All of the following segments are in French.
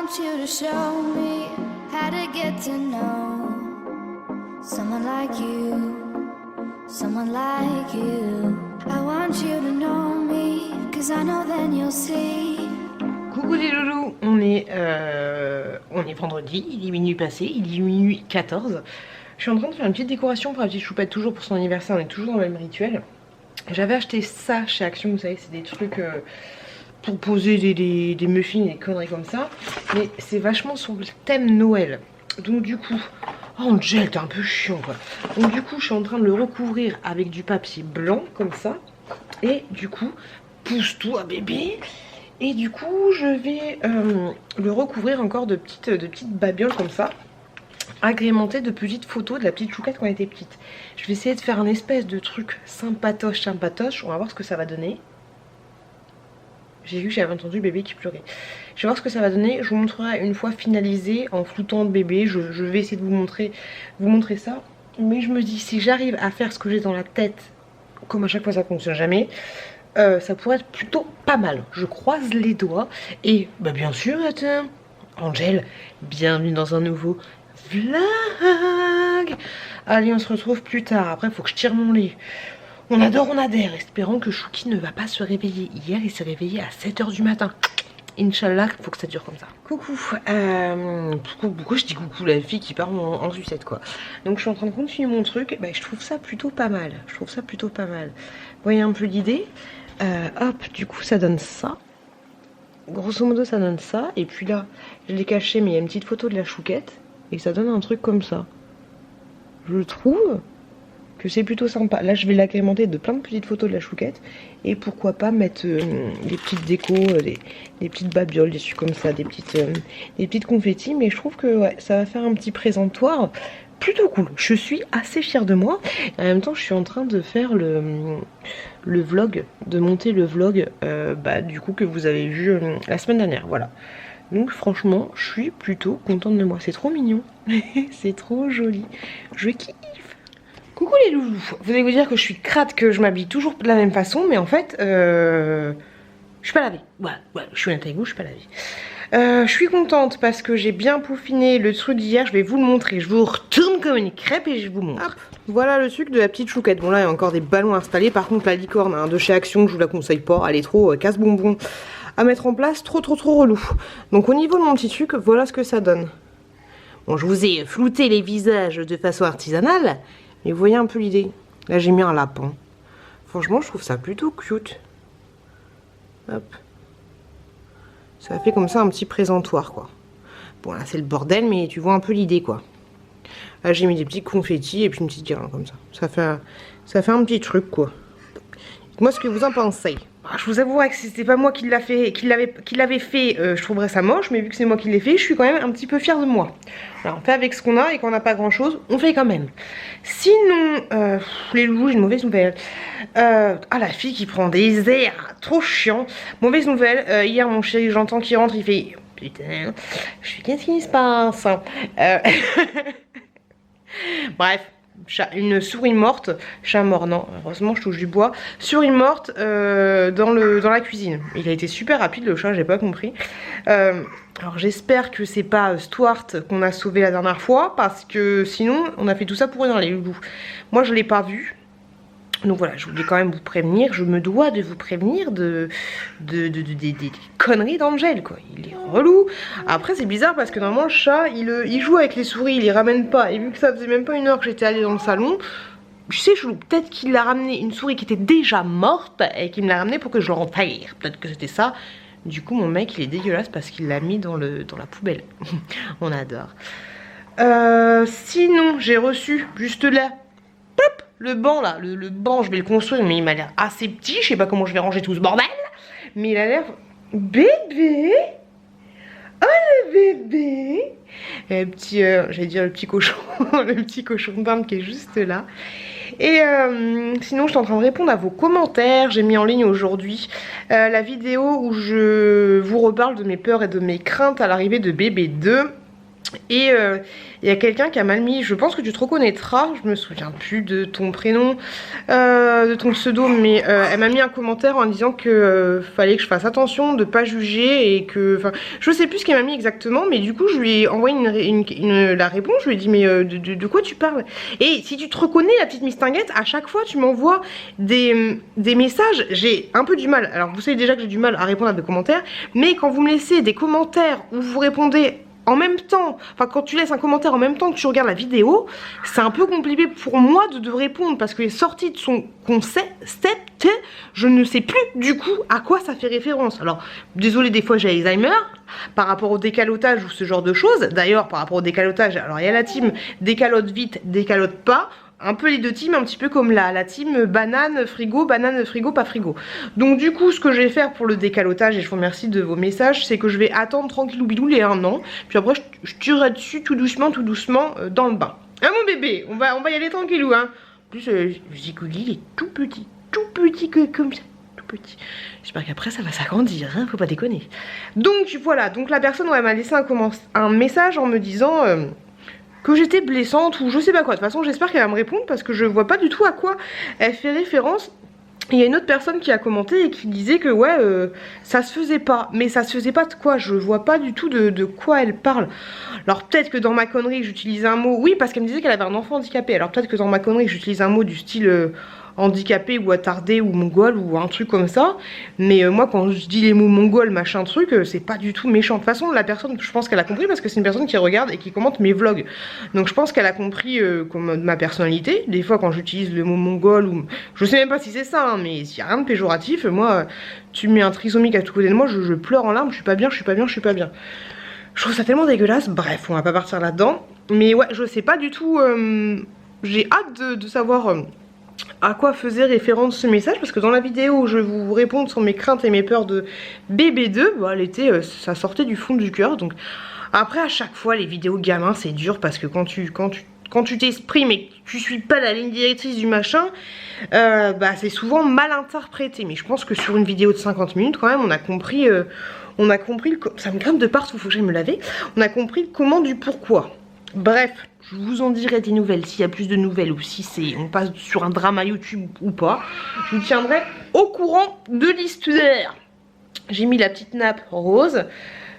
want you to show me how to get to know someone like you, someone like you. I want you to know me, cause I know then you'll see. Coucou les loulous, on est vendredi, il est minuit passé, il est minuit 14. Je suis en train de faire une petite décoration pour la petite choupette, toujours pour son anniversaire, on est toujours dans le même rituel. J'avais acheté ça chez Action, vous savez, c'est des trucs pour poser des muffins et des conneries comme ça. Mais c'est vachement sur le thème Noël. Donc du coup, oh Angel, t'es un peu chiant quoi. Donc du coup, je suis en train de le recouvrir avec du papier blanc, comme ça. Et du coup, pousse-toi bébé. Et du coup, je vais le recouvrir encore de petites babioles comme ça, agrémentées de petites photos de la petite chouquette quand elle était petite. Je vais essayer de faire un espèce de truc sympatoche, sympatoche. On va voir ce que ça va donner. J'ai vu que j'avais entendu bébé qui pleurait. Je vais voir ce que ça va donner. Je vous montrerai une fois finalisé en floutant le bébé. Je vais essayer de vous montrer ça. Mais je me dis, si j'arrive à faire ce que j'ai dans la tête, comme à chaque fois ça fonctionne jamais, ça pourrait être plutôt pas mal. Je croise les doigts. Et bah bien sûr, attends, Angel, bienvenue dans un nouveau vlog. Allez, on se retrouve plus tard. Après, il faut que je tire mon lit. On adore, on adhère, espérant que Chouki ne va pas se réveiller. Hier, il s'est réveillé à 7 h du matin. Inch'Allah, il faut que ça dure comme ça. Coucou. Pourquoi je dis coucou, la fille qui part en sucette, quoi. Donc, je suis en train de continuer mon truc. Bah, je trouve ça plutôt pas mal. Vous voyez un peu l'idée. Hop, du coup, ça donne ça. Grosso modo, ça donne ça. Et puis là, je l'ai caché, mais il y a une petite photo de la chouquette. Et ça donne un truc comme ça. Je trouve que c'est plutôt sympa. Là, je vais l'agrémenter de plein de petites photos de la chouquette. Et pourquoi pas mettre des petites décos, des petites babioles dessus comme ça, des petites confettis. Mais je trouve que ouais, ça va faire un petit présentoir plutôt cool. Je suis assez fière de moi. Et en même temps, je suis en train de faire le vlog, de monter le vlog du coup que vous avez vu la semaine dernière. Voilà. Donc franchement, je suis plutôt contente de moi. C'est trop mignon. C'est trop joli. Je kiffe. Coucou les loulous. Vous allez vous dire que je suis crade, que je m'habille toujours de la même façon, mais en fait, je suis pas lavée. Voilà, je suis honnête avec vous, je suis pas lavée. Je suis contente parce que j'ai bien peaufiné le truc d'hier. Je vais vous le montrer. Je vous retourne comme une crêpe et je vous montre. Hop. Voilà le truc de la petite chouquette. Bon là, il y a encore des ballons installés. Par contre, la licorne de chez Action, je vous la conseille pas. Elle est trop casse-bonbon à mettre en place. Trop relou. Donc au niveau de mon petit truc, voilà ce que ça donne. Bon, je vous ai flouté les visages de façon artisanale. Mais vous voyez un peu l'idée. Là, j'ai mis un lapin. Franchement, je trouve ça plutôt cute. Hop. Ça fait comme ça un petit présentoir, quoi. Bon, là, c'est le bordel, mais tu vois un peu l'idée, quoi. Là, j'ai mis des petits confettis et puis une petite guirlande comme ça. Ça fait un petit truc, quoi. Dites-moi ce que vous en pensez. Je vous avouerai que si c'était pas moi qui l'avait fait, je trouverais ça moche, mais vu que c'est moi qui l'ai fait, je suis quand même un petit peu fière de moi. Alors on fait avec ce qu'on a, et quand on n'a pas grand chose, on fait quand même. Sinon, les loulous, j'ai une mauvaise nouvelle. La fille qui prend des airs, trop chiant. Mauvaise nouvelle, hier mon chéri, j'entends qu'il rentre, il fait putain, je fais qu'est-ce qui se passe. Bref. Une souris morte, chat mort, non, heureusement je touche du bois, souris morte dans la cuisine. Il a été super rapide le chat, j'ai pas compris. Alors j'espère que c'est pas Stuart qu'on a sauvé la dernière fois, parce que sinon on a fait tout ça pour rien les loulous. Moi je l'ai pas vu. Donc voilà, je voulais quand même vous prévenir, je me dois de vous prévenir des conneries d'Angel, quoi. Il est relou. Après c'est bizarre parce que normalement le chat, il joue avec les souris, il les ramène pas. Et vu que ça faisait même pas une heure que j'étais allée dans le salon, je sais chelou, peut-être qu'il a ramené une souris qui était déjà morte et qu'il me l'a ramenée pour que je le renterre. Peut-être que c'était ça. Du coup mon mec il est dégueulasse parce qu'il l'a mis dans la poubelle. On adore. Sinon j'ai reçu juste là, plop, le banc là, le banc je vais le construire mais il m'a l'air assez petit, je sais pas comment je vais ranger tout ce bordel, mais il a l'air bébé. Oh le bébé, j'allais dire le petit cochon, le petit cochon d'Inde qui est juste là. Et sinon je suis en train de répondre à vos commentaires. J'ai mis en ligne aujourd'hui la vidéo où je vous reparle de mes peurs et de mes craintes à l'arrivée de bébé 2. Et il y a quelqu'un qui a mal mis, je pense que tu te reconnaîtras, je me souviens plus de ton prénom, de ton pseudo, mais elle m'a mis un commentaire en disant que fallait que je fasse attention de pas juger et que, enfin, je sais plus ce qu'elle m'a mis exactement, mais du coup je lui ai envoyé la réponse, je lui ai dit mais de quoi tu parles? Et si tu te reconnais, la petite mistinguette, à chaque fois tu m'envoies des messages, j'ai un peu du mal, alors vous savez déjà que j'ai du mal à répondre à des commentaires, mais quand vous me laissez des commentaires où vous répondez en même temps, enfin quand tu laisses un commentaire en même temps que tu regardes la vidéo, c'est un peu compliqué pour moi de répondre parce que les sorties de son concept, je ne sais plus du coup à quoi ça fait référence. Alors désolé, des fois j'ai Alzheimer par rapport au décalotage ou ce genre de choses. D'ailleurs par rapport au décalotage, alors il y a la team décalote vite, décalote pas. Un peu les deux teams, un petit peu comme la team banane, frigo, pas frigo. Donc du coup, ce que je vais faire pour le décalotage, et je vous remercie de vos messages, c'est que je vais attendre tranquillou bidou les 1 an. Puis après, je tirerai dessus tout doucement, dans le bain. Hein mon bébé, on va y aller tranquillou, hein. En plus, Zigouili, il est tout petit comme ça. Tout petit. J'espère qu'après ça va s'agrandir, hein, faut pas déconner. Donc voilà, donc la personne m'a laissé un message en me disant... que j'étais blessante ou je sais pas quoi. De toute façon j'espère qu'elle va me répondre parce que je vois pas du tout à quoi elle fait référence. Il y a une autre personne qui a commenté et qui disait que ouais ça se faisait pas. Mais ça se faisait pas de quoi? Je vois pas du tout de quoi elle parle. Alors peut-être que dans ma connerie j'utilise un mot. Oui, parce qu'elle me disait qu'elle avait un enfant handicapé. Alors peut-être que dans ma connerie j'utilise un mot du style handicapé ou attardé ou mongol ou un truc comme ça. Mais moi quand je dis les mots mongol machin truc, c'est pas du tout méchant. De toute façon la personne, je pense qu'elle a compris parce que c'est une personne qui regarde et qui commente mes vlogs. Donc je pense qu'elle a compris ma personnalité. Des fois quand j'utilise le mot mongol ou... Je sais même pas si c'est ça, hein, mais s'il y a rien de péjoratif, moi tu me mets un trisomique à tout côté de moi, je pleure en larmes, je suis pas bien. Je trouve ça tellement dégueulasse. Bref, on va pas partir là-dedans. Mais ouais, je sais pas du tout... J'ai hâte de savoir... à quoi faisait référence ce message, parce que dans la vidéo où je vous réponds sur mes craintes et mes peurs de bébé 2, bah, ça sortait du fond du cœur. Donc après à chaque fois les vidéos gamins c'est dur parce que quand tu t'exprimes et que tu suis pas la ligne directrice du machin, bah c'est souvent mal interprété. Mais je pense que sur une vidéo de 50 minutes quand même on a compris ça me grimpe de partout, faut que j'aille me laver. On a compris le comment du pourquoi. Bref, je vous en dirai des nouvelles s'il y a plus de nouvelles ou si on passe sur un drama YouTube ou pas. Je vous tiendrai au courant de l'histoire. J'ai mis la petite nappe rose.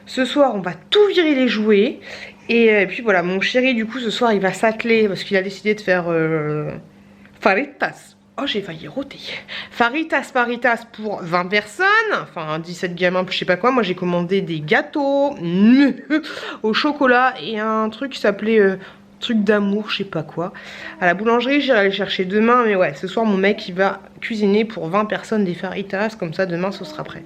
Ce soir, on va tout virer les jouets. Et puis voilà, mon chéri, du coup, ce soir, il va s'atteler parce qu'il a décidé de faire faritas. Oh, j'ai failli roter. Faritas pour 20 personnes. Enfin, 17 gamins, je sais pas quoi. Moi, j'ai commandé des gâteaux au chocolat et un truc qui s'appelait truc d'amour, je sais pas quoi. À la boulangerie, j'irai les chercher demain. Mais ouais, ce soir, mon mec, il va cuisiner pour 20 personnes des faritas. Comme ça, demain, ce sera prêt.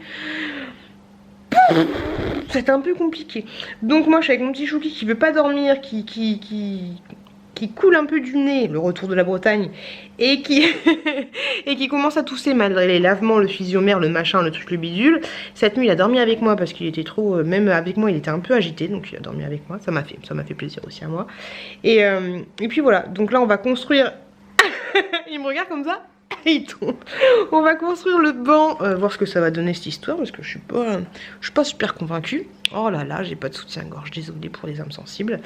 C'est un peu compliqué. Donc moi, je suis avec mon petit chouki qui veut pas dormir, qui coule un peu du nez, le retour de la Bretagne, et qui et qui commence à tousser malgré les lavements, le physiomère, le machin, le truc, le bidule. Cette nuit il a dormi avec moi parce qu'il était trop, même avec moi il était un peu agité, donc il a dormi avec moi, ça m'a fait plaisir aussi à moi. Et puis voilà, donc là on va construire il me regarde comme ça. Il tombe. On va construire le banc, voir ce que ça va donner cette histoire parce que je suis pas super convaincue. Oh là là, j'ai pas de soutien-gorge, désolée pour les âmes sensibles.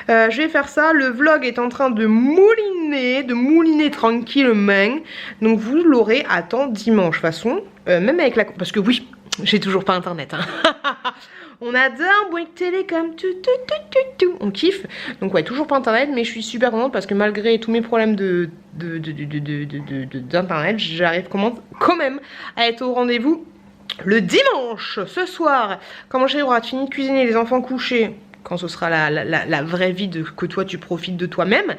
Je vais faire ça, le vlog est en train de mouliner tranquillement. Donc vous l'aurez à temps dimanche, façon, même avec la... Parce que oui, j'ai toujours pas internet, hein. On adore Bouygues Télécom, on kiffe. Donc ouais, toujours pas internet, mais je suis super contente parce que malgré tous mes problèmes d'internet, j'arrive quand même à être au rendez-vous le dimanche, ce soir. Quand mon chéri aura fini de cuisiner, les enfants couchés, quand ce sera la vraie vie que toi tu profites de toi-même,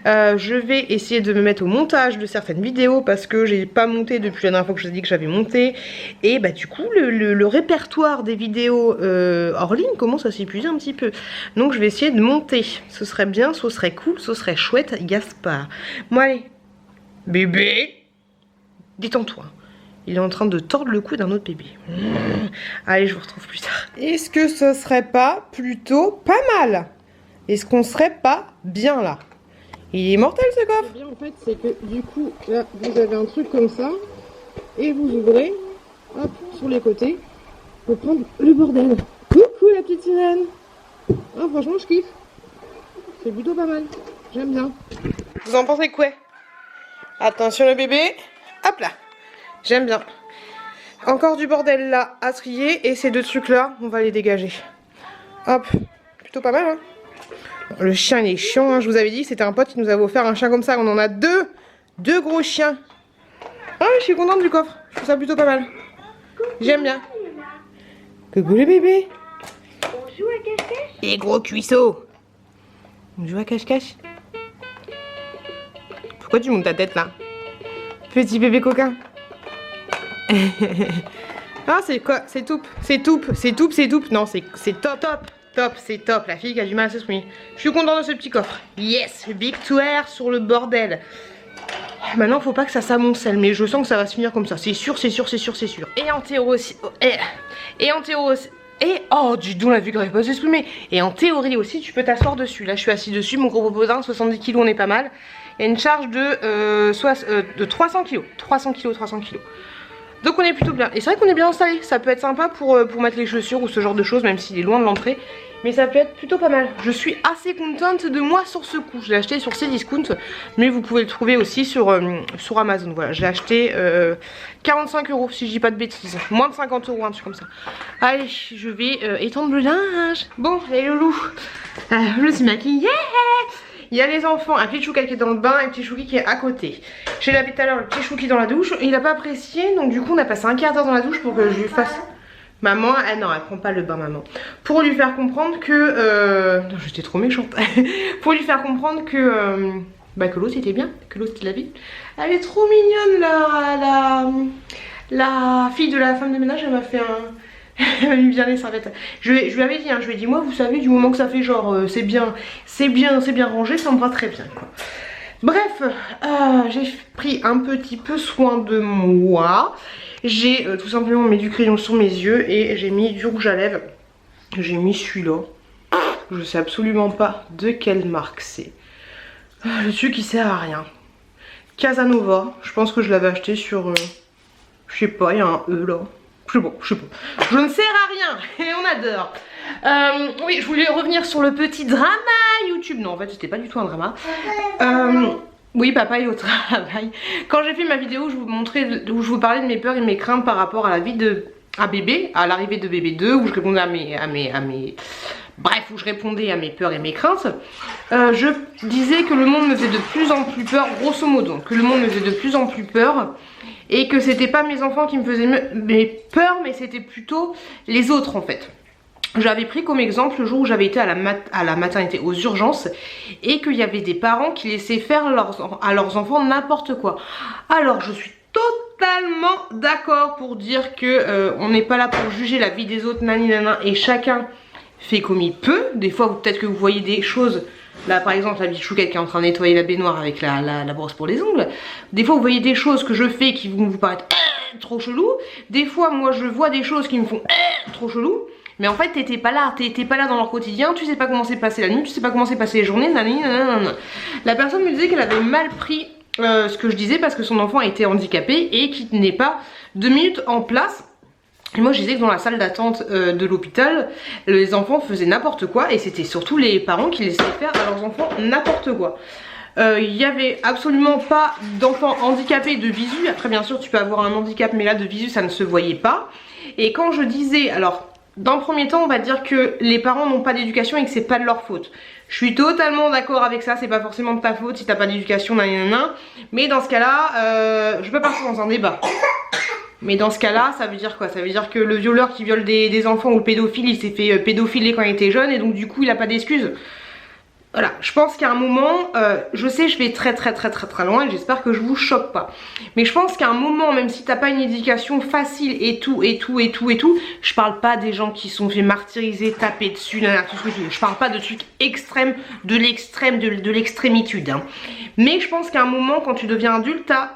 je vais essayer de me mettre au montage de certaines vidéos parce que j'ai pas monté depuis la dernière fois que je vous ai dit que j'avais monté. Et bah du coup le répertoire des vidéos hors ligne commence à s'épuiser un petit peu. Donc je vais essayer de monter. Ce serait bien, ce serait cool, ce serait chouette, Gaspard. Bon allez, bébé, détends-toi. Il est en train de tordre le cou d'un autre bébé. Allez, je vous retrouve plus tard. Est-ce que ce serait pas plutôt pas mal? Est-ce qu'on serait pas bien là? Il est mortel ce coffre. Bien, en fait, c'est que du coup, là, vous avez un truc comme ça. Et vous ouvrez, hop, sur les côtés, pour prendre le bordel. Coucou la petite sirène. Oh, franchement, je kiffe. C'est plutôt pas mal. J'aime bien. Vous en pensez quoi? Attention le bébé. Hop là. J'aime bien. Encore du bordel là à trier. Et ces deux trucs là, on va les dégager. Hop. Plutôt pas mal, hein. Le chien il est chiant, hein. Je vous avais dit, c'était un pote qui nous avait offert un chien comme ça. On en a deux. Deux gros chiens. Ah, je suis contente du coffre. Je trouve ça plutôt pas mal. J'aime bien. Coucou les bébés. On joue à cache-cache? Les gros cuisseaux. On joue à cache-cache. Pourquoi tu montes ta tête là? Petit bébé coquin. Ah, c'est quoi? C'est toupe. C'est toupe. C'est toupe. C'est toupe. Non, c'est top. Top. Top. C'est top. La fille qui a du mal à s'exprimer. Je suis contente de ce petit coffre. Yes. Victoire sur le bordel. Maintenant, faut pas que ça s'amoncelle, mais je sens que ça va se finir comme ça. C'est sûr, c'est sûr, c'est sûr, c'est sûr. Et en théorie aussi. Et en théorie aussi. Et oh, dis donc, la vue que j'arrive pas à s'exprimer. Et en théorie aussi, tu peux t'asseoir dessus. Là, je suis assis dessus. Mon gros proposant, 70 kg, on est pas mal. Il y a une charge de 300 kg. 300 kg, 300 kg. Donc on est plutôt bien. Et c'est vrai qu'on est bien installé. Ça peut être sympa pour mettre les chaussures ou ce genre de choses, même s'il est loin de l'entrée. Mais ça peut être plutôt pas mal. Je suis assez contente de moi sur ce coup. Je l'ai acheté sur Cdiscount, mais vous pouvez le trouver aussi sur Amazon. Voilà, j'ai acheté 45 € si je dis pas de bêtises. Moins de 50 €, un truc comme ça. Allez, je vais étendre le linge. Bon, les loulous, je me suis maquillée. Il y a les enfants, un petit chouki qui est dans le bain et un petit chouki qui est à côté. J'ai lavé tout à l'heure le petit chouki dans la douche. Il n'a pas apprécié, donc du coup on a passé un quart d'heure dans la douche pour que je lui fasse... Maman, non, elle prend pas le bain, maman. Pour lui faire comprendre que... Non, j'étais trop méchante. Pour lui faire comprendre que... que l'eau c'était bien, que l'eau c'était la vie. Elle est trop mignonne, la fille de la femme de ménage, elle m'a fait un... Elle m'a mis bien les serviettes. Je lui avais dit, hein, je lui ai dit, moi vous savez, du moment que ça fait genre c'est bien rangé, ça me va très bien quoi. Bref, j'ai pris un petit peu soin de moi. J'ai tout simplement mis du crayon sur mes yeux et j'ai mis du rouge à lèvres. J'ai mis celui-là. Je sais absolument pas de quelle marque c'est. Le truc qui sert à rien. Casanova, je pense que je l'avais acheté sur... je sais pas, il y a un E là. Je sais pas. Je ne sers à rien et on adore. Oui, je voulais revenir sur le petit drama YouTube. Non, en fait, c'était pas du tout un drama. Oui, papa est au travail. Quand j'ai fait ma vidéo, je vous montrais, où je vous parlais de mes peurs et de mes craintes par rapport à la vie à bébé, à l'arrivée de bébé 2, où je répondais bref, où je répondais à mes peurs et mes craintes. Je disais que le monde me faisait de plus en plus peur, grosso modo, que le monde me faisait de plus en plus peur. Et que c'était pas mes enfants qui me faisaient peur, mais c'était plutôt les autres en fait. J'avais pris comme exemple le jour où j'avais été à la maternité aux urgences et qu'il y avait des parents qui laissaient faire à leurs enfants n'importe quoi. Alors je suis totalement d'accord pour dire que on n'est pas là pour juger la vie des autres, nani nana, et chacun fait comme il peut. Des fois peut-être que vous voyez des choses. Là par exemple la bichouquette qui est en train de nettoyer la baignoire avec la brosse pour les ongles. Des fois vous voyez des choses que je fais qui vont vous paraître trop chelou. Des fois moi je vois des choses qui me font trop chelou. Mais en fait t'étais pas là dans leur quotidien. Tu sais pas comment s'est passé la nuit, tu sais pas comment s'est passé les journées. Nanana. La personne me disait qu'elle avait mal pris ce que je disais parce que son enfant était handicapé et qu'il tenait pas 2 minutes en place. Et moi je disais que dans la salle d'attente de l'hôpital, les enfants faisaient n'importe quoi et c'était surtout les parents qui laissaient faire à leurs enfants n'importe quoi. Il y avait absolument pas d'enfants handicapés de visu. Après bien sûr tu peux avoir un handicap mais là de visu ça ne se voyait pas. Et quand je disais, alors dans le premier temps on va dire que les parents n'ont pas d'éducation et que c'est pas de leur faute. Je suis totalement d'accord avec ça, c'est pas forcément de ta faute si t'as pas d'éducation, nanana. Mais dans ce cas là, je peux partir dans un débat. Mais dans ce cas-là, ça veut dire quoi? Ça veut dire que le violeur qui viole des enfants ou le pédophile, il s'est fait pédophiler quand il était jeune et donc du coup il a pas d'excuses. Voilà, je pense qu'à un moment, je sais je vais très loin et j'espère que je vous choque pas. Mais je pense qu'à un moment, même si t'as pas une éducation facile et tout, je parle pas des gens qui sont fait martyriser, taper dessus, tout ce que tu veux. Je parle pas de trucs extrêmes, de l'extrémitude. Hein. Mais je pense qu'à un moment, quand tu deviens adulte, t'as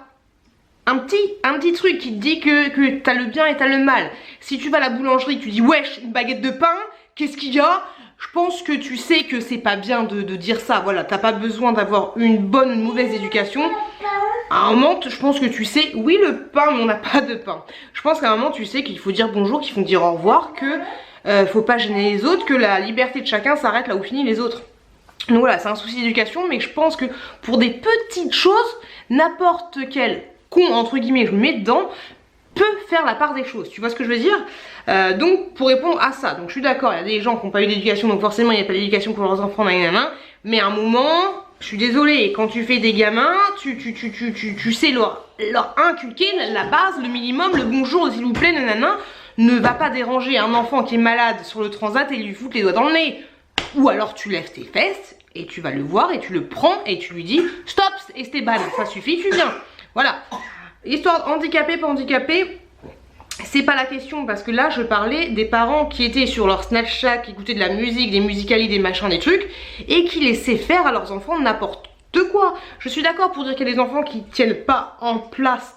un petit truc qui te dit que t'as le bien et t'as le mal. Si tu vas à la boulangerie, tu dis wesh, une baguette de pain, qu'est-ce qu'il y a? Je pense que tu sais que c'est pas bien de dire ça. Voilà, t'as pas besoin d'avoir une bonne ou une mauvaise éducation. À un moment, je pense que tu sais, oui le pain, mais on n'a pas de pain. Je pense qu'à un moment, tu sais qu'il faut dire bonjour, qu'il faut dire au revoir, que faut pas gêner les autres, que la liberté de chacun s'arrête là où finit les autres. Donc voilà, c'est un souci d'éducation, mais je pense que pour des petites choses, n'importe quel con, entre guillemets, je me mets dedans, peut faire la part des choses, tu vois ce que je veux dire? Donc pour répondre à ça, donc je suis d'accord, il y a des gens qui n'ont pas eu d'éducation, donc forcément il n'y a pas d'éducation pour leurs enfants, mais à un moment, je suis désolée, quand tu fais des gamins, tu sais leur inculquer la base, le minimum, le bonjour, s'il vous plaît, ne va pas déranger un enfant qui est malade sur le transat et lui foutre les doigts dans le nez. Ou alors tu lèves tes fesses et tu vas le voir et tu le prends et tu lui dis stop Esteban, ça suffit, tu viens. Voilà. Histoire handicapé, pas handicapé, c'est pas la question parce que là je parlais des parents qui étaient sur leur Snapchat, qui écoutaient de la musique, des musicali, des machins, des trucs et qui laissaient faire à leurs enfants n'importe quoi. Je suis d'accord pour dire qu'il y a des enfants qui tiennent pas en place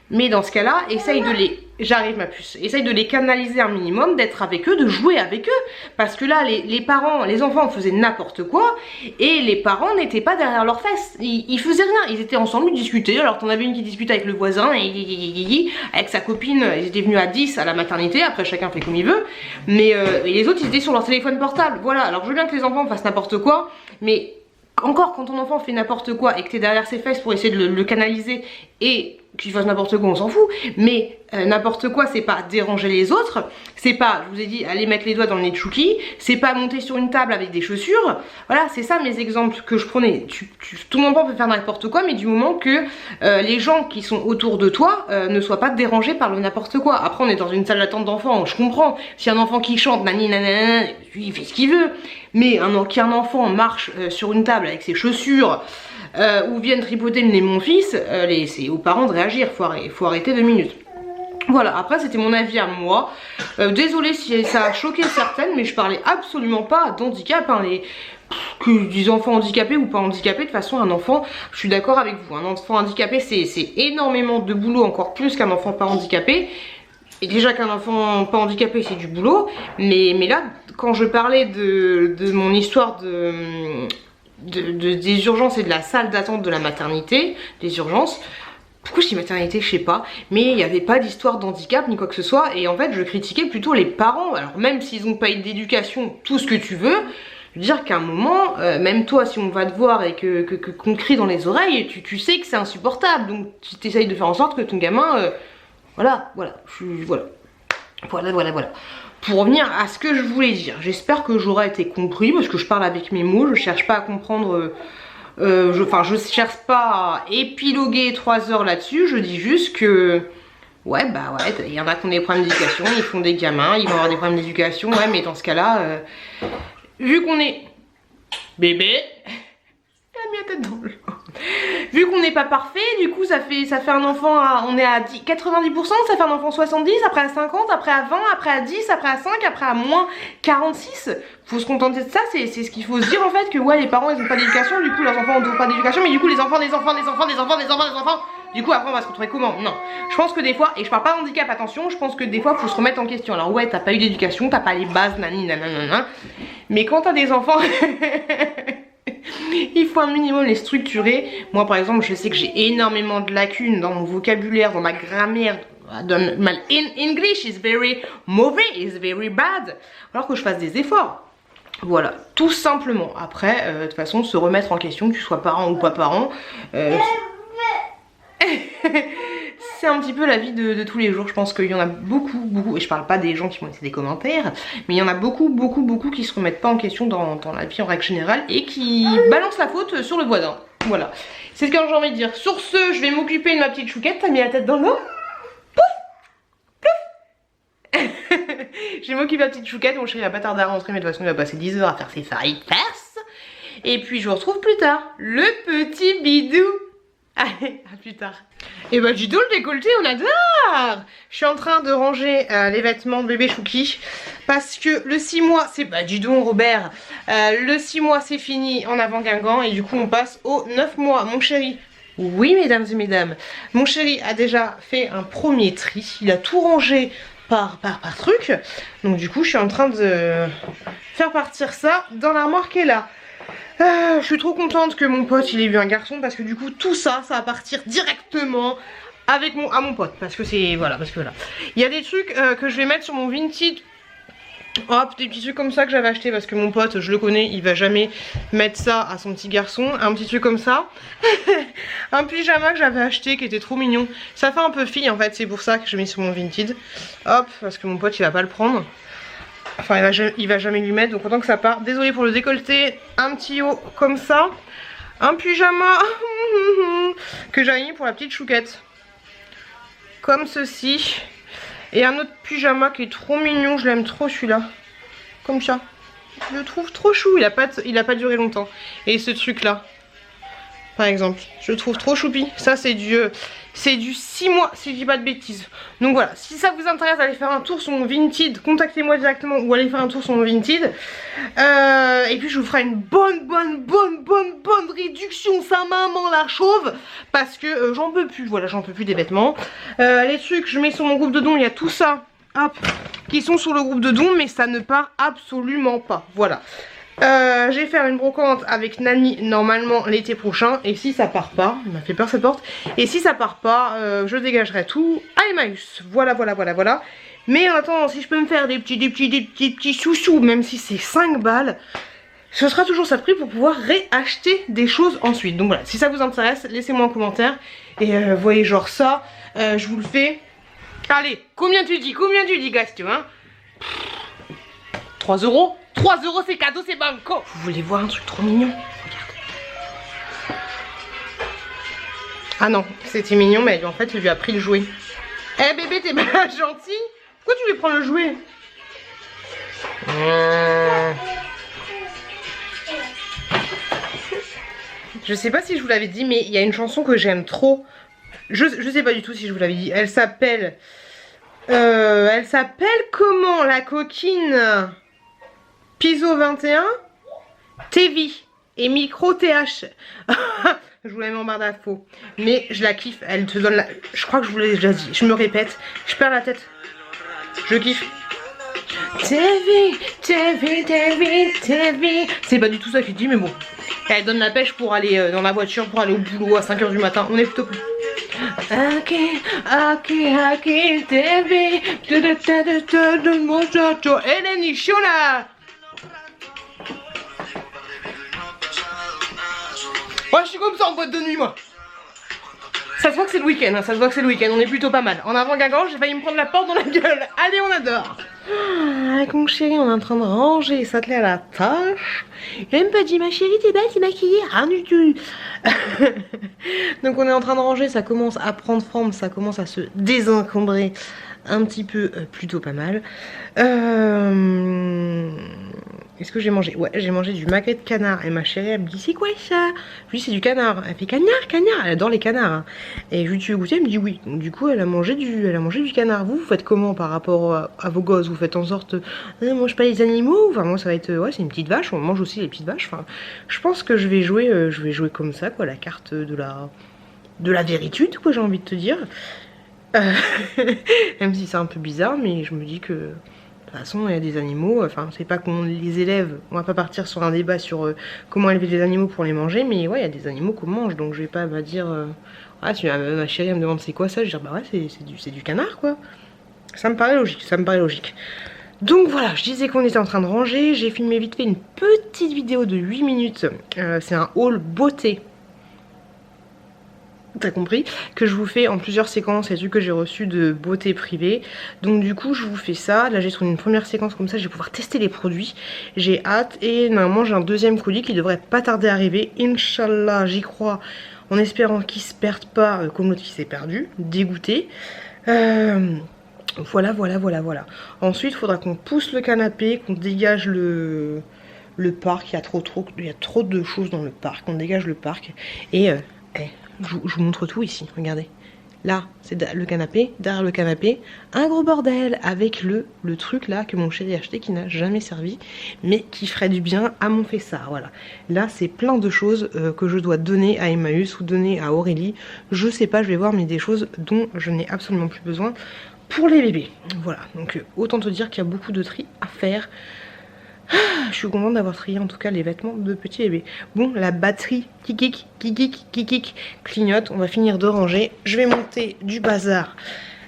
mais dans ce cas-là, essaye de les... J'arrive ma puce. Essaye de les canaliser un minimum, d'être avec eux, de jouer avec eux. Parce que là, les parents, les enfants faisaient n'importe quoi. Et les parents n'étaient pas derrière leurs fesses. Ils faisaient rien. Ils étaient ensemble, ils discutaient. Alors t'en avais une qui discutait avec le voisin, avec sa copine. Ils étaient venus à 10 à la maternité. Après, chacun fait comme il veut. Mais et les autres, ils étaient sur leur téléphone portable. Voilà. Alors je veux bien que les enfants fassent n'importe quoi. Mais encore, quand ton enfant fait n'importe quoi et que t'es derrière ses fesses pour essayer de le canaliser et qu'il fasse n'importe quoi, on s'en fout, mais n'importe quoi, c'est pas déranger les autres, c'est pas, je vous ai dit, aller mettre les doigts dans le nez de Chouki, c'est pas monter sur une table avec des chaussures, voilà, c'est ça mes exemples que je prenais. Ton enfant peut faire n'importe quoi, mais du moment que les gens qui sont autour de toi ne soient pas dérangés par le n'importe quoi. Après, on est dans une salle d'attente d'enfants, je comprends, si un enfant qui chante, il fait ce qu'il veut, mais qu'un enfant marche sur une table avec ses chaussures, ou viennent tripoter le nez mon fils, c'est aux parents de réagir, faut arrêter 2 minutes. Voilà, après c'était mon avis à moi. Désolée si ça a choqué certaines, mais je parlais absolument pas d'handicap, hein, que des enfants handicapés ou pas handicapés. De toute façon, un enfant, je suis d'accord avec vous, un enfant handicapé c'est énormément de boulot, encore plus qu'un enfant pas handicapé. Et déjà qu'un enfant pas handicapé c'est du boulot, mais là quand je parlais de mon histoire des urgences et de la salle d'attente de la maternité, des urgences, pourquoi je dis maternité, je sais pas, mais il n'y avait pas d'histoire d'handicap ni quoi que ce soit, et en fait je critiquais plutôt les parents. Alors même s'ils n'ont pas eu d'éducation, tout ce que tu veux, je veux dire qu'à un moment, même toi si on va te voir et qu'on te crie dans les oreilles, tu sais que c'est insupportable, donc tu essayes de faire en sorte que ton gamin, voilà. Pour revenir à ce que je voulais dire, j'espère que j'aurai été compris parce que je parle avec mes mots, je cherche pas à comprendre, je cherche pas à épiloguer 3 heures là-dessus, je dis juste que, ouais, il y en a qui ont des problèmes d'éducation, ils font des gamins, ils vont avoir des problèmes d'éducation, ouais, mais dans ce cas-là, vu qu'on est bébé, elle a mis la tête dans le vu qu'on n'est pas parfait, du coup ça fait un enfant on est à 90%, ça fait un enfant 70, après à 50, après à 20, après à 10, après à 5, après à moins 46. Faut se contenter de ça, c'est ce qu'il faut se dire en fait, que ouais les parents ils ont pas d'éducation, du coup leurs enfants n'ont pas d'éducation, mais du coup les enfants, du coup après on va se retrouver comment? Non, je pense que des fois, et je parle pas d'handicap, attention, je pense que des fois faut se remettre en question. Alors ouais, t'as pas eu d'éducation, t'as pas les bases, mais quand t'as des enfants il faut un minimum les structurer. Moi par exemple je sais que j'ai énormément de lacunes dans mon vocabulaire, dans ma grammaire. My English is very mauvais, is very bad. Alors que je fasse des efforts. Voilà, tout simplement. Après, de toute façon, se remettre en question, que tu sois parent ou pas parent, c'est un petit peu la vie de tous les jours. Je pense qu'il y en a beaucoup, et je parle pas des gens qui m'ont laissé des commentaires, mais il y en a beaucoup qui se remettent pas en question dans la vie en règle générale et qui balancent la faute sur le voisin. Voilà, c'est ce que j'ai envie de dire. Sur ce, je vais m'occuper de ma petite chouquette. T'as mis la tête dans l'eau? Je vais m'occuper de la petite chouquette. Mon chéri va pas tarder à rentrer, mais de toute façon il va passer 10 heures à faire ses fesses. Et puis je vous retrouve plus tard. Le petit bidou. Allez, à plus tard. Et bah dis donc le décolleté, on adore. Je suis en train de ranger les vêtements de bébé Chouki parce que le 6 mois, c'est... Bah dis donc Robert, le 6 mois c'est fini en avant Guingamp et du coup on passe au 9 mois. Mon chéri, oui mesdames et mesdames, mon chéri a déjà fait un premier tri, il a tout rangé par truc. Donc du coup je suis en train de faire partir ça dans l'armoire qui est là. Je suis trop contente que mon pote il ait eu un garçon parce que du coup tout ça va partir directement avec à mon pote parce que c'est voilà, il y a des trucs que je vais mettre sur mon vintage Hop, des petits trucs comme ça que j'avais acheté parce que mon pote, je le connais, il va jamais mettre ça à son petit garçon. Un petit truc comme ça. Un pyjama que j'avais acheté qui était trop mignon. Ça fait un peu fille en fait, c'est pour ça que je mets sur mon Vinted. Hop, parce que mon pote il va pas le prendre. Enfin il va jamais lui mettre, donc autant que ça part. Désolée pour le décolleté. Un petit haut comme ça. Un pyjama que j'avais mis pour la petite chouquette. Comme ceci. Et un autre pyjama qui est trop mignon, je l'aime trop celui-là. Comme ça. Je le trouve trop chou, il a pas duré longtemps. Et ce truc là, par exemple, je le trouve trop choupi. Ça c'est du 6 mois si je dis pas de bêtises. Donc voilà, si ça vous intéresse d'aller faire un tour sur mon Vinted, contactez-moi directement ou allez faire un tour sur mon Vinted. Et puis je vous ferai une bonne réduction, sa maman la chauve. Parce que j'en peux plus, voilà, j'en peux plus des vêtements. Les trucs, je mets sur mon groupe de dons, il y a tout ça, hop, qui sont sur le groupe de dons, mais ça ne part absolument pas, voilà. Je vais faire une brocante avec Nani normalement l'été prochain. Et si ça part pas, il m'a fait peur cette porte. Et si ça part pas, je dégagerai tout à Emmaüs. Voilà. Mais en attendant, si je peux me faire des petits sous-sous, même si c'est 5 balles, ce sera toujours ça de prix pour pouvoir réacheter des choses ensuite. Donc voilà, si ça vous intéresse, laissez-moi un commentaire. Et voyez genre ça, je vous le fais. Allez, combien tu dis Gastio, hein? 3 €. 3 € c'est cadeau, c'est banco. Vous voulez voir un truc trop mignon? Regarde. Ah non, c'était mignon, mais en fait il lui a pris le jouet. Eh bébé, t'es pas gentil? Pourquoi tu lui prends le jouet? Je sais pas si je vous l'avais dit, mais il y a une chanson que j'aime trop. Je sais pas du tout si je vous l'avais dit. Elle s'appelle comment la coquine? Piso 21, TV et Micro TH. Je vous la mets en barre d'infos. Mais je la kiffe, elle te donne la... Je crois que je vous l'ai déjà dit, je me répète, je perds la tête. Je kiffe. TV. C'est pas du tout ça que je dis, mais bon. Elle donne la pêche pour aller dans la voiture, pour aller au boulot à 5 h du matin. On est plutôt cool. Ok, TV. Hélène Chola. Ouais, je suis comme ça en boîte de nuit, moi. Ça se voit que c'est le week-end, hein, ça se voit que c'est le week-end, on est plutôt pas mal. En avant Guingamp, j'ai failli me prendre la porte dans la gueule. Allez, on adore. Avec mon chéri, on est en train de ranger, s'atteler à la tâche. Il a même pas dit, ma chérie, t'es belle, t'es maquillée, rien du tout. Donc on est en train de ranger, ça commence à prendre forme, ça commence à se désencombrer un petit peu, plutôt pas mal. Est-ce que j'ai mangé? Ouais, j'ai mangé du maquet de canard. Et ma chérie, elle me dit, c'est quoi ça? Je lui dis, c'est du canard. Elle fait canard. Elle adore les canards. Hein. Et je lui dis, tu veux goûter? Elle me dit oui. Donc du coup, elle a mangé du canard. Vous faites comment par rapport à vos gosses? Vous faites en sorte, on mange pas les animaux? Enfin, moi, ça va être, ouais, c'est une petite vache. On mange aussi les petites vaches. Enfin, je pense que je vais jouer comme ça, quoi, la carte de la véritude, quoi, j'ai envie de te dire. Même si c'est un peu bizarre, mais je me dis que de toute façon il y a des animaux, enfin c'est pas qu'on les élève, on va pas partir sur un débat sur comment élever des animaux pour les manger, mais ouais il y a des animaux qu'on mange, donc je vais pas dire ah si ma chérie elle me demande c'est quoi ça, je vais dire bah ouais c'est du canard quoi. Ça me paraît logique, Donc voilà, je disais qu'on était en train de ranger, j'ai filmé vite fait une petite vidéo de 8 minutes, c'est un haul beauté. T'as compris, que je vous fais en plusieurs séquences, les trucs que j'ai reçus de beauté privée. Donc du coup je vous fais ça, là j'ai trouvé une première séquence comme ça, je vais pouvoir tester les produits. J'ai hâte et normalement j'ai un deuxième colis qui devrait pas tarder à arriver. Inch'Allah, j'y crois, en espérant qu'il se perde pas comme l'autre qui s'est perdu, dégoûté. Voilà. Ensuite il faudra qu'on pousse le canapé, qu'on dégage le parc, il y a trop de choses dans le parc, on dégage le parc et... Je vous montre tout ici, regardez. Là, c'est le canapé, derrière le canapé, un gros bordel avec le truc là que mon chéri a acheté qui n'a jamais servi, mais qui ferait du bien à mon fessard, voilà. Là, c'est plein de choses que je dois donner à Emmaüs ou donner à Aurélie. Je sais pas, je vais voir, mais des choses dont je n'ai absolument plus besoin pour les bébés. Voilà, donc autant te dire qu'il y a beaucoup de tri à faire. Je suis contente d'avoir trié en tout cas les vêtements de petit bébé. Bon, la batterie kikik clignote. On va finir de ranger. Je vais monter du bazar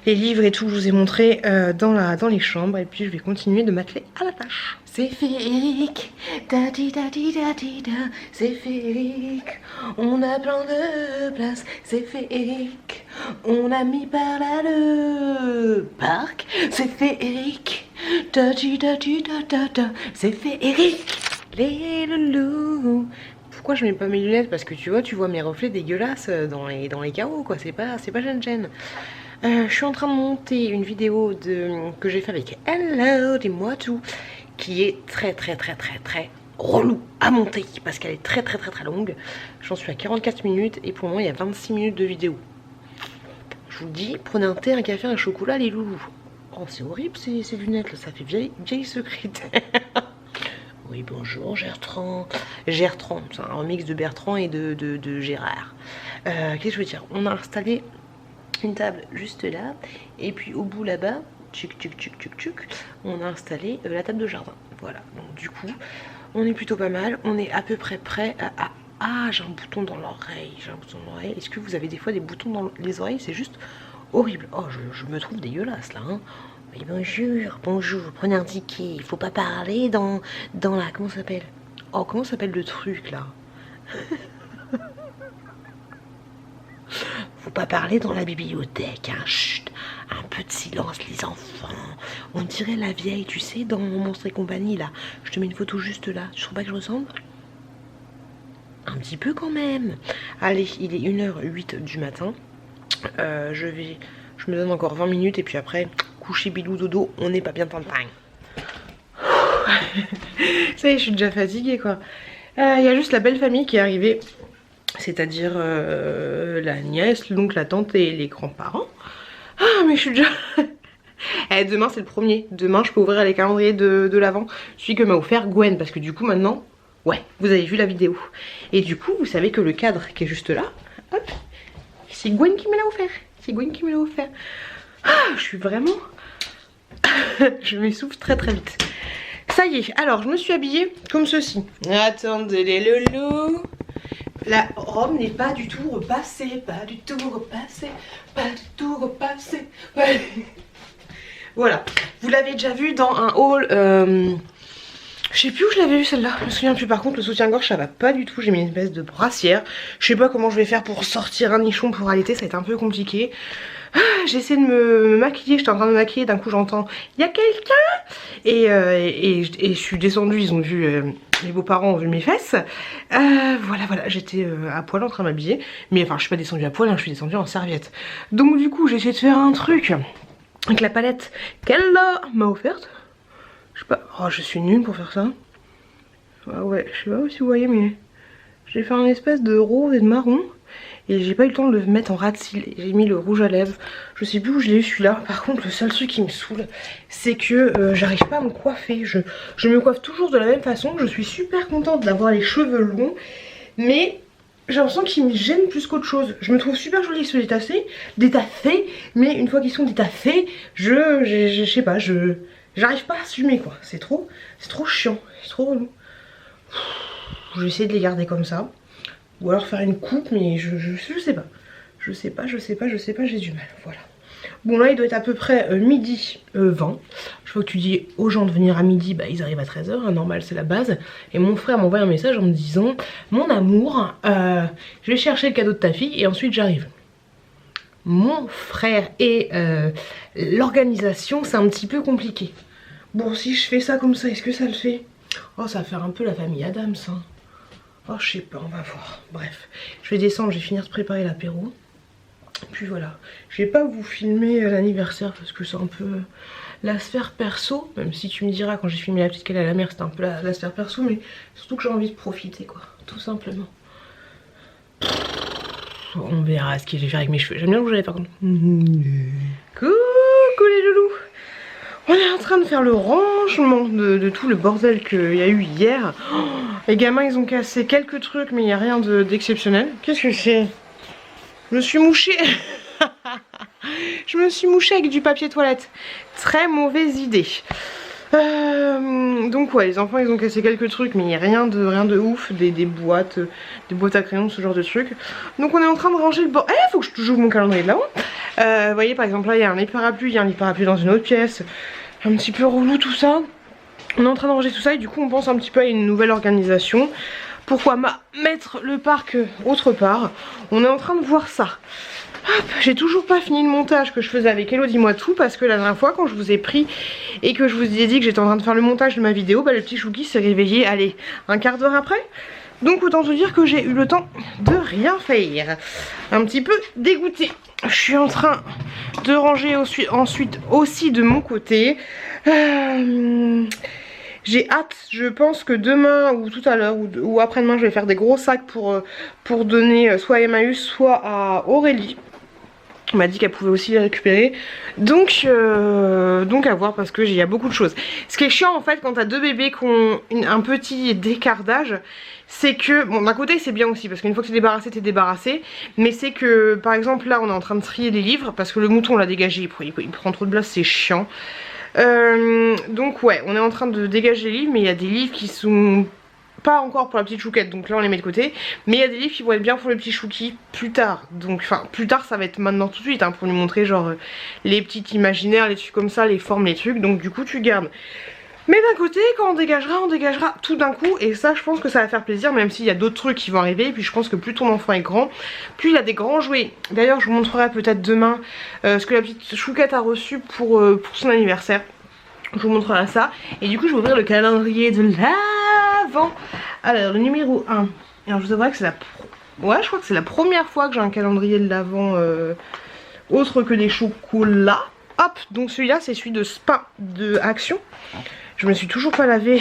les livres et tout, je vous ai montré dans les chambres. Et puis je vais continuer de m'atteler à la tâche. C'est féerique, da di da di da di da. C'est féerique, on a plein de place. C'est féerique, on a mis par là le parc. C'est féerique, da di da di da da da. C'est féerique, les loulous. Pourquoi je mets pas mes lunettes? Parce que tu vois mes reflets dégueulasses dans les carreaux, quoi. C'est pas gêne. Je suis en train de monter une vidéo que j'ai fait avec Hello, dis-moi tout, qui est très relou à monter parce qu'elle est très longue. J'en suis à 44 minutes et pour le moment il y a 26 minutes de vidéo. Je vous le dis, prenez un thé, un café, un chocolat, les loulous. Oh, c'est horrible ces lunettes là, ça fait vieille secrétaire. Oui, bonjour Gertran. Gertran, c'est un remix de Bertrand et de Gérard. Qu'est-ce que je veux dire? On a installé une table juste là, et puis au bout là-bas, on a installé la table de jardin. Voilà, donc du coup, on est plutôt pas mal. On est à peu près prêt à... Ah, j'ai un bouton dans l'oreille. Est-ce que vous avez des fois des boutons dans les oreilles? C'est juste horrible. Oh, je me trouve dégueulasse là, hein. Oui, bonjour, prenez un ticket. Il faut pas parler dans la... Comment ça s'appelle? Oh, comment s'appelle le truc là? Faut pas parler dans la bibliothèque, hein. Chut, un peu de silence les enfants. On dirait la vieille, tu sais, dans Monstres et compagnie là. Je te mets une photo juste là. Tu trouves pas que je ressemble? Un petit peu quand même. Allez, il est 1h08 du matin. Je me donne encore 20 minutes et puis après, coucher bilou dodo, on n'est pas bien temps de pain. Ça y est, je suis déjà fatiguée quoi. Il y a juste la belle famille qui est arrivée. C'est-à-dire la nièce, l'oncle, la tante et les grands-parents. Ah mais je suis déjà... demain c'est le premier. Demain je peux ouvrir les calendriers de l'avant. Celui que m'a offert Gwen. Parce que du coup maintenant, ouais, vous avez vu la vidéo. Et du coup vous savez que le cadre qui est juste là, hop, c'est Gwen qui me l'a offert. C'est Gwen qui me l'a offert. Ah, je suis vraiment... je m'essouffle très vite. Ça y est, alors je me suis habillée comme ceci. Attendez les loulous. La robe n'est pas du tout repassée, pas du tout repassée. Voilà, vous l'avez déjà vu dans un haul, je sais plus où je l'avais vu celle-là, je me souviens plus. Par contre le soutien-gorge ça va pas du tout, j'ai mis une espèce de brassière. Je sais pas comment je vais faire pour sortir un nichon pour allaiter, ça va être un peu compliqué. J'essaie de me maquiller, j'étais en train de me maquiller, d'un coup j'entends il y a quelqu'un et je suis descendue, ils ont vu, mes beaux-parents ont vu mes fesses. Voilà, j'étais à poil en train de m'habiller, mais enfin je suis pas descendue à poil, hein, je suis descendue en serviette. Donc du coup j'ai essayé de faire un truc avec la palette qu'elle m'a offerte. Je sais pas, oh je suis nulle pour faire ça. Ah ouais, je sais pas si vous voyez mais j'ai fait un espèce de rose et de marron. Et j'ai pas eu le temps de le mettre en ras de cils. J'ai mis le rouge à lèvres. Je sais plus où je l'ai eu celui-là. Par contre le seul truc qui me saoule, c'est que j'arrive pas à me coiffer. Je me coiffe toujours de la même façon. Je suis super contente d'avoir les cheveux longs. Mais j'ai l'impression qu'ils me gênent plus qu'autre chose. Je me trouve super jolie se détasser. Mais une fois qu'ils sont détassés, je sais pas, j'arrive pas à assumer quoi. C'est trop chiant. C'est trop relou. Je vais essayer de les garder comme ça. Ou alors faire une coupe, mais je sais pas. Je sais pas, j'ai du mal. Voilà. Bon là il doit être à peu près midi 20. Je vois que tu dis aux gens de venir à midi, bah ils arrivent à 13h, hein, normal c'est la base. Et mon frère m'envoie un message en me disant mon amour, je vais chercher le cadeau de ta fille et ensuite j'arrive. Mon frère et l'organisation c'est un petit peu compliqué. Bon si je fais ça comme ça, est-ce que ça le fait? Oh ça va faire un peu la famille Adams hein. Oh je sais pas, on va voir. Bref, je vais descendre, je vais finir de préparer l'apéro. Puis voilà, je vais pas vous filmer l'anniversaire parce que c'est un peu la sphère perso. Même si tu me diras quand j'ai filmé la petite qu'elle est à la mer c'était un peu la sphère perso. Mais surtout que j'ai envie de profiter quoi, tout simplement. On verra ce que je vais faire avec mes cheveux. J'aime bien le rouge à lèvres par contre. Coucou les loulous. On est en train de faire le rangement de tout le bordel qu'il y a eu hier. Oh, les gamins ils ont cassé quelques trucs mais il n'y a rien d'exceptionnel. Qu'est-ce que c'est? Je me suis mouchée. Je me suis mouchée avec du papier toilette. Très mauvaise idée. Donc ouais les enfants ils ont cassé quelques trucs mais il n'y a rien de ouf. Des boîtes à crayons, ce genre de trucs. Donc on est en train de ranger le bord. Faut que j'ouvre mon calendrier de là-haut. Vous voyez par exemple là il y a un lit parapluie, il y a un lit parapluie dans une autre pièce. Un petit peu relou tout ça. On est en train de ranger tout ça et du coup on pense un petit peu à une nouvelle organisation. Pourquoi mettre le parc autre part? On est en train de voir ça. J'ai toujours pas fini le montage que je faisais avec Hello Dis-moi Tout, parce que la dernière fois quand je vous ai pris et que je vous ai dit que j'étais en train de faire le montage de ma vidéo, bah le petit Chouki s'est réveillé, allez, un quart d'heure après. Donc autant te dire que j'ai eu le temps de rien faire. Un petit peu dégoûtée. Je suis en train de ranger ensuite aussi de mon côté. J'ai hâte, je pense que demain ou tout à l'heure ou après-demain je vais faire des gros sacs pour donner soit à Emmaüs soit à Aurélie. On m'a dit qu'elle pouvait aussi les récupérer. Donc à voir parce que il y a beaucoup de choses. Ce qui est chiant en fait quand t'as deux bébés qui ont un petit écart d'âge, c'est que, bon d'un côté c'est bien aussi parce qu'une fois que t'es débarrassé, mais c'est que par exemple là on est en train de trier les livres parce que le mouton l'a dégagé, il prend trop de place, c'est chiant. Donc ouais, on est en train de dégager les livres, mais il y a des livres qui sont pas encore pour la petite chouquette, donc là on les met de côté, mais il y a des livres qui vont être bien pour le petit chouki plus tard, donc enfin plus tard ça va être maintenant tout de suite hein, pour lui montrer genre les petits imaginaires, les trucs comme ça, les formes, les trucs, donc du coup tu gardes. Mais d'un côté quand on dégagera tout d'un coup, et ça je pense que ça va faire plaisir, même s'il y a d'autres trucs qui vont arriver, et puis je pense que plus ton enfant est grand, plus il a des grands jouets. D'ailleurs je vous montrerai peut-être demain ce que la petite chouquette a reçu pour son anniversaire. Je vous montrerai ça. Et du coup je vais ouvrir le calendrier de l'Avent. Alors le numéro 1. Alors je vous avouerai que c'est la... Ouais je crois que c'est la première fois que j'ai un calendrier de l'Avent autre que des chocolats. Hop, donc celui-là c'est celui de Spa de Action. Je me suis toujours pas lavé.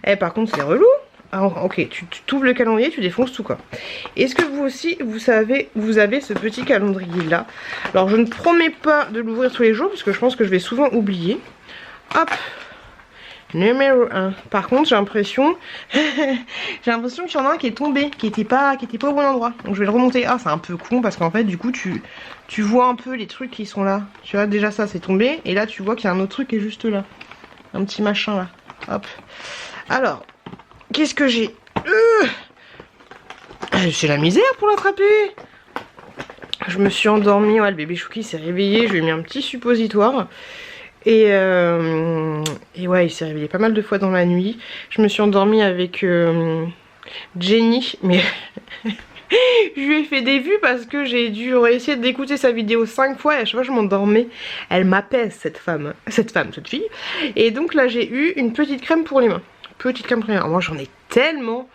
Eh par contre c'est relou. Alors, ok, tu t'ouvres le calendrier, tu défonces tout quoi. Est-ce que vous aussi, vous avez ce petit calendrier là? Alors je ne promets pas de l'ouvrir tous les jours parce que je pense que je vais souvent oublier. Hop, numéro 1. Par contre j'ai l'impression qu'il y en a un qui est tombé, qui était pas au bon endroit. Donc je vais le remonter. Ah c'est un peu con parce qu'en fait du coup tu vois un peu les trucs qui sont là. Tu vois déjà ça c'est tombé. Et là tu vois qu'il y a un autre truc qui est juste là. Un petit machin là. Hop. Alors, qu'est-ce que j'ai c'est la misère pour l'attraper. Je me suis endormie. Ouais le bébé Chouki s'est réveillé. Je lui ai mis un petit suppositoire. Et ouais il s'est réveillé pas mal de fois dans la nuit. Je me suis endormie avec Jenny, mais je lui ai fait des vues parce que j'ai dû essayer d'écouter sa vidéo 5 fois et à chaque fois je m'endormais. Elle m'apaise cette fille. Et donc là j'ai eu une petite crème pour les mains. Petite crème pour les mains. Moi j'en ai tellement.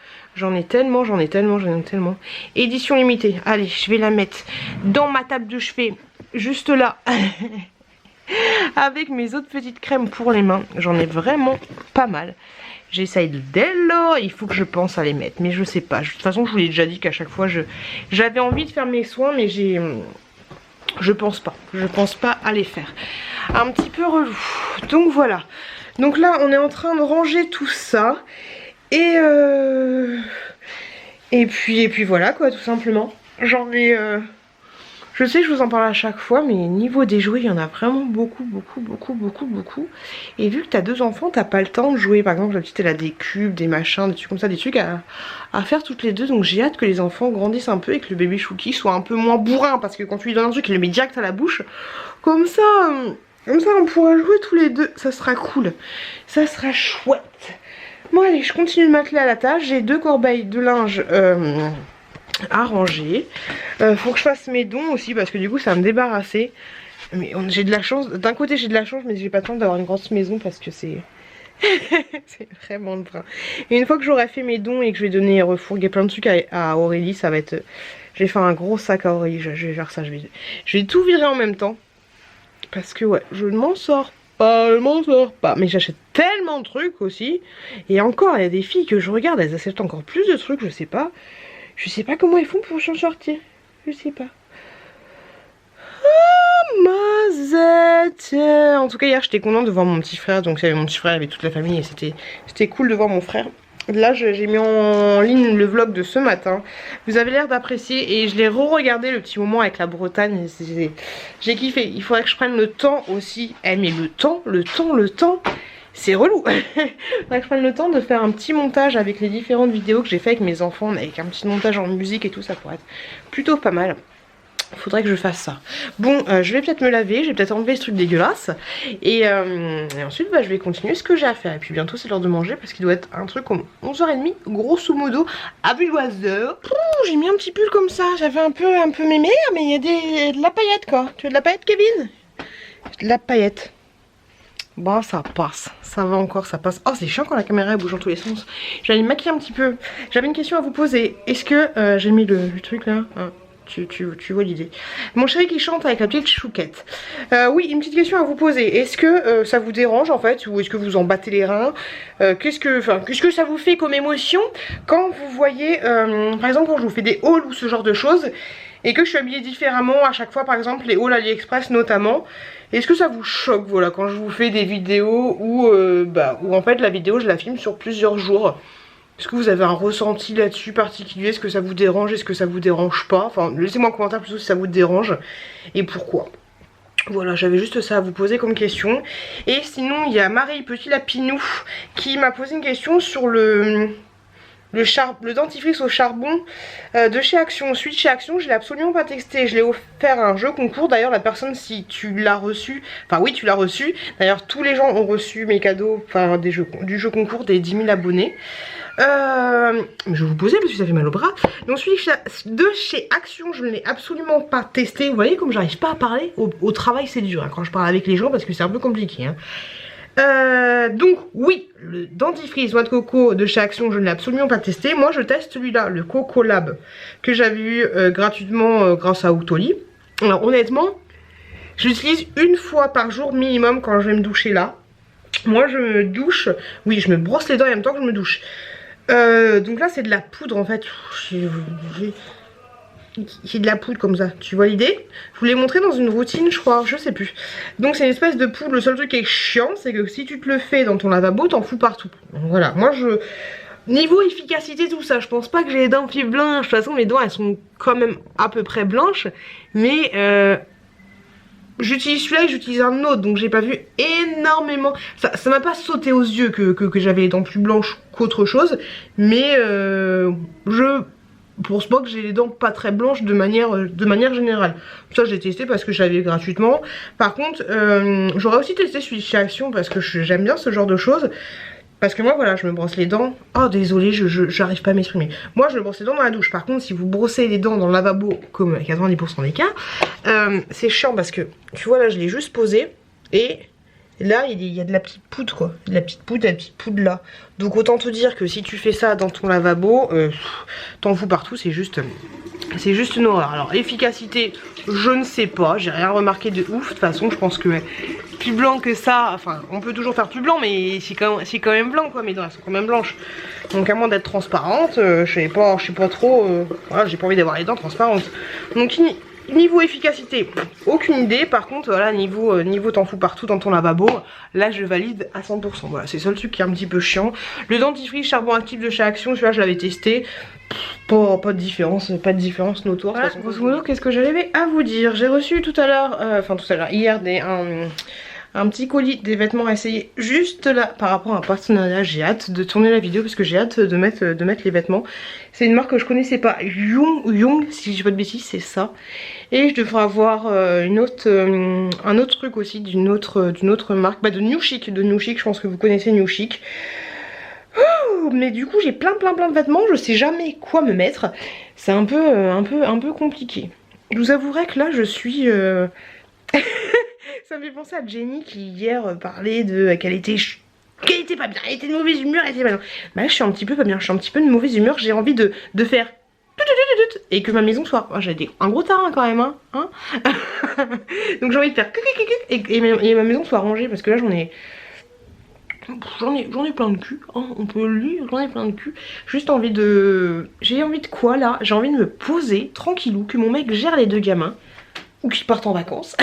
Édition limitée. Allez je vais la mettre dans ma table de chevet. Juste là. Avec mes autres petites crèmes pour les mains. J'en ai vraiment pas mal. J'essaye dès lors, il faut que je pense à les mettre. Mais je sais pas. De toute façon je vous l'ai déjà dit qu'à chaque fois j'avais envie de faire mes soins. Mais je pense pas. Je pense pas à les faire. Un petit peu relou. Donc voilà. Donc là on est en train de ranger tout ça. Et puis voilà quoi tout simplement. J'en ai... Je sais que je vous en parle à chaque fois, mais niveau des jouets, il y en a vraiment beaucoup. Et vu que t'as deux enfants, t'as pas le temps de jouer. Par exemple, la petite elle a des cubes, des machins, des trucs comme ça, des trucs à faire toutes les deux. Donc j'ai hâte que les enfants grandissent un peu et que le bébé Chouki soit un peu moins bourrin. Parce que quand tu lui donnes un truc, il le met direct à la bouche. Comme ça on pourra jouer tous les deux. Ça sera cool. Ça sera chouette. Bon allez, je continue de m'atteler à la tâche. J'ai 2 corbeilles de linge à ranger. Faut que je fasse mes dons aussi parce que du coup ça va me débarrasser. Mais j'ai de la chance, d'un côté j'ai de la chance mais j'ai pas le temps d'avoir une grosse maison parce que c'est c'est vraiment le train. Et une fois que j'aurai fait mes dons et que je vais donner refourguer plein de trucs à Aurélie, ça va être... Je vais faire un gros sac à Aurélie, je vais faire ça, je vais tout virer en même temps. Parce que ouais, je ne m'en sors pas, mais j'achète tellement de trucs aussi. Et encore, il y a des filles que je regarde, elles achètent encore plus de trucs, je sais pas comment elles font pour s'en sortir. Je sais pas. Ah, Mazette. En tout cas, hier, j'étais contente de voir mon petit frère. Donc, il y avait mon petit frère, il y avait toute la famille. Et c'était cool de voir mon frère. Là, j'ai mis en ligne le vlog de ce matin. Vous avez l'air d'apprécier. Et je l'ai re-regardé, le petit moment avec la Bretagne. J'ai kiffé. Il faudrait que je prenne le temps aussi. Eh, mais le temps. C'est relou. Il faudrait que je prenne le temps de faire un petit montage avec les différentes vidéos que j'ai fait avec mes enfants, avec un petit montage en musique et tout, ça pourrait être plutôt pas mal. Faudrait que je fasse ça. Bon, je vais peut-être me laver, je vais peut-être enlever ce truc dégueulasse. Et ensuite, bah, je vais continuer ce que j'ai à faire. Et puis bientôt, c'est l'heure de manger parce qu'il doit être un truc comme 11h30, grosso modo, à Bulloiseau. J'ai mis un petit pull comme ça, j'avais un peu mémé, mais il y a de la paillette quoi. Tu veux de la paillette, Kevin? De la paillette. Bon, ça passe, ça va encore, ça passe. Oh, c'est chiant quand la caméra bouge dans tous les sens. J'allais me maquiller un petit peu. J'avais une question à vous poser. Est-ce que j'ai mis le truc là hein, tu vois l'idée. Mon chéri qui chante avec la petite chouquette. Oui, une petite question à vous poser. Est-ce que ça vous dérange en fait? Ou est-ce que vous en battez les reins? Qu'est-ce que ça vous fait comme émotion quand vous voyez, par exemple, quand je vous fais des hauls ou ce genre de choses, et que je suis habillée différemment à chaque fois, par exemple les hauls AliExpress notamment. Est-ce que ça vous choque, voilà, quand je vous fais des vidéos où en fait la vidéo je la filme sur plusieurs jours? Est-ce que vous avez un ressenti là-dessus particulier? Est-ce que ça vous dérange? Est-ce que ça vous dérange pas? Enfin, laissez-moi un commentaire plutôt si ça vous dérange et pourquoi. Voilà, j'avais juste ça à vous poser comme question. Et sinon, il y a Marie Petit Lapinou qui m'a posé une question sur le dentifrice au charbon de chez Action. Celui de chez Action, je l'ai absolument pas testé. Je l'ai offert à un jeu concours. D'ailleurs, la personne, si tu l'as reçu, enfin oui, tu l'as reçu. D'ailleurs, tous les gens ont reçu mes cadeaux, enfin du jeu concours des 10 000 abonnés. Je vais vous poser parce que ça fait mal au bras. Donc celui de chez Action, je ne l'ai absolument pas testé. Vous voyez comme j'arrive pas à parler au travail, c'est dur hein, quand je parle avec les gens parce que c'est un peu compliqué hein. Donc oui, le dentifrice noix de coco de chez Action, je ne l'ai absolument pas testé. Moi je teste celui-là, le Coco Lab, que j'avais eu gratuitement grâce à Octoly. Alors honnêtement, je l'utilise une fois par jour minimum quand je vais me doucher là. Moi je me douche, oui je me brosse les dents en même temps que je me douche. Donc là c'est de la poudre en fait. C'est de la poudre comme ça, tu vois l'idée? Je vous l'ai montré dans une routine je crois, je sais plus. Donc c'est une espèce de poudre, le seul truc qui est chiant c'est que si tu te le fais dans ton lavabo t'en fous partout. Donc voilà, moi je... Niveau efficacité tout ça, je pense pas que j'ai les dents plus blanches. De toute façon mes dents elles sont quand même à peu près blanches. Mais j'utilise celui-là et j'utilise un autre, donc j'ai pas vu énormément. Ça m'a pas sauté aux yeux que j'avais les dents plus blanches qu'autre chose. Mais je pense pas que j'ai les dents pas très blanches de manière générale. Ça je l'ai testé parce que je l'avais gratuitement. Par contre, j'aurais aussi testé celui de chez Action parce que j'aime bien ce genre de choses. Parce que moi voilà, je me brosse les dents. Oh désolé, j'arrive pas à m'exprimer. Moi je me brosse les dents dans la douche. Par contre si vous brossez les dents dans le lavabo, comme 90% des cas, c'est chiant parce que tu vois là je l'ai juste posé. Et là il y a de la petite poudre quoi. De la petite poudre là. Donc autant te dire que si tu fais ça dans ton lavabo, t'en fous partout, c'est juste une horreur. Alors efficacité, je ne sais pas, j'ai rien remarqué de ouf. De toute façon je pense que plus blanc que ça, enfin on peut toujours faire plus blanc mais c'est quand même blanc quoi, mes dents elles sont quand même blanches. Donc à moins d'être transparente, je sais pas trop, voilà, j'ai pas envie d'avoir les dents transparentes. Donc niveau efficacité, aucune idée. Par contre voilà, niveau t'en fous partout dans ton lavabo, là je valide à 100%. Voilà, c'est le seul truc qui est un petit peu chiant. Le dentifrice charbon actif de chez Action, celui-là je l'avais testé. Pas de différence notoire. Voilà, grosso modo, qu'est-ce que j'avais à vous dire? J'ai reçu tout à l'heure, hier un petit colis des vêtements à essayer juste là par rapport à un partenariat. J'ai hâte de tourner la vidéo parce que j'ai hâte de mettre les vêtements. C'est une marque que je connaissais pas, Young si je dis pas de bêtises, c'est ça. Et je devrais avoir un autre truc aussi d'une autre marque, de New Chic, je pense que vous connaissez New Chic. Mais du coup j'ai plein de vêtements, je sais jamais quoi me mettre. C'est un peu compliqué. Je vous avouerai que là je suis... Ça me fait penser à Jenny qui hier parlait de qu'elle était pas bien, elle était de mauvaise humeur, elle était pas bien. Bah là je suis un petit peu pas bien, je suis un petit peu de mauvaise humeur, j'ai envie de faire et que ma maison soit... Oh, j'ai un gros tarin quand même hein. Donc j'ai envie de faire et ma maison soit rangée parce que là j'en ai plein de cul, hein, on peut le dire, j'en ai plein de cul. Juste envie de... J'ai envie de quoi là? J'ai envie de me poser tranquillou, que mon mec gère les 2 gamins ou qu'il parte en vacances.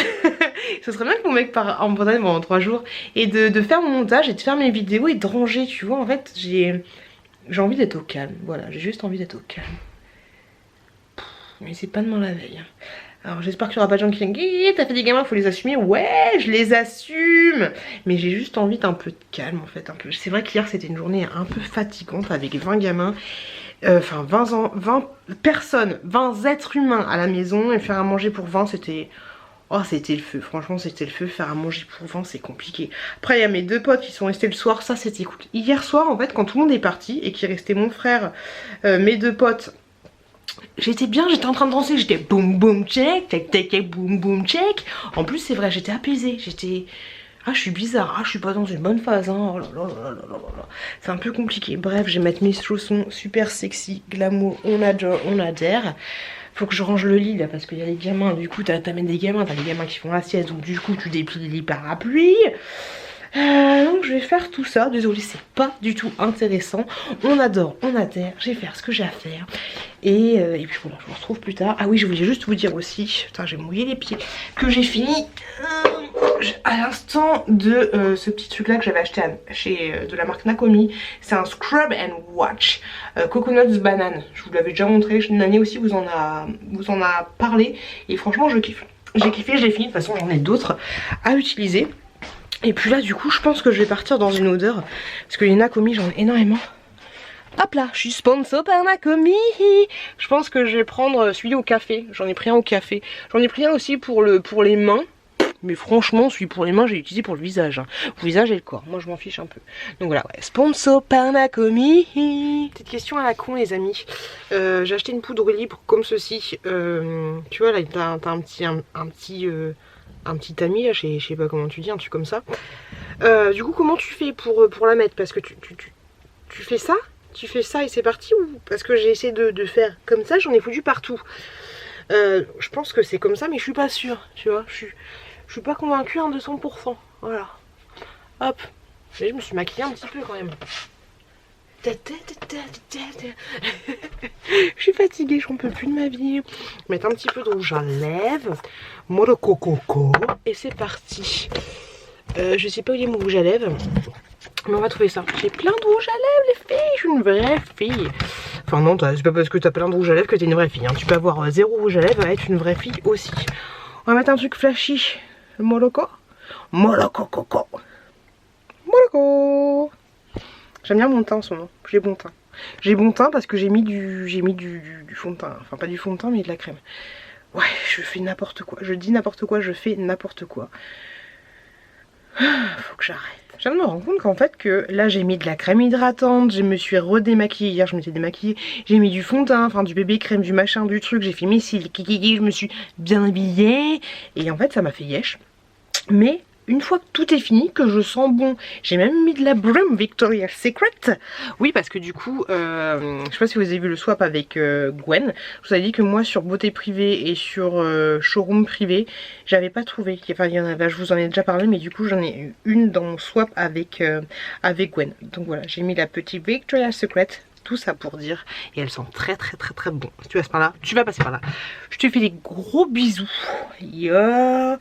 Ce serait bien que mon mec parte en Bretagne pendant 3 jours et de faire mon montage et de faire mes vidéos et de ranger, tu vois. En fait j'ai envie d'être au calme, voilà, j'ai juste envie d'être au calme. Mais c'est pas demain la veille. Alors j'espère qu'il n'y aura pas de gens qui disent t'as fait des gamins, faut les assumer. Ouais, je les assume. Mais j'ai juste envie d'un peu de calme en fait. C'est vrai qu'hier c'était une journée un peu fatigante avec 20 gamins. Enfin 20 personnes, 20 êtres humains à la maison et faire à manger pour 20 c'était... Oh c'était le feu, franchement c'était le feu, faire à manger pour 20 c'est compliqué. Après il y a mes 2 potes qui sont restés le soir, ça c'était cool. Hier soir en fait quand tout le monde est parti et qu'il restait mon frère, mes 2 potes, j'étais bien, j'étais en train de danser, j'étais boum boum check, tac tac boum boum check. En plus c'est vrai j'étais apaisée, j'étais... Ah je suis bizarre, ah je suis pas dans une bonne phase hein. Oh là là là là là là. C'est un peu compliqué. Bref je vais mettre mes chaussons super sexy, glamour, on adore, on adhère. Faut que je range le lit là parce qu'il y a les gamins, du coup t'amènes des gamins, t'as les gamins qui font la sieste, donc du coup tu déplies les parapluies. Donc je vais faire tout ça, désolée c'est pas du tout intéressant. On adore, on adhère, je vais faire ce que j'ai à faire. Et puis voilà, je vous retrouve plus tard. Ah oui je voulais juste vous dire aussi, putain j'ai mouillé les pieds, que j'ai fini à l'instant de ce petit truc là que j'avais acheté chez de la marque Nakomi. C'est un Scrub and Watch Coconuts Banane. Je vous l'avais déjà montré, Nani aussi vous en a parlé. Et franchement je kiffe. J'ai kiffé, je l'ai fini, de toute façon j'en ai d'autres à utiliser. Et puis là du coup je pense que je vais partir dans une odeur. Parce que les Nakomi j'en ai énormément. Hop là, je suis sponsor par Nakomi. Je pense que je vais prendre celui au café. J'en ai pris un au café. J'en ai pris un aussi pour les mains. Mais franchement, celui pour les mains, j'ai utilisé pour le visage. Le visage et le corps. Moi, je m'en fiche un peu. Donc voilà, ouais. Sponsor par Nakomi. Petite question à la con, les amis. J'ai acheté une poudre libre comme ceci. Tu vois, là, t'as un petit tamis, là, je sais pas comment tu dis, un truc comme ça. Du coup, comment tu fais pour la mettre? Parce que tu fais ça? Tu fais ça et c'est parti, ou parce que j'ai essayé de faire comme ça, j'en ai foutu partout. Je pense que c'est comme ça, mais je suis pas sûre, tu vois. Je suis pas convaincue à 200%. Voilà. Hop. Mais je me suis maquillée un petit peu quand même. Je suis fatiguée, j'en peux plus de ma vie. Mettre un petit peu de rouge à lèvres. Coco. Et c'est parti. Je sais pas où il est mon rouge à lèvres. Mais on va trouver ça. J'ai plein de rouge à lèvres, les filles. Je suis une vraie fille. Enfin non, c'est pas parce que t'as plein de rouge à lèvres que t'es une vraie fille. Hein. Tu peux avoir 0 rouge à lèvres et être une vraie fille aussi. On va mettre un truc flashy. Moloko. J'aime bien mon teint en ce moment. J'ai bon teint. J'ai bon teint parce que j'ai mis du fond de teint. Enfin pas du fond de teint mais de la crème. Ouais, je fais n'importe quoi. Je dis n'importe quoi, je fais n'importe quoi. Faut que j'arrête. Je viens de me rendre compte qu'en fait que là j'ai mis de la crème hydratante, je me suis redémaquillée, hier je m'étais démaquillée, j'ai mis du fond de teint, enfin du bébé crème, du machin, du truc, j'ai fait mes cils, je me suis bien habillée et en fait ça m'a fait yesh. Mais une fois que tout est fini, que je sens bon, j'ai même mis de la brume Victoria's Secret. Oui parce que du coup, je sais pas si vous avez vu le swap avec Gwen. Je vous avais dit que moi sur beauté privée et sur showroom privé, j'avais pas trouvé. Enfin il y en avait, je vous en ai déjà parlé, mais du coup j'en ai eu une dans mon swap avec Gwen. Donc voilà, j'ai mis la petite Victoria's Secret. Tout ça pour dire, et elles sont très bon. Si tu passes par là, tu vas passer par là. Je te fais des gros bisous. Yeah.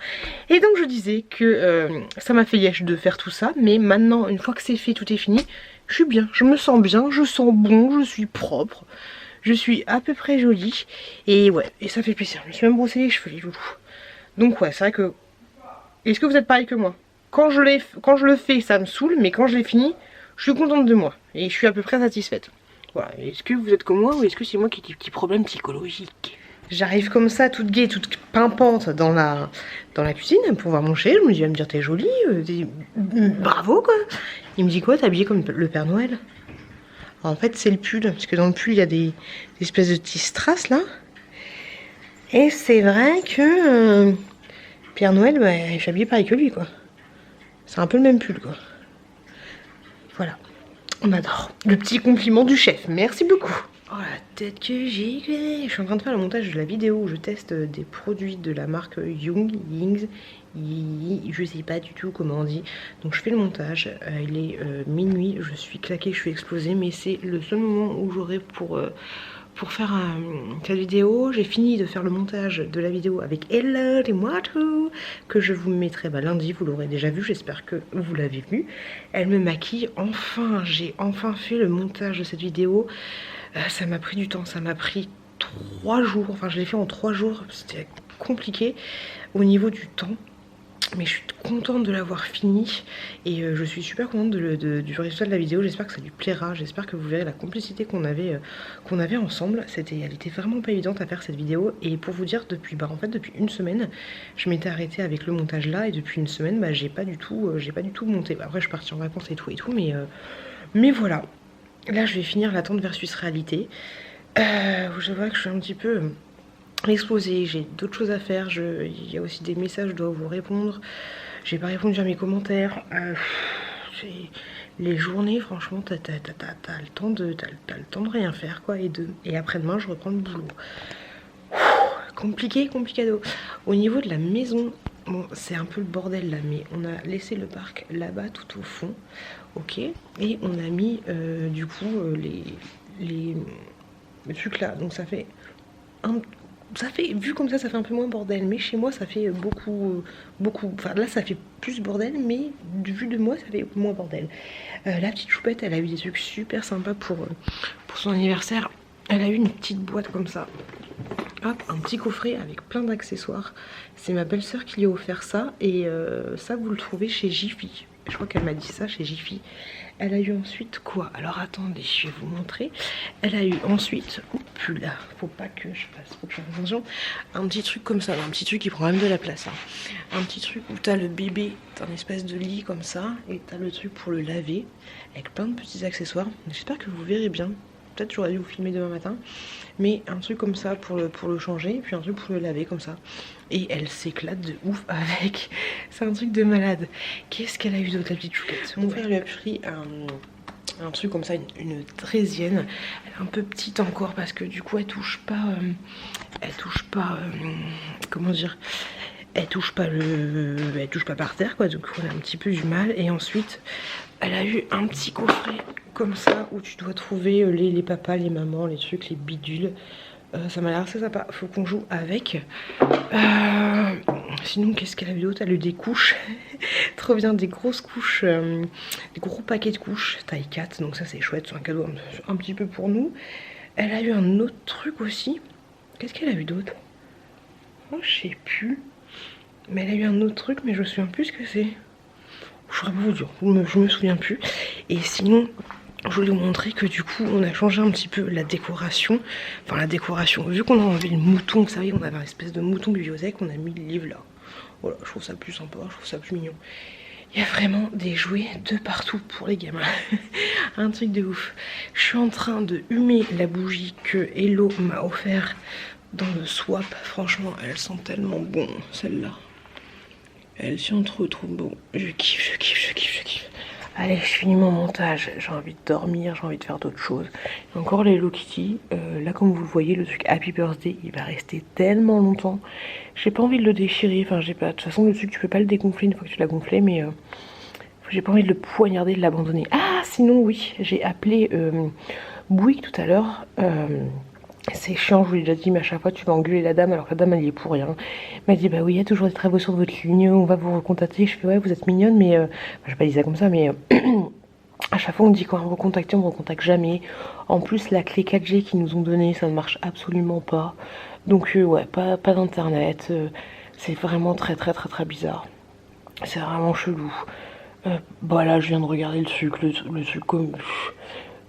Et donc je disais que ça m'a fait yesh de faire tout ça, mais maintenant une fois que c'est fait, tout est fini, je suis bien, je me sens bien, je sens bon, je suis propre, je suis à peu près jolie, et ouais, et ça fait plaisir. Je me suis même brossé les cheveux, les loulous. Donc ouais, c'est vrai que, est-ce que vous êtes pareil que moi? Quand je le fais, ça me saoule, mais quand je l'ai fini, je suis contente de moi, et je suis à peu près satisfaite. Voilà. Est-ce que vous êtes comme moi ou est-ce que c'est moi qui ai des petits problèmes psychologiques? J'arrive comme ça, toute gaie, toute pimpante dans la cuisine pour voir mon chéri. Je me dis, il va me dire t'es jolie, bravo quoi. Il me dit quoi, t'es habillée comme le Père Noël? Alors, en fait c'est le pull, parce que dans le pull il y a des espèces de petits strass là. Et c'est vrai que Père Noël, bah, je suis habillée pareil que lui quoi. C'est un peu le même pull quoi. Voilà. On adore. Le petit compliment du chef. Merci beaucoup. Oh la tête que j'ai. Je suis en train de faire le montage de la vidéo où je teste des produits de la marque Yings. Je sais pas du tout comment on dit. Donc je fais le montage. Il est minuit. Je suis claquée, je suis explosée. Mais c'est le seul moment où j'aurai pour faire cette vidéo. J'ai fini de faire le montage de la vidéo avec Hello et moi tout, que je vous mettrai lundi, vous l'aurez déjà vu, j'espère que vous l'avez vu. Elle me maquille enfin, j'ai enfin fait le montage de cette vidéo. Ça m'a pris du temps, ça m'a pris 3 jours, enfin je l'ai fait en 3 jours, c'était compliqué au niveau du temps. Mais je suis contente de l'avoir fini et je suis super contente du résultat de la vidéo. J'espère que ça lui plaira, j'espère que vous verrez la complicité qu'on avait ensemble. Elle était vraiment pas évidente à faire cette vidéo. Et pour vous dire, depuis une semaine, je m'étais arrêtée avec le montage là. Et depuis une semaine, j'ai pas du tout monté. Après je suis partie en vacances et tout, mais voilà. Là je vais finir la tente versus réalité. Je vois que je suis un petit peu explosée, j'ai d'autres choses à faire, il y a aussi des messages, je dois vous répondre, j'ai pas répondu à mes commentaires, les journées franchement t'as le temps de rien faire quoi, et après-demain je reprends le boulot. Complicado. Au niveau de la maison, bon c'est un peu le bordel là, mais on a laissé le parc là-bas tout au fond, ok, et on a mis du coup les trucs là, donc ça fait vu comme ça fait un peu moins bordel, mais chez moi ça fait beaucoup, enfin là ça fait plus bordel, mais vu de moi ça fait moins bordel. La petite choupette, elle a eu des trucs super sympas pour son anniversaire. Elle a eu une petite boîte comme ça, hop, un petit coffret avec plein d'accessoires. C'est ma belle-sœur qui lui a offert ça, et ça vous le trouvez chez Jiffy. Je crois qu'elle m'a dit ça, chez Jiffy. Elle a eu ensuite quoi? Alors attendez, je vais vous montrer. Elle a eu ensuite, oups là, faut pas que je fasse, faut que je fasse attention. Un petit truc comme ça, un petit truc qui prend même de la place. Un petit truc où t'as le bébé, t'as un espèce de lit comme ça, et t'as le truc pour le laver, avec plein de petits accessoires. J'espère que vous verrez bien. Peut-être j'aurais dû vous filmer demain matin, mais un truc comme ça pour le changer, et puis un truc pour le laver comme ça. Et elle s'éclate de ouf avec. C'est un truc de malade. Qu'est-ce qu'elle a eu d'autre, la petite chouquette? Mon frère lui a pris un truc comme ça, une 13e. Elle est un peu petite encore parce que du coup elle touche pas comment dire, elle touche pas par terre quoi, donc on a un petit peu du mal. Et ensuite elle a eu un petit coffret comme ça où tu dois trouver les papas, les mamans, les trucs, les bidules. Ça m'a l'air assez sympa, faut qu'on joue avec. Sinon qu'est-ce qu'elle a eu d'autre? Elle a eu des couches. Trop bien, des grosses couches, des gros paquets de couches taille 4, donc ça c'est chouette, c'est un cadeau un petit peu pour nous. Elle a eu un autre truc aussi. Qu'est-ce qu'elle a eu d'autre? Oh, je sais plus, mais elle a eu un autre truc, mais je me souviens plus ce que c'est. Je saurais pas vous dire, je me souviens plus. Et sinon je voulais vous montrer que du coup on a changé un petit peu la décoration. Enfin la décoration, vu qu'on a enlevé le mouton, vous savez on avait une espèce de mouton bibliothèque, on a mis le livre là. Voilà, je trouve ça plus sympa, je trouve ça plus mignon. Il y a vraiment des jouets de partout pour les gamins. Un truc de ouf. Je suis en train de humer la bougie que Hello m'a offert dans le swap. Franchement elles sont tellement bon celles-là. Elles sont trop bon. Je kiffe. Allez, je finis mon montage, j'ai envie de dormir, j'ai envie de faire d'autres choses. Et encore les Hello Kitty, là comme vous le voyez, le truc Happy Birthday, il va rester tellement longtemps. J'ai pas envie de le déchirer, enfin j'ai pas, de toute façon le truc tu peux pas le dégonfler une fois que tu l'as gonflé, mais j'ai pas envie de le poignarder, de l'abandonner. Ah sinon oui, j'ai appelé Bouygues tout à l'heure. C'est chiant, je vous l'ai déjà dit, mais à chaque fois tu vas engueuler la dame alors que la dame elle y est pour rien. Elle m'a dit bah oui, il y a toujours des travaux sur votre ligne, on va vous recontacter. Je fais ouais, vous êtes mignonne, mais j'ai pas dit ça comme ça, mais à chaque fois on me dit qu'on va me recontacter, on me recontacte jamais. En plus la clé 4G qu'ils nous ont donnée, ça ne marche absolument pas. Donc ouais, pas d'internet. C'est vraiment très bizarre. C'est vraiment chelou. Bah là je viens de regarder le truc comme.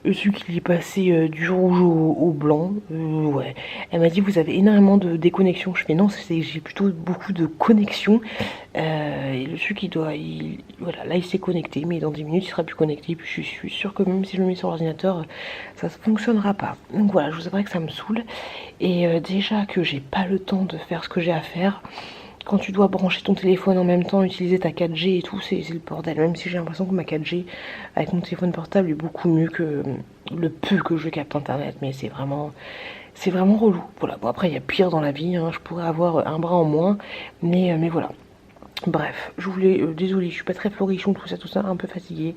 Le truc il est passé du rouge au blanc, ouais. Elle m'a dit vous avez énormément de déconnexion. Je fais non, j'ai plutôt beaucoup de connexion. Et le truc voilà, là il s'est connecté, mais dans 10 minutes il sera plus connecté. Puis je suis sûre que même si je le mets sur l'ordinateur, ça ne fonctionnera pas. Donc voilà, je vous avouerai que ça me saoule. Et déjà que j'ai pas le temps de faire ce que j'ai à faire. Quand tu dois brancher ton téléphone en même temps, utiliser ta 4G et tout, c'est le bordel. Même si j'ai l'impression que ma 4G avec mon téléphone portable est beaucoup mieux que le peu que je capte internet. Mais c'est vraiment relou. Voilà, bon après il y a pire dans la vie, hein. Je pourrais avoir un bras en moins, mais voilà. Bref, je voulais, désolée, je suis pas très florichon, tout ça, un peu fatiguée.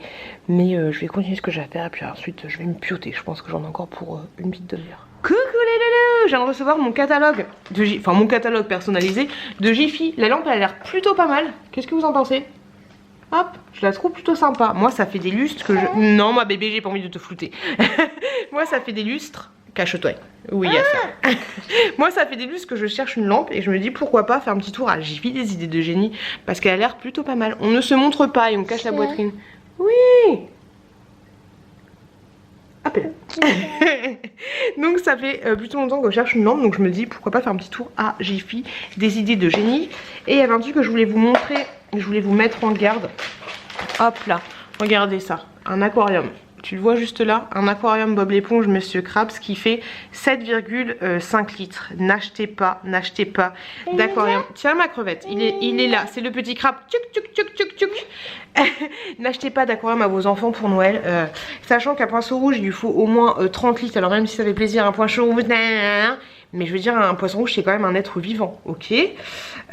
Mais je vais continuer ce que j'ai à faire et puis ensuite je vais me pioter. Je pense que j'en ai encore pour une petite demi-heure. Coucou les loulous, je viens de recevoir mon catalogue mon catalogue personnalisé de Jiffy. La lampe elle a l'air plutôt pas mal. Qu'est-ce que vous en pensez? Hop, je la trouve plutôt sympa. Moi ça fait des lustres que je... Non ma bébé, j'ai pas envie de te flouter. Moi ça fait des lustres Cache-toi. Oui, il y a ça. Moi, ça fait des lustres que je cherche une lampe et je me dis pourquoi pas faire un petit tour à Jiffy des idées de génie parce qu'elle a l'air plutôt pas mal. On ne se montre pas et on cache la poitrine. Oui. Hop là. Donc ça fait plutôt longtemps que je cherche une lampe, donc je me dis pourquoi pas faire un petit tour à Jiffy des idées de génie. Et il y avait un truc que je voulais vous montrer, je voulais vous mettre en garde. Hop là, regardez ça, un aquarium. Tu le vois juste là, un aquarium Bob l'éponge Monsieur Krabs qui fait 7,5 litres. N'achetez pas d'aquarium. Tiens ma crevette, il est là, c'est le petit crabe. Tchouk tchouk tchouk tchouk tchouk. N'achetez pas d'aquarium à vos enfants pour Noël. Sachant qu'un poisson rouge il lui faut au moins 30 litres. Alors même si ça fait plaisir un poisson rouge, mais je veux dire un poisson rouge c'est quand même un être vivant, ok.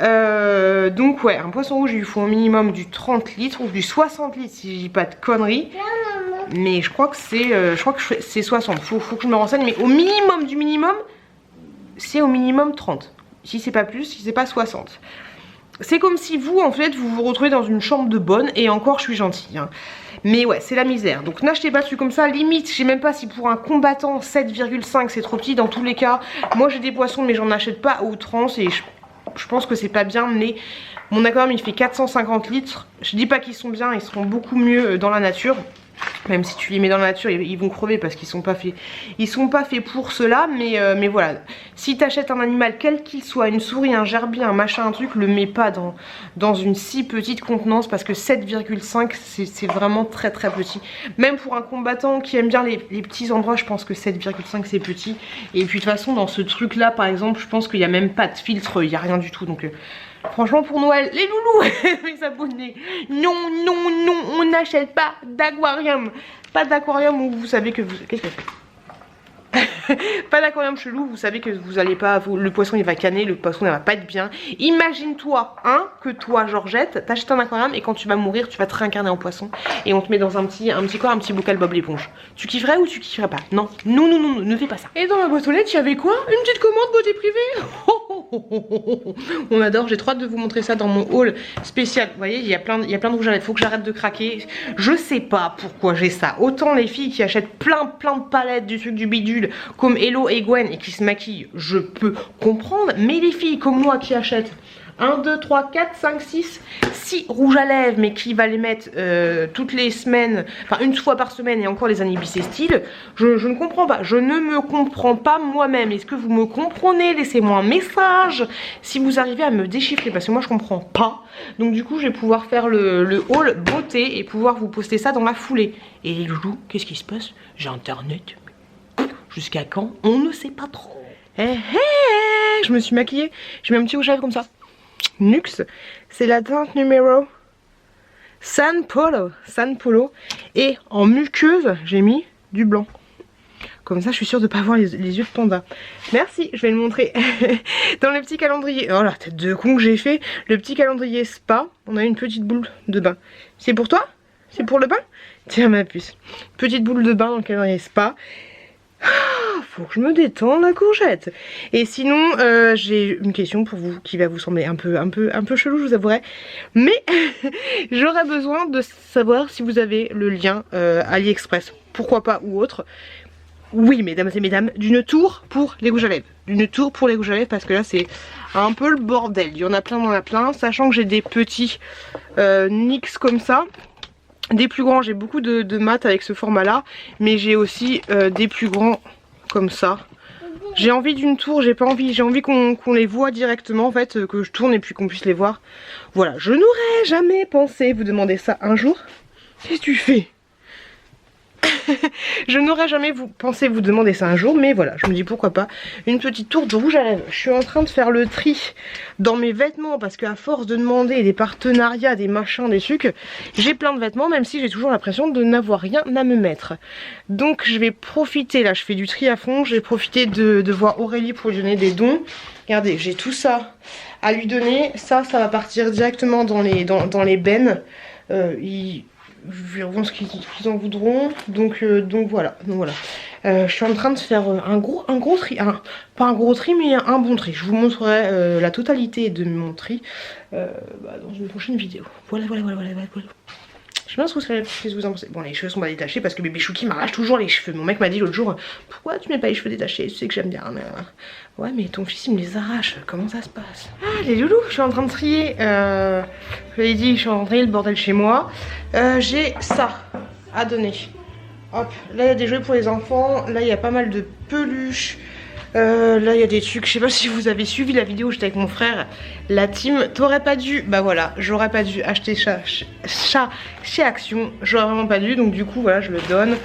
Donc ouais, un poisson rouge il lui faut au minimum du 30 litres ou du 60 litres si je dis pas de conneries. Mais je crois que c'est 60. Faut que je me renseigne. Mais au minimum du minimum, c'est au minimum 30. Si c'est pas plus, si c'est pas 60. C'est comme si vous, en fait, vous vous retrouvez dans une chambre de bonne. Et encore, je suis gentille. Hein. Mais ouais, c'est la misère. Donc n'achetez pas dessus comme ça. Limite, je sais même pas si pour un combattant 7,5 c'est trop petit. Dans tous les cas, moi j'ai des poissons, mais j'en achète pas à outrance. Et je pense que c'est pas bien. Mais mon aquarium il fait 450 litres. Je dis pas qu'ils sont bien, ils seront beaucoup mieux dans la nature. Même si tu les mets dans la nature, ils vont crever parce qu'ils sont pas faits pour cela. Mais voilà, si tu achètes un animal quel qu'il soit, une souris, un gerbier, un machin, un truc, le mets pas dans une si petite contenance parce que 7,5 c'est vraiment très très petit. Même pour un combattant qui aime bien les petits endroits, je pense que 7,5 c'est petit. Et puis de toute façon dans ce truc là par exemple, je pense qu'il n'y a même pas de filtre, il n'y a rien du tout. Donc franchement pour Noël, les loulous, les abonnés, non, on n'achète pas d'aquarium. Pas d'aquarium où vous savez que vous... Qu'est-ce qu'elle fait? Pas d'aquarium chelou, vous savez que vous allez pas... Le poisson il va canner, le poisson il va pas être bien. Imagine-toi, hein, que toi Georgette, t'achètes un aquarium et quand tu vas mourir, tu vas te réincarner en poisson. Et on te met dans un petit corps, un petit bocal Bob l'éponge. Tu kifferais ou tu kifferais pas? Non, non, ne fais pas ça. Et dans ma boîte aux lettres, il y avait quoi? Une petite commande beauté privée. On adore, j'ai trop hâte de vous montrer ça dans mon haul spécial. Vous voyez, il y a plein de rouge à lèvres, faut que j'arrête de craquer. Je sais pas pourquoi j'ai ça. Autant les filles qui achètent plein de palettes du truc du bidule, comme Hello et Gwen, et qui se maquillent, je peux comprendre. Mais les filles comme moi qui achètent 1, 2, 3, 4, 5, 6 rouges à lèvres, mais qui va les mettre toutes les semaines, enfin une fois par semaine et encore les années bissextiles, je ne comprends pas, je ne me comprends pas moi-même. Est-ce que vous me comprenez? Laissez-moi un message si vous arrivez à me déchiffrer, parce que moi je comprends pas. Donc du coup je vais pouvoir faire le haul beauté et pouvoir vous poster ça dans la foulée. Et les loulous, qu'est-ce qui se passe? J'ai internet, jusqu'à quand? On ne sait pas trop. Je me suis maquillée, j'ai mis un petit rouge à lèvres comme ça. Nux, c'est la teinte numéro San Polo, et en muqueuse j'ai mis du blanc. Comme ça je suis sûre de ne pas avoir les yeux de panda. Merci, je vais le montrer. Dans le petit calendrier, oh la tête de con que j'ai fait, le petit calendrier spa, on a une petite boule de bain. C'est pour toi? C'est pour le bain? Tiens ma puce, petite boule de bain dans le calendrier spa. Faut que je me détende la courgette. Et sinon j'ai une question pour vous qui va vous sembler un peu chelou, je vous avouerai. Mais j'aurais besoin de savoir si vous avez le lien AliExpress, pourquoi pas, ou autre. Oui mesdames et mesdames, d'une tour pour les rouges à lèvres. D'une tour pour les rouges à lèvres parce que là c'est un peu le bordel. Il y en a plein, sachant que j'ai des petits NYX comme ça. Des plus grands, j'ai beaucoup de mat avec ce format là, mais j'ai aussi des plus grands comme ça. J'ai envie d'une tour, j'ai envie qu'on les voit directement en fait, que je tourne et puis qu'on puisse les voir. Voilà, je n'aurais jamais pensé vous demander ça un jour. Qu'est-ce que tu fais? Je n'aurais jamais pensé vous demander ça un jour, mais voilà, je me dis pourquoi pas une petite tour de rouge à lèvres. Je suis en train de faire le tri dans mes vêtements parce qu'à force de demander des partenariats, des machins, des trucs, j'ai plein de vêtements même si j'ai toujours l'impression de n'avoir rien à me mettre. Donc je vais profiter, là je fais du tri à fond, je vais profiter de voir Aurélie pour lui donner des dons. Regardez, j'ai tout ça à lui donner, ça va partir directement dans les bennes. Ils verront ce qu'ils en voudront, donc voilà. Je suis en train de faire un gros tri, pas un gros tri mais un bon tri. Je vous montrerai la totalité de mon tri dans une prochaine vidéo. Voilà. Je sais pas ce que vous en pensez. Bon, les cheveux sont pas détachés parce que bébé Chouki m'arrache toujours les cheveux. Mon mec m'a dit l'autre jour, pourquoi tu mets pas les cheveux détachés? Tu sais que j'aime bien. Mais, ouais, mais ton fils il me les arrache. Comment ça se passe? Ah, les loulous, je suis en train de trier. Je l'ai dit, je suis en train de trier le bordel chez moi. J'ai ça à donner. Hop, là il y a des jouets pour les enfants. Là il y a pas mal de peluches. Là il y a des trucs, je sais pas si vous avez suivi la vidéo, j'étais avec mon frère, la team, t'aurais pas dû, bah voilà, j'aurais pas dû acheter chat chez Action, j'aurais vraiment pas dû, donc du coup voilà je le donne.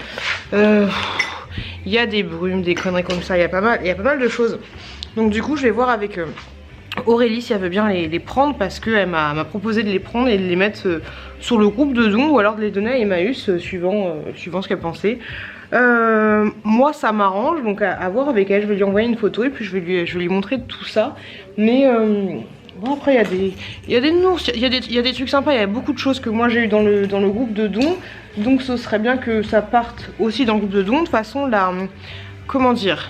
Il y a des brumes, des conneries comme ça, il y a pas mal de choses, donc du coup je vais voir avec Aurélie si elle veut bien les prendre parce qu'elle m'a proposé de les prendre et de les mettre sur le groupe de dons ou alors de les donner à Emmaüs suivant ce qu'elle pensait. Moi ça m'arrange donc à voir avec elle, je vais lui envoyer une photo et puis je vais lui montrer tout ça. Mais bon après il y a des nounours, il y a des trucs sympas, il y a beaucoup de choses que moi j'ai eu dans le groupe de dons. Donc ce serait bien que ça parte aussi dans le groupe de dons. De toute façon là, comment dire,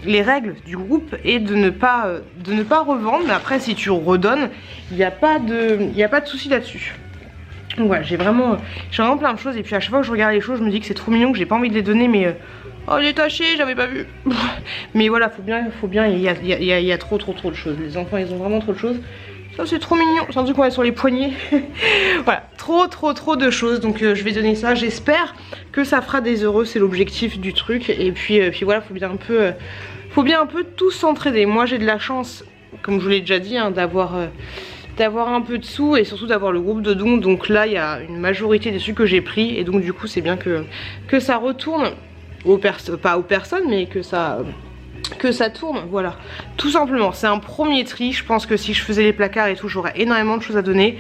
les règles du groupe est de ne pas revendre. Mais après si tu redonnes, il n'y a pas de souci là-dessus. Donc voilà, j'ai vraiment plein de choses et puis à chaque fois que je regarde les choses je me dis que c'est trop mignon, que j'ai pas envie de les donner mais oh détaché, j'avais pas vu. Mais voilà, faut bien, il y a trop de choses, les enfants ils ont vraiment trop de choses. Ça c'est trop mignon, c'est un truc qu'on a sur les poignets. Voilà, trop de choses, donc je vais donner ça, j'espère que ça fera des heureux, c'est l'objectif du truc. Et puis voilà, faut bien un peu tous s'entraider. Moi j'ai de la chance, comme je vous l'ai déjà dit, hein, d'avoir un peu de sous et surtout d'avoir le groupe de dons. Donc là il y a une majorité des trucs que j'ai pris et donc du coup c'est bien que ça retourne pas aux personnes mais que ça tourne, voilà, tout simplement. C'est un premier tri, je pense que si je faisais les placards et tout j'aurais énormément de choses à donner.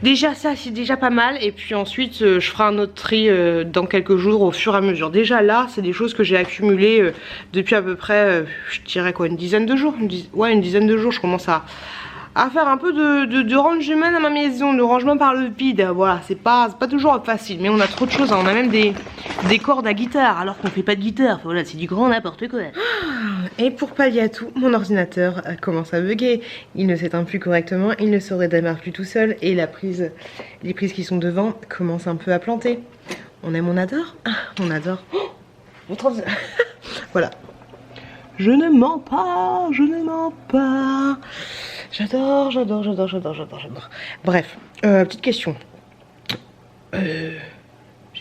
Déjà ça c'est déjà pas mal et puis ensuite je ferai un autre tri dans quelques jours au fur et à mesure. Déjà là c'est des choses que j'ai accumulées depuis à peu près je dirais quoi, une dizaine de jours, une dizaine de jours. Je commence à faire un peu de rangement à ma maison, de rangement par le vide. Voilà, c'est pas toujours facile, mais on a trop de choses, hein. On a même des cordes à guitare, alors qu'on fait pas de guitare. Voilà, c'est du grand n'importe quoi. Et pour pallier à tout, mon ordinateur commence à bugger. Il ne s'éteint plus correctement, il ne se redémarre plus tout seul, et les prises qui sont devant commencent un peu à planter. On aime, on adore. On adore. Voilà. Je ne mens pas, je ne mens pas. J'adore. Bref, petite question. J'ai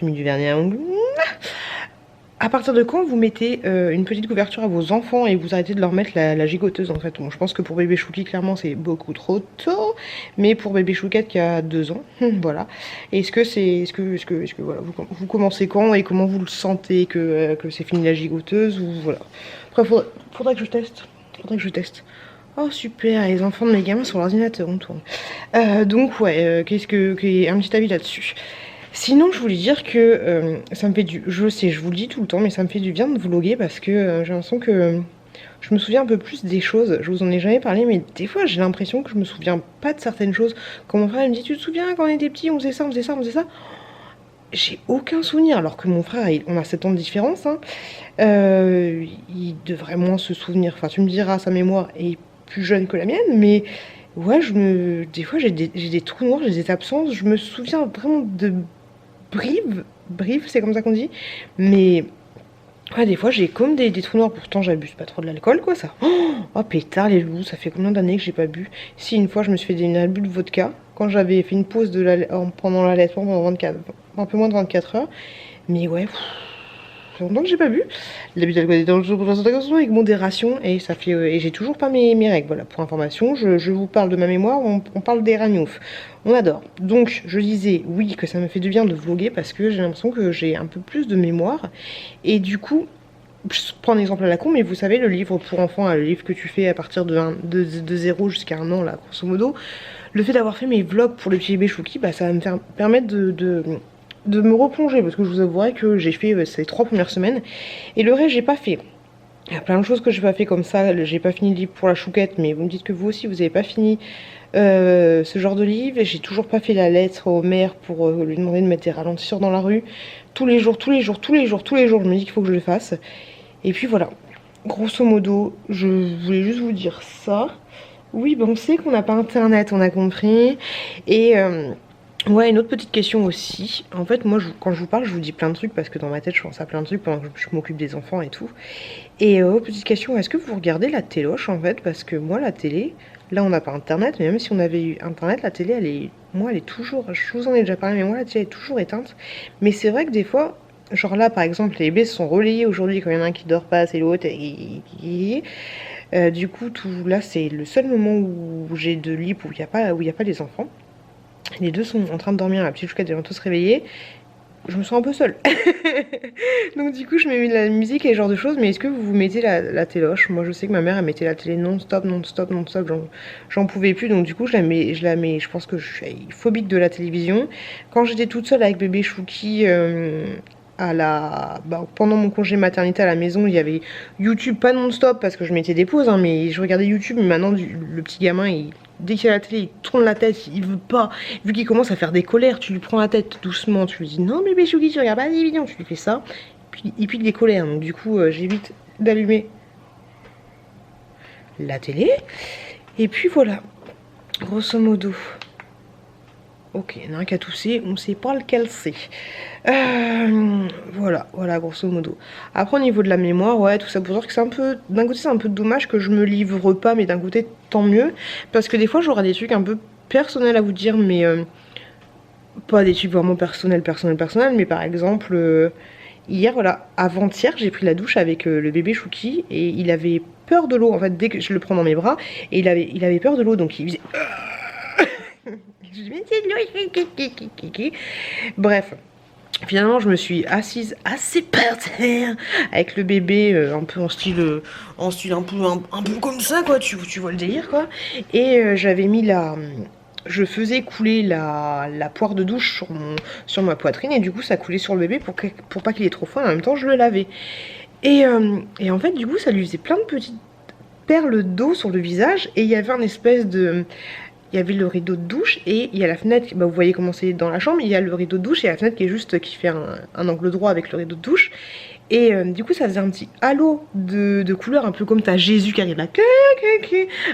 mis du vernis à ongles. À partir de quand vous mettez une petite couverture à vos enfants et vous arrêtez de leur mettre la gigoteuse en fait? Bon, je pense que pour bébé Chouki clairement c'est beaucoup trop tôt, mais pour bébé Chouquette qui a 2 ans, voilà. Est-ce que voilà, vous commencez quand et comment vous le sentez que c'est fini la gigoteuse ou voilà. Après faudrait que je teste. Oh super, les enfants de mes gamins sur l'ordinateur, on tourne. Donc ouais, un petit avis là-dessus. Sinon je voulais dire que ça me fait je sais, je vous le dis tout le temps, mais ça me fait du bien de vlogger parce que j'ai l'impression que je me souviens un peu plus des choses. Je vous en ai jamais parlé, mais des fois j'ai l'impression que je me souviens pas de certaines choses. Quand mon frère il me dit tu te souviens quand on était petit, on faisait ça. J'ai aucun souvenir, alors que mon frère, on a 7 ans de différence, hein. Il devrait moins se souvenir, enfin tu me diras, sa mémoire est plus jeune que la mienne, mais ouais, des fois j'ai des trous noirs, j'ai des absences, je me souviens vraiment de brives, c'est comme ça qu'on dit, mais ouais, des fois j'ai comme des trous noirs, pourtant j'abuse pas trop de l'alcool quoi ça. Oh pétard les loups, ça fait combien d'années que j'ai pas bu? Si, une fois je me suis fait une abus de vodka, quand j'avais fait une pause pendant l'allaitement pendant un peu moins de 24 heures, mais ouais, ça fait longtemps que j'ai pas bu. L'abus d'alcool est dangereux avec modération et ça fait et j'ai toujours pas mes règles. Voilà, pour information, je vous parle de ma mémoire, on parle des ragnouf. On adore. Donc je disais oui que ça me fait du bien de vlogger parce que j'ai l'impression que j'ai un peu plus de mémoire et du coup je prends un exemple à la con, mais vous savez le livre pour enfants, le livre que tu fais à partir de 0 jusqu'à 1 an là, grosso modo, le fait d'avoir fait mes vlogs pour le petit bébé Chouki, bah ça va me permettre de me replonger parce que je vous avouerai que j'ai fait ces 3 premières semaines et le reste j'ai pas fait. Il y a plein de choses que j'ai pas fait comme ça, j'ai pas fini le livre pour la Chouquette, mais vous me dites que vous aussi vous avez pas fini ce genre de livre, et j'ai toujours pas fait la lettre au maire pour lui demander de mettre des ralentisseurs dans la rue. Tous les jours, je me dis qu'il faut que je le fasse. Et puis voilà, grosso modo, je voulais juste vous dire ça. Oui, ben on sait qu'on n'a pas internet, on a compris. Et Ouais, une autre petite question aussi. En fait, moi, quand je vous parle, je vous dis plein de trucs parce que dans ma tête, je pense à plein de trucs pendant que je m'occupe des enfants et tout. Et petite question, est-ce que vous regardez la téloche en fait? Parce que moi, la télé, là, on n'a pas internet, mais même si on avait eu internet, la télé, moi, elle est toujours, je vous en ai déjà parlé, mais moi, la télé est toujours éteinte. Mais c'est vrai que des fois, genre là, par exemple, les bébés se sont relayés aujourd'hui quand il y en a un qui dort pas, c'est l'autre. Du coup, là, c'est le seul moment où j'ai de libre où il y a pas les enfants. Les deux sont en train de dormir, la petite chouquette est bientôt se réveiller. Je me sens un peu seule. Donc du coup, je mets de la musique et ce genre de choses. Mais est-ce que vous vous mettez la téloche? Moi, je sais que ma mère, elle mettait la télé non-stop, non-stop, non-stop. J'en pouvais plus. Donc du coup, je la mets. Je pense que je suis phobique de la télévision. Quand j'étais toute seule avec bébé Chouki, pendant mon congé maternité à la maison, il y avait YouTube, pas non-stop parce que je mettais des pauses, hein, mais je regardais YouTube. Mais maintenant, le petit gamin, dès qu'il y a la télé, il tourne la tête, il veut pas. Vu qu'il commence à faire des colères, tu lui prends la tête doucement, tu lui dis non bébé Chouki, tu regardes pas les vidéos, tu lui fais ça. Puis il pique des colères, donc du coup j'évite d'allumer la télé. Et puis voilà, grosso modo. Ok, il y en a un qui a toussé, on sait pas lequel c'est. Voilà, grosso modo. Après, au niveau de la mémoire, ouais, tout ça pour dire que c'est un peu... D'un côté, c'est un peu dommage que je me livre pas, mais d'un côté, tant mieux. Parce que des fois, j'aurai des trucs un peu personnels à vous dire, mais... pas des trucs vraiment personnels, mais par exemple... hier, voilà, avant-hier, j'ai pris la douche avec le bébé Chouki, et il avait peur de l'eau, en fait, dès que je le prends dans mes bras, et il avait peur de l'eau, donc il faisait... Je dis, mais c'est de l'eau. Bref, finalement, je me suis assise assez par terre avec le bébé, un peu en style un peu comme ça, quoi. Tu vois le délire, quoi. Et j'avais mis je faisais couler la poire de douche sur ma poitrine et du coup, ça coulait sur le bébé pour pas qu'il ait trop froid. En même temps, je le lavais. Et en fait, du coup, ça lui faisait plein de petites perles d'eau sur le visage et il y avait un espèce de... Il y avait le rideau de douche et il y a la fenêtre, vous voyez comment c'est dans la chambre, il y a le rideau de douche et la fenêtre qui fait un angle droit avec le rideau de douche. Et du coup ça faisait un petit halo de couleur un peu comme t'as Jésus qui arrive là,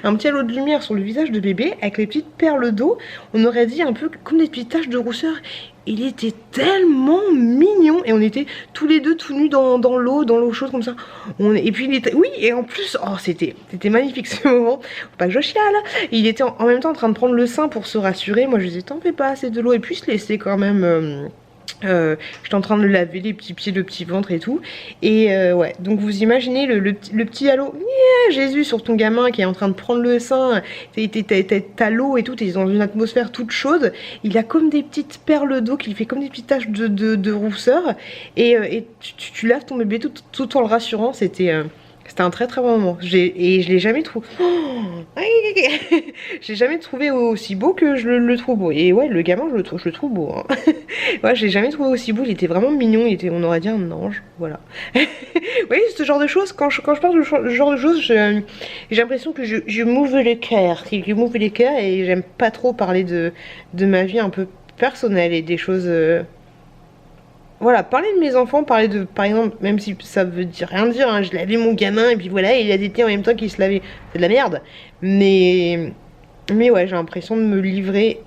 un petit halo de lumière sur le visage de bébé avec les petites perles d'eau, on aurait dit un peu comme des petites taches de rousseur. Il était tellement mignon et on était tous les deux tout nus dans l'eau chaude comme ça. Et puis il était, oui, et en plus, oh c'était magnifique ce moment. Faut pas que je chiale. Il était en même temps en train de prendre le sein pour se rassurer. Moi je disais t'en fais pas assez de l'eau et puis se laisser quand même. J'étais en train de laver les petits pieds, le petit ventre et tout. Et ouais, donc vous imaginez le petit halo, yeah, Jésus sur ton gamin qui est en train de prendre le sein. T'as l'eau et tout, t'es dans une atmosphère toute chaude. Il a comme des petites perles d'eau qui fait comme des petites taches de rousseur. Et tu laves ton bébé tout en le rassurant. C'était un très très bon moment. Et je l'ai jamais trouvé. J'ai jamais trouvé aussi beau que je le trouve beau. Et ouais, le gamin, je le trouve beau. Hein. Ouais, je l'ai jamais trouvé aussi beau. Il était vraiment mignon. On aurait dit un ange. Voilà. Oui, ce genre de choses. Quand je parle de ce genre de choses, j'ai l'impression que je m'ouvre le cœur. Je m'ouvre le cœur et j'aime pas trop parler de ma vie un peu personnelle et des choses. Voilà, parler de mes enfants, parler de, par exemple, même si ça veut rien dire, hein, je lavais mon gamin et puis voilà, il a été en même temps qu'il se lavait. C'est de la merde. Mais ouais, j'ai l'impression de me livrer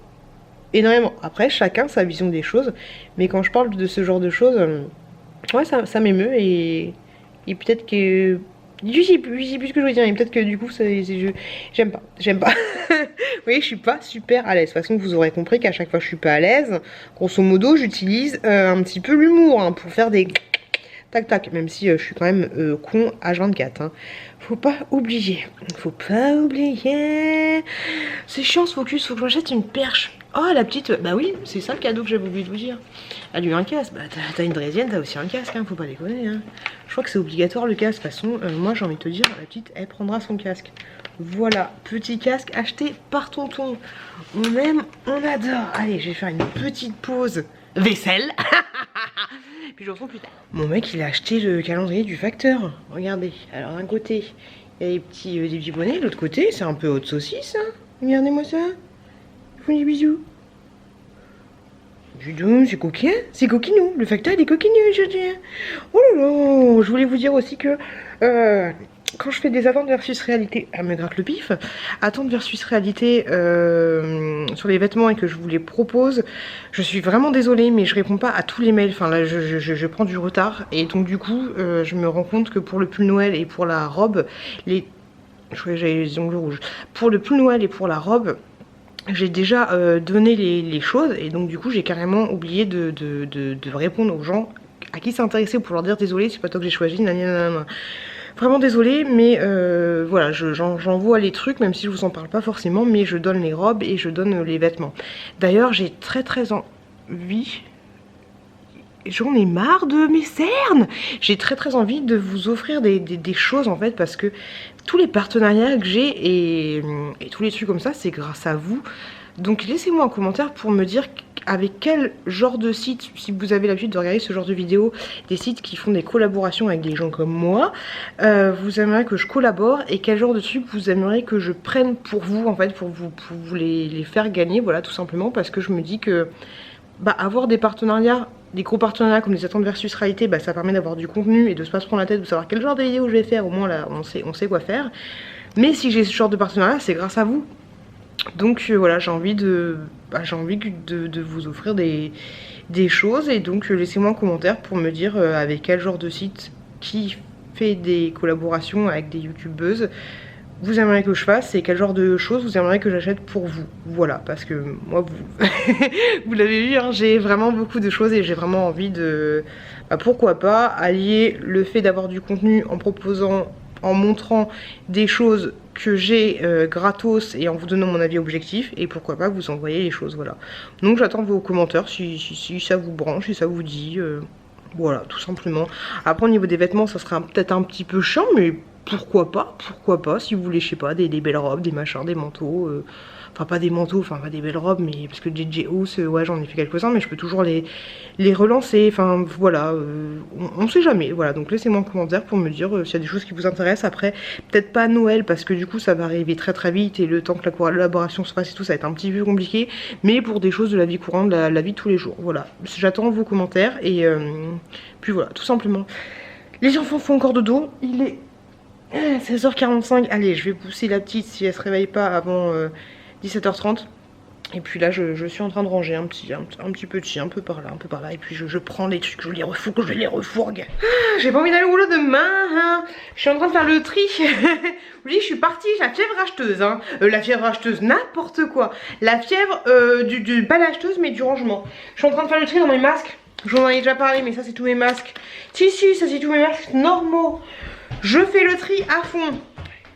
énormément. Après, chacun sa vision des choses. Mais quand je parle de ce genre de choses, ouais, ça m'émeut et peut-être que... Je sais plus ce que je veux dire, et peut-être que du coup, j'aime pas. Oui, je suis pas super à l'aise. De toute façon, vous aurez compris qu'à chaque fois, je suis pas à l'aise. Grosso modo, j'utilise un petit peu l'humour hein, pour faire des tac tac, même si je suis quand même con H24. Hein. Faut pas oublier. C'est chiant ce focus, faut que j'achète une perche. Oh la petite, bah oui, c'est ça le cadeau que j'avais oublié de vous dire. Elle a eu un casque, bah t'as une draisienne, t'as aussi un casque, hein, faut pas déconner. Hein. Je crois que c'est obligatoire le casque, de toute façon, moi j'ai envie de te dire, la petite, elle prendra son casque. Voilà, petit casque acheté par tonton. On aime, on adore. Allez, je vais faire une petite pause vaisselle. Puis je reprends plus tard. Mon mec, il a acheté le calendrier du facteur. Regardez, alors d'un côté, il y a des petits bonnets, de l'autre côté, c'est un peu haute saucisse. Hein. Regardez-moi ça. Je vous dis bisous. Judo, c'est coquin, c'est coquinou. Le facteur il est coquinou aujourd'hui. Oh là là, je voulais vous dire aussi que quand je fais des attentes versus réalité, elle me gratte le pif, attentes versus réalité sur les vêtements et que je vous les propose, je suis vraiment désolée mais je réponds pas à tous les mails, enfin là je prends du retard et donc du coup je me rends compte que pour le pull Noël et pour la robe, je croyais que j'avais les ongles rouges, pour le pull Noël et pour la robe, j'ai déjà donné les choses et donc du coup j'ai carrément oublié de répondre aux gens à qui s'intéresser pour leur dire désolé c'est pas toi que j'ai choisi, nanana. Vraiment désolée mais voilà j'envoie les trucs même si je vous en parle pas forcément mais je donne les robes et je donne les vêtements. D'ailleurs j'ai très envie, j'en ai marre de mes cernes, j'ai très envie de vous offrir des choses en fait parce que tous les partenariats que j'ai et tous les trucs comme ça c'est grâce à vous. Donc laissez-moi un commentaire pour me dire avec quel genre de site, si vous avez l'habitude de regarder ce genre de vidéos, des sites qui font des collaborations avec des gens comme moi, vous aimeriez que je collabore et quel genre de trucs vous aimeriez que je prenne pour vous en fait, pour vous les faire gagner, voilà tout simplement parce que je me dis que avoir des partenariats, des gros partenariats comme les attentes versus réalité, ça permet d'avoir du contenu et de se pas se prendre la tête, de savoir quel genre de vidéo je vais faire, au moins là on sait quoi faire. Mais si j'ai ce genre de partenariat c'est grâce à vous. Donc voilà j'ai envie de vous offrir des choses et donc laissez-moi un commentaire pour me dire avec quel genre de site qui fait des collaborations avec des youtubeuses vous aimeriez que je fasse et quel genre de choses vous aimeriez que j'achète pour vous. Voilà parce que moi vous vous l'avez vu hein, j'ai vraiment beaucoup de choses et j'ai vraiment envie de pourquoi pas allier le fait d'avoir du contenu en proposant, en montrant des choses que j'ai gratos et en vous donnant mon avis objectif et pourquoi pas vous envoyer les choses, voilà. Donc j'attends vos commentaires si ça vous branche, si ça vous dit, voilà tout simplement. Après au niveau des vêtements ça sera peut-être un petit peu chiant mais pourquoi pas si vous voulez je sais pas des belles robes, des machins, des manteaux, enfin pas des manteaux, enfin pas des belles robes mais parce que JJ House ouais j'en ai fait quelques-uns mais je peux toujours les relancer, enfin voilà, on sait jamais, voilà donc laissez-moi un commentaire pour me dire s'il y a des choses qui vous intéressent. Après peut-être pas Noël parce que du coup ça va arriver très vite et le temps que la collaboration se fasse et tout ça va être un petit peu compliqué, mais pour des choses de la vie courante, de la vie de tous les jours, voilà j'attends vos commentaires et puis voilà tout simplement. Les enfants font encore dodo, il est 16h45, allez je vais pousser la petite si elle se réveille pas avant 17h30 et puis là je suis en train de ranger un petit peu de chien, un peu par là et puis je prends les trucs, je les refourgue. J'ai pas envie d'aller au boulot demain hein. Je suis en train de faire le tri. Oui je suis partie, la fièvre acheteuse hein. La fièvre acheteuse n'importe quoi, la fièvre pas l'acheteuse mais du rangement. Je suis en train de faire le tri dans mes masques, j'en ai déjà parlé mais ça c'est tous mes masques. Si ça c'est tous mes masques normaux. Je fais le tri à fond.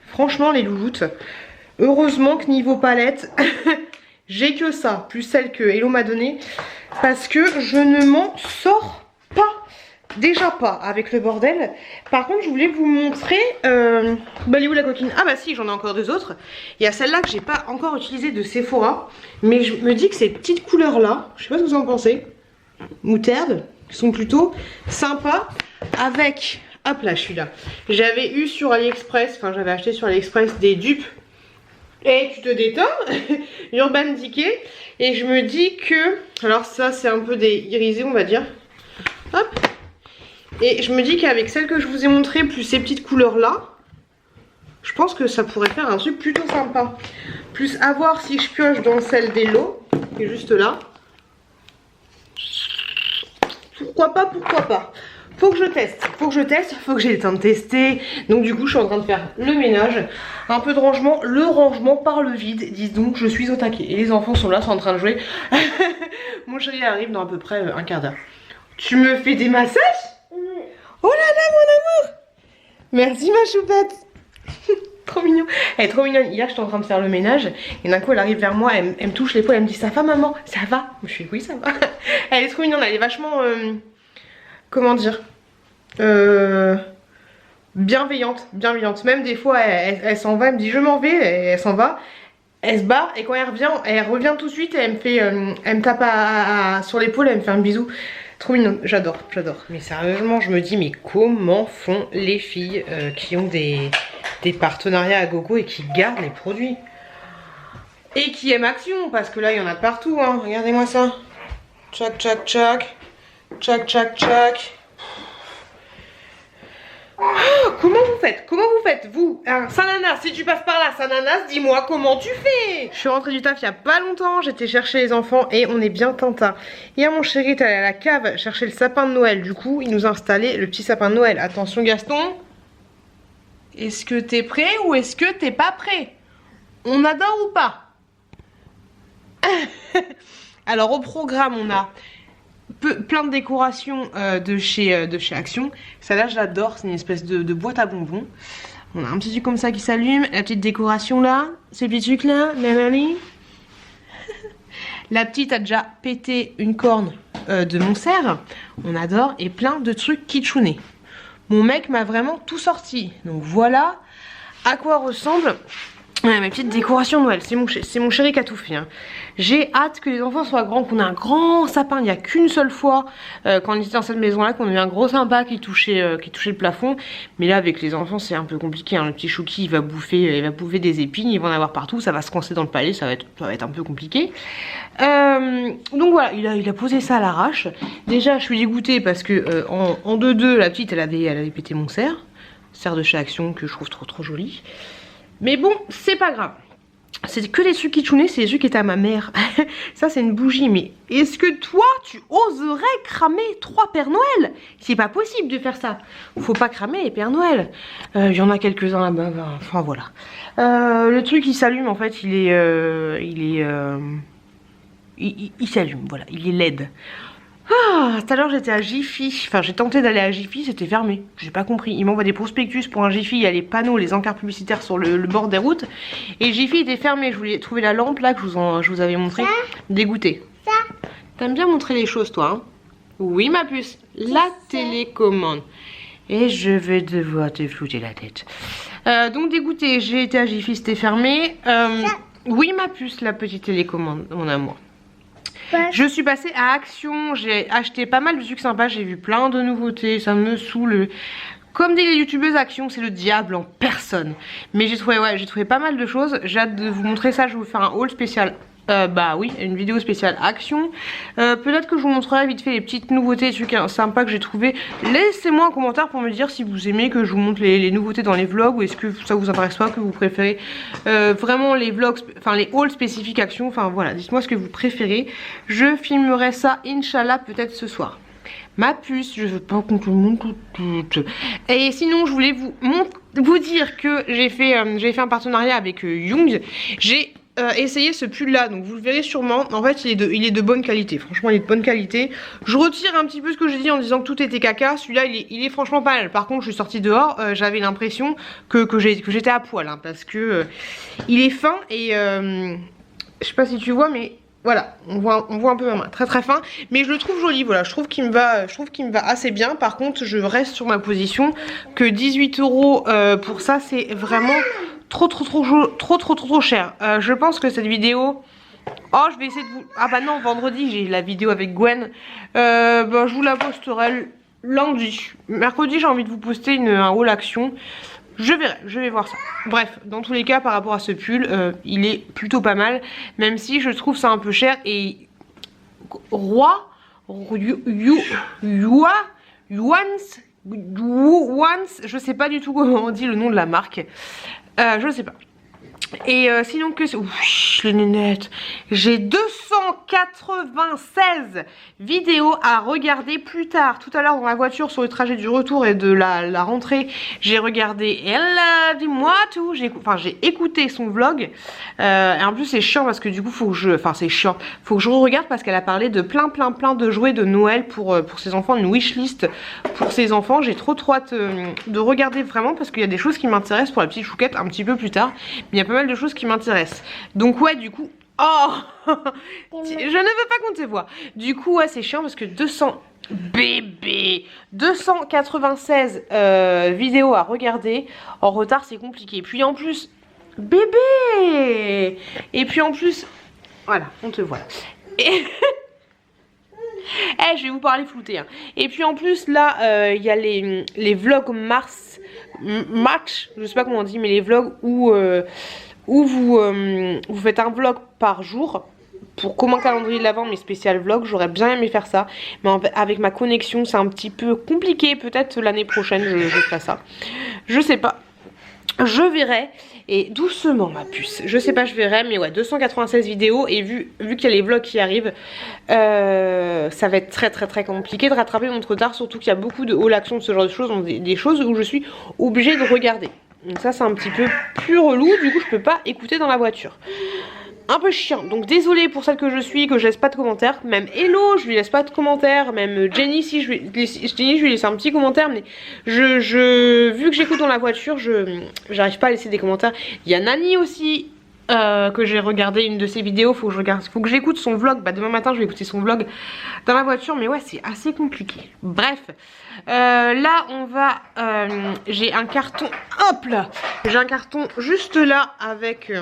Franchement les louloutes, heureusement que niveau palette j'ai que ça, plus celle que Hello m'a donnée, parce que je ne m'en sors pas. Déjà pas avec le bordel. Par contre je voulais vous montrer elle est où la coquine? Ah bah si j'en ai encore deux autres. Il y a celle-là que j'ai pas encore utilisée de Sephora, mais je me dis que ces petites couleurs là, je sais pas ce que vous en pensez, moutarde, sont plutôt sympas avec... Hop là, je suis là. J'avais eu sur AliExpress, enfin j'avais acheté sur AliExpress des dupes. Et tu te détends, Urban Decay. Et je me dis que, alors ça c'est un peu des irisés on va dire. Hop. Et je me dis qu'avec celle que je vous ai montré plus ces petites couleurs là, je pense que ça pourrait faire un truc plutôt sympa. Plus à voir si je pioche dans celle d'Hello, qui est juste là. Pourquoi pas. Faut que je teste, faut que j'ai le temps de tester. Donc du coup je suis en train de faire le ménage, un peu de rangement, le rangement par le vide. Dis donc je suis au taquet. Et les enfants sont là, sont en train de jouer. Mon chéri arrive dans à peu près un quart d'heure. Tu me fais des massages? Oh là là mon amour. Merci ma choupette. Trop mignon. Elle est trop mignonne. Hier j'étais en train de faire le ménage et d'un coup elle arrive vers moi, elle me touche l'épaule, elle me dit ça va maman? Ça va? Je fais oui ça va. Elle est trop mignonne, elle est vachement... comment dire, bienveillante. Même des fois elle s'en va, elle me dit je m'en vais, elle s'en va, elle se barre et quand elle revient tout de suite et elle me tape sur l'épaule, elle me fait un bisou. Trop mignon, j'adore. Mais sérieusement je me dis mais comment font les filles qui ont des partenariats à gogo et qui gardent les produits et qui aiment Action, parce que là il y en a partout hein. Regardez-moi ça, tchac. comment vous faites? Comment vous faites, vous hein, Sananas, si tu passes par là, Sananas, dis-moi comment tu fais. Je suis rentrée du taf il y a pas longtemps, j'étais chercher les enfants et on est bien tintin. Hier mon chéri est allé à la cave chercher le sapin de Noël, du coup il nous a installé le petit sapin de Noël. Attention Gaston, est-ce que t'es prêt ou est-ce que t'es pas prêt? On adore ou pas? Alors au programme on a plein de décorations de chez Action. Celle-là je l'adore, c'est une espèce de boîte à bonbons. On a un petit truc comme ça qui s'allume, la petite décoration là, ces petits trucs là, nanani. La petite a déjà pété une corne de mon cerf, on adore, et plein de trucs kitschounés. Mon mec m'a vraiment tout sorti, donc voilà à quoi ressemble ma petite décoration Noël. C'est mon chéri qui a tout fait hein. J'ai hâte que les enfants soient grands, qu'on ait un grand sapin. Il n'y a qu'une seule fois quand on était dans cette maison là qu'on a eu un gros sympa qui touchait le plafond. Mais là avec les enfants c'est un peu compliqué hein. Le petit Chouki il va bouffer des épines, il va en avoir partout, ça va se coincer dans le palais, ça va être un peu compliqué. Donc voilà, il a posé ça à l'arrache. Déjà je suis dégoûtée parce que en 2-2 la petite elle avait pété mon cerf de chez Action que je trouve trop joli. Mais bon, c'est pas grave. C'est que les trucs kitschounés, c'est les trucs qui étaient à ma mère. Ça, c'est une bougie. Mais est-ce que toi, tu oserais cramer 3 Pères Noël? C'est pas possible de faire ça. Faut pas cramer les Pères Noël. Il y en a quelques-uns là-bas. Enfin, voilà. Le truc, il s'allume, en fait, il s'allume, voilà. Il est LED. Ah, tout à l'heure j'étais à Jiffy, enfin j'ai tenté d'aller à Jiffy, c'était fermé, j'ai pas compris. Ils m'envoient des prospectus pour un Jiffy, il y a les panneaux, les encarts publicitaires sur le bord des routes. Et Jiffy était fermé, je voulais trouver la lampe là que je vous avais montré. Dégoûté. T'aimes bien montrer les choses toi hein? Oui ma puce, la télécommande. Et je vais devoir te flouter la tête. Donc dégoûté, j'ai été à Jiffy, c'était fermé. Oui ma puce, la petite télécommande, mon amour. Je suis passée à Action, j'ai acheté pas mal de trucs sympas, j'ai vu plein de nouveautés, ça me saoule. Comme des youtubeuses Action, c'est le diable en personne. Mais j'ai trouvé pas mal de choses, j'ai hâte de vous montrer ça, je vais vous faire un haul spécial. Bah oui, une vidéo spéciale Action. Peut-être que je vous montrerai vite fait les petites nouveautés, les trucs sympas que j'ai trouvé. Laissez-moi un commentaire pour me dire si vous aimez que je vous montre les nouveautés dans les vlogs ou est-ce que ça vous intéresse pas, que vous préférez vraiment les vlogs, enfin les hauls spécifiques Action. Enfin voilà, dites-moi ce que vous préférez. Je filmerai ça, Inch'Allah, peut-être ce soir. Ma puce, je veux pas qu'on te le montre tout. Et sinon, je voulais vous dire que j'ai fait un partenariat avec Young. J'ai essayé ce pull là, donc vous le verrez sûrement. En fait il est de bonne qualité, franchement il est de bonne qualité. Je retire un petit peu ce que j'ai dit en disant que tout était caca. Celui-là il est franchement pas mal. Par contre je suis sortie dehors, j'avais l'impression que j'étais à poil hein, parce que il est fin et je sais pas si tu vois mais voilà, on voit un peu ma main, très fin, mais je le trouve joli, voilà, je trouve qu'il me va assez bien. Par contre je reste sur ma position que 18 € pour ça c'est vraiment trop cher. Je pense que cette vidéo, oh je vais essayer de vous, ah bah non vendredi j'ai la vidéo avec Gwen, bah, je vous la posterai lundi. Mercredi j'ai envie de vous poster un haul Action. Je verrai, je vais voir ça. Bref, dans tous les cas, par rapport à ce pull, il est plutôt pas mal. Même si je trouve ça un peu cher. Et je sais pas du tout comment on dit le nom de la marque. Je sais pas. Et sinon que les nénettes, j'ai 296 vidéos à regarder plus tard. Tout à l'heure dans la voiture sur le trajet du retour et de la rentrée, j'ai regardé Elle, dis-moi tout. J'ai écouté son vlog. Et en plus c'est chiant parce que du coup faut que je regarde parce qu'elle a parlé de plein de jouets de Noël pour ses enfants, une wishlist pour ses enfants. J'ai trop hâte de regarder vraiment parce qu'il y a des choses qui m'intéressent pour la petite chouquette un petit peu plus tard. Mais il y a pas mal de choses qui m'intéressent. Donc ouais du coup, oh je ne veux pas qu'on te voit. Du coup ouais c'est chiant parce que 296 vidéos à regarder en retard c'est compliqué. Puis en plus bébé, et puis en plus voilà on te voit et... je vais vous parler flouté hein. Et puis en plus là il y a les vlogs match, je sais pas comment on dit, mais les vlogs où vous faites un vlog par jour comme un calendrier de l'avant mais spécial vlog, j'aurais bien aimé faire ça. Mais avec ma connexion c'est un petit peu compliqué, peut-être l'année prochaine je ferai ça. Je sais pas, je verrai. Et doucement ma puce, je sais pas, je verrai, mais ouais, 296 vidéos. Et vu qu'il y a les vlogs qui arrivent, ça va être très compliqué de rattraper mon retard. Surtout qu'il y a beaucoup de haul action, ce genre de choses, donc des choses où je suis obligée de regarder. Donc ça c'est un petit peu plus relou, du coup je peux pas écouter dans la voiture. Un peu chiant, donc désolée pour celle que je suis, que je laisse pas de commentaires. Même Hello, je lui laisse pas de commentaires. Même Jenny, si je lui laisse un petit commentaire. Mais vu que j'écoute dans la voiture, j'arrive pas à laisser des commentaires. Il y a Nani aussi, que j'ai regardé une de ses vidéos. Faut que j'écoute son vlog. Bah demain matin je vais écouter son vlog dans la voiture. Mais ouais, c'est assez compliqué. Bref, là on va, j'ai un carton, hop là, j'ai un carton juste là avec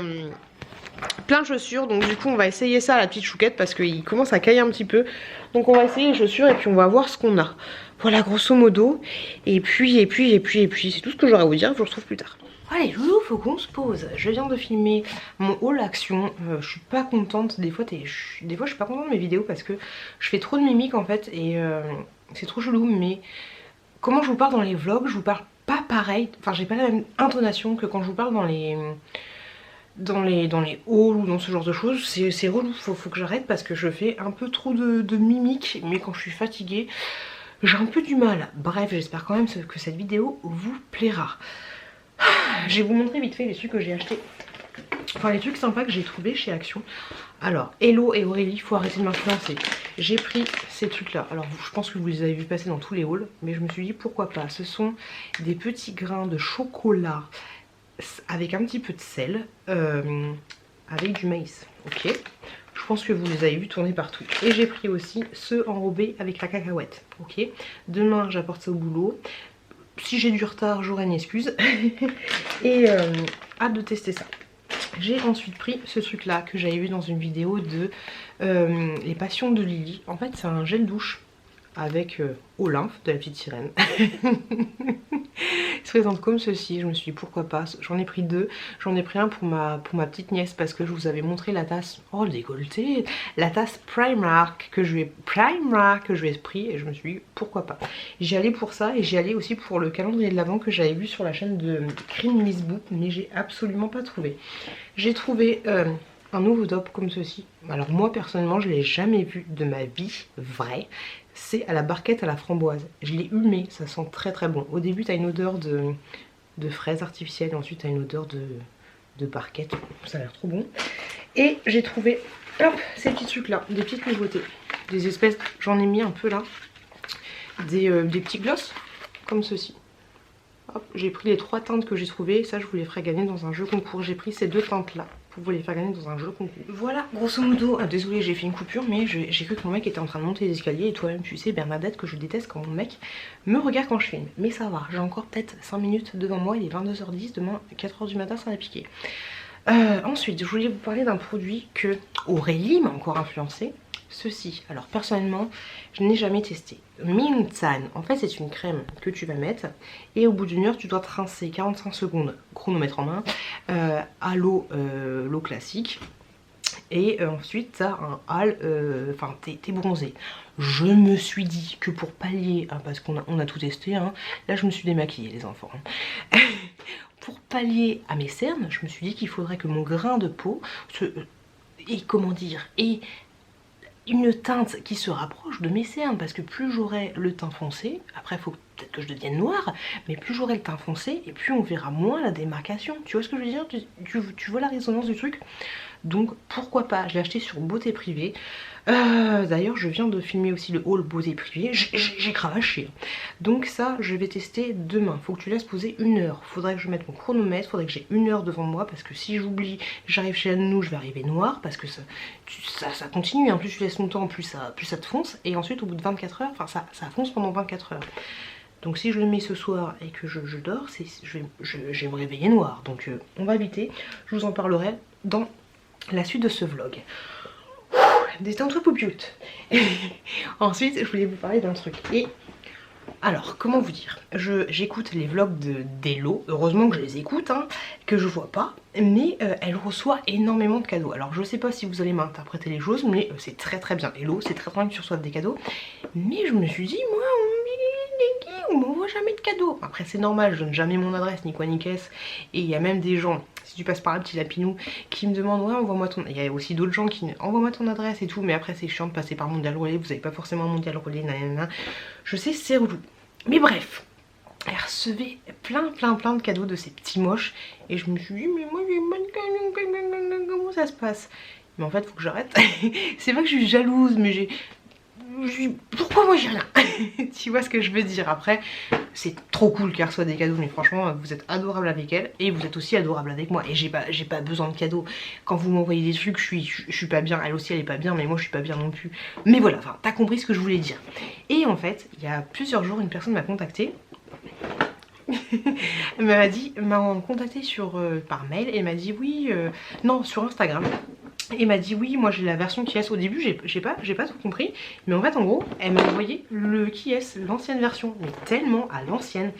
plein de chaussures. Donc du coup on va essayer ça à la petite chouquette parce qu'il commence à cailler un petit peu. Donc on va essayer les chaussures et puis on va voir ce qu'on a. Voilà grosso modo. Et puis c'est tout ce que j'aurais à vous dire. Je vous retrouve plus tard. Allez loulou, faut qu'on se pose. Je viens de filmer mon haul action. Je suis pas contente. Des fois je suis pas contente de mes vidéos parce que je fais trop de mimiques en fait. Et c'est trop chelou. Mais comment je vous parle dans les vlogs, je vous parle pas pareil. Enfin j'ai pas la même intonation que quand je vous parle dans les hauls ou dans ce genre de choses. C'est relou, faut que j'arrête parce que je fais un peu trop de mimiques. Mais quand je suis fatiguée, j'ai un peu du mal. Bref, j'espère quand même que cette vidéo vous plaira. Je vais vous montrer vite fait les trucs que j'ai achetés. Enfin les trucs sympas que j'ai trouvé chez Action. Alors Hello et Aurélie, faut arrêter de m'influencer. J'ai pris ces trucs là. Alors je pense que vous les avez vu passer dans tous les hauls. Mais je me suis dit pourquoi pas. Ce sont des petits grains de chocolat avec un petit peu de sel, avec du maïs, ok. Je pense que vous les avez vu tourner partout. Et j'ai pris aussi ceux enrobés avec la cacahuète, ok. Demain j'apporte ça au boulot. Si j'ai du retard j'aurai une excuse. Et hâte de tester ça. J'ai ensuite pris ce truc là que j'avais vu dans une vidéo de les passions de Lily. En fait c'est un gel douche avec Olympe de la petite sirène. Il se présente comme ceci. Je me suis dit pourquoi pas. J'en ai pris deux. J'en ai pris un pour ma petite nièce parce que je vous avais montré la tasse. Oh le décolleté. La tasse Primark que je lui ai pris et je me suis dit pourquoi pas. J'y allais pour ça et j'y allais aussi pour le calendrier de l'avant que j'avais vu sur la chaîne de Cream Miss Boo, mais j'ai absolument pas trouvé. J'ai trouvé un nouveau top comme ceci. Alors moi personnellement je l'ai jamais vu de ma vie, vrai. C'est à la barquette à la framboise. Je l'ai humé, ça sent très bon. Au début t'as une odeur de fraise artificielle, ensuite t'as une odeur de barquette. Ça a l'air trop bon. Et j'ai trouvé hop, ces petits trucs là, des petites nouveautés. Des espèces, j'en ai mis un peu là. Des petits gloss comme ceci. J'ai pris les 3 teintes que j'ai trouvées. Ça je vous les ferai gagner dans un jeu concours. J'ai pris ces 2 teintes là pour vous les faire gagner dans un jeu concours. Voilà grosso modo. Désolée j'ai fait une coupure mais j'ai cru que mon mec était en train de monter les escaliers. Et toi-même tu sais Bernadette que je déteste quand mon mec me regarde quand je filme. Mais ça va, j'ai encore peut-être 5 minutes devant moi. Il est 22h10, demain 4h du matin ça va piquer. Ensuite je voulais vous parler d'un produit que Aurélie m'a encore influencé. Ceci, alors personnellement je n'ai jamais testé. Mintan, en fait c'est une crème que tu vas mettre et au bout d'une heure tu dois te rincer 45 secondes, chronomètre en main, à l'eau classique. Et ensuite tu as un hâle, enfin t'es bronzé. Je me suis dit que pour pallier, parce qu'on a tout testé, hein, là je me suis démaquillée les enfants. Pour pallier à mes cernes, je me suis dit qu'il faudrait que mon grain de peau ait une teinte qui se rapproche de mes cernes, parce que plus j'aurai le teint foncé, après il faut peut-être que je devienne noire, mais plus j'aurai le teint foncé et plus on verra moins la démarcation. Tu vois ce que je veux dire? Tu vois la résonance du truc? Donc pourquoi pas, je l'ai acheté sur Beauté Privée. D'ailleurs je viens de filmer aussi le haul Beauté Privée, j'ai cravaché. Donc ça je vais tester demain. Faut que tu laisses poser 1 heure. Faudrait que je mette mon chronomètre, faudrait que j'ai 1 heure devant moi, parce que si j'oublie, j'arrive chez nous, je vais arriver noire, parce que ça continue, hein. Plus tu laisses longtemps, plus ça te fonce. Et ensuite au bout de 24 heures, enfin ça fonce pendant 24 heures. Donc si je le mets ce soir et que je dors, je vais me réveiller noire. Donc on va éviter, je vous en parlerai dans la suite de ce vlog. Détends-toi poupioute. Ensuite je voulais vous parler d'un truc. Et Alors, comment vous dire, j'écoute les vlogs d'Hello, heureusement que je les écoute, hein, que je vois pas, mais elle reçoit énormément de cadeaux. Alors je sais pas si vous allez m'interpréter les choses, mais c'est très très bien. Hello, c'est très très bien que tu reçoives des cadeaux. Mais je me suis dit, moi, on m'envoie jamais de cadeaux. Après c'est normal, je donne jamais mon adresse, ni quoi ni caisse. Et il y a même des gens, si tu passes par là, petit lapinou, qui me demandent, ouais, envoie-moi ton... Il y a aussi d'autres gens qui, envoie-moi ton adresse et tout, mais après c'est chiant de passer par Mondial Relais, vous avez pas forcément un Mondial Relais, nanana. Je sais, c'est relou. Mais bref, elle recevait plein de cadeaux de ces petits moches. Et je me suis dit, mais moi j'ai pas de cadeaux, comment ça se passe? Mais en fait, faut que j'arrête. C'est vrai que je suis jalouse, mais pourquoi moi j'ai rien? Tu vois ce que je veux dire? Après, c'est trop cool qu'elle reçoit des cadeaux, mais franchement, vous êtes adorable avec elle. Et vous êtes aussi adorable avec moi. Et j'ai pas besoin de cadeaux. Quand vous m'envoyez des trucs, je suis pas bien. Elle aussi, elle est pas bien, mais moi je suis pas bien non plus. Mais voilà, enfin, t'as compris ce que je voulais dire. Et en fait, il y a plusieurs jours, une personne m'a contactée. Elle m'a contacté par mail et m'a dit oui, non, sur Instagram. Et m'a dit oui, moi j'ai la version qui est. Au début j'ai pas tout compris, mais en fait en gros elle m'a envoyé le qui est, l'ancienne version, mais tellement à l'ancienne.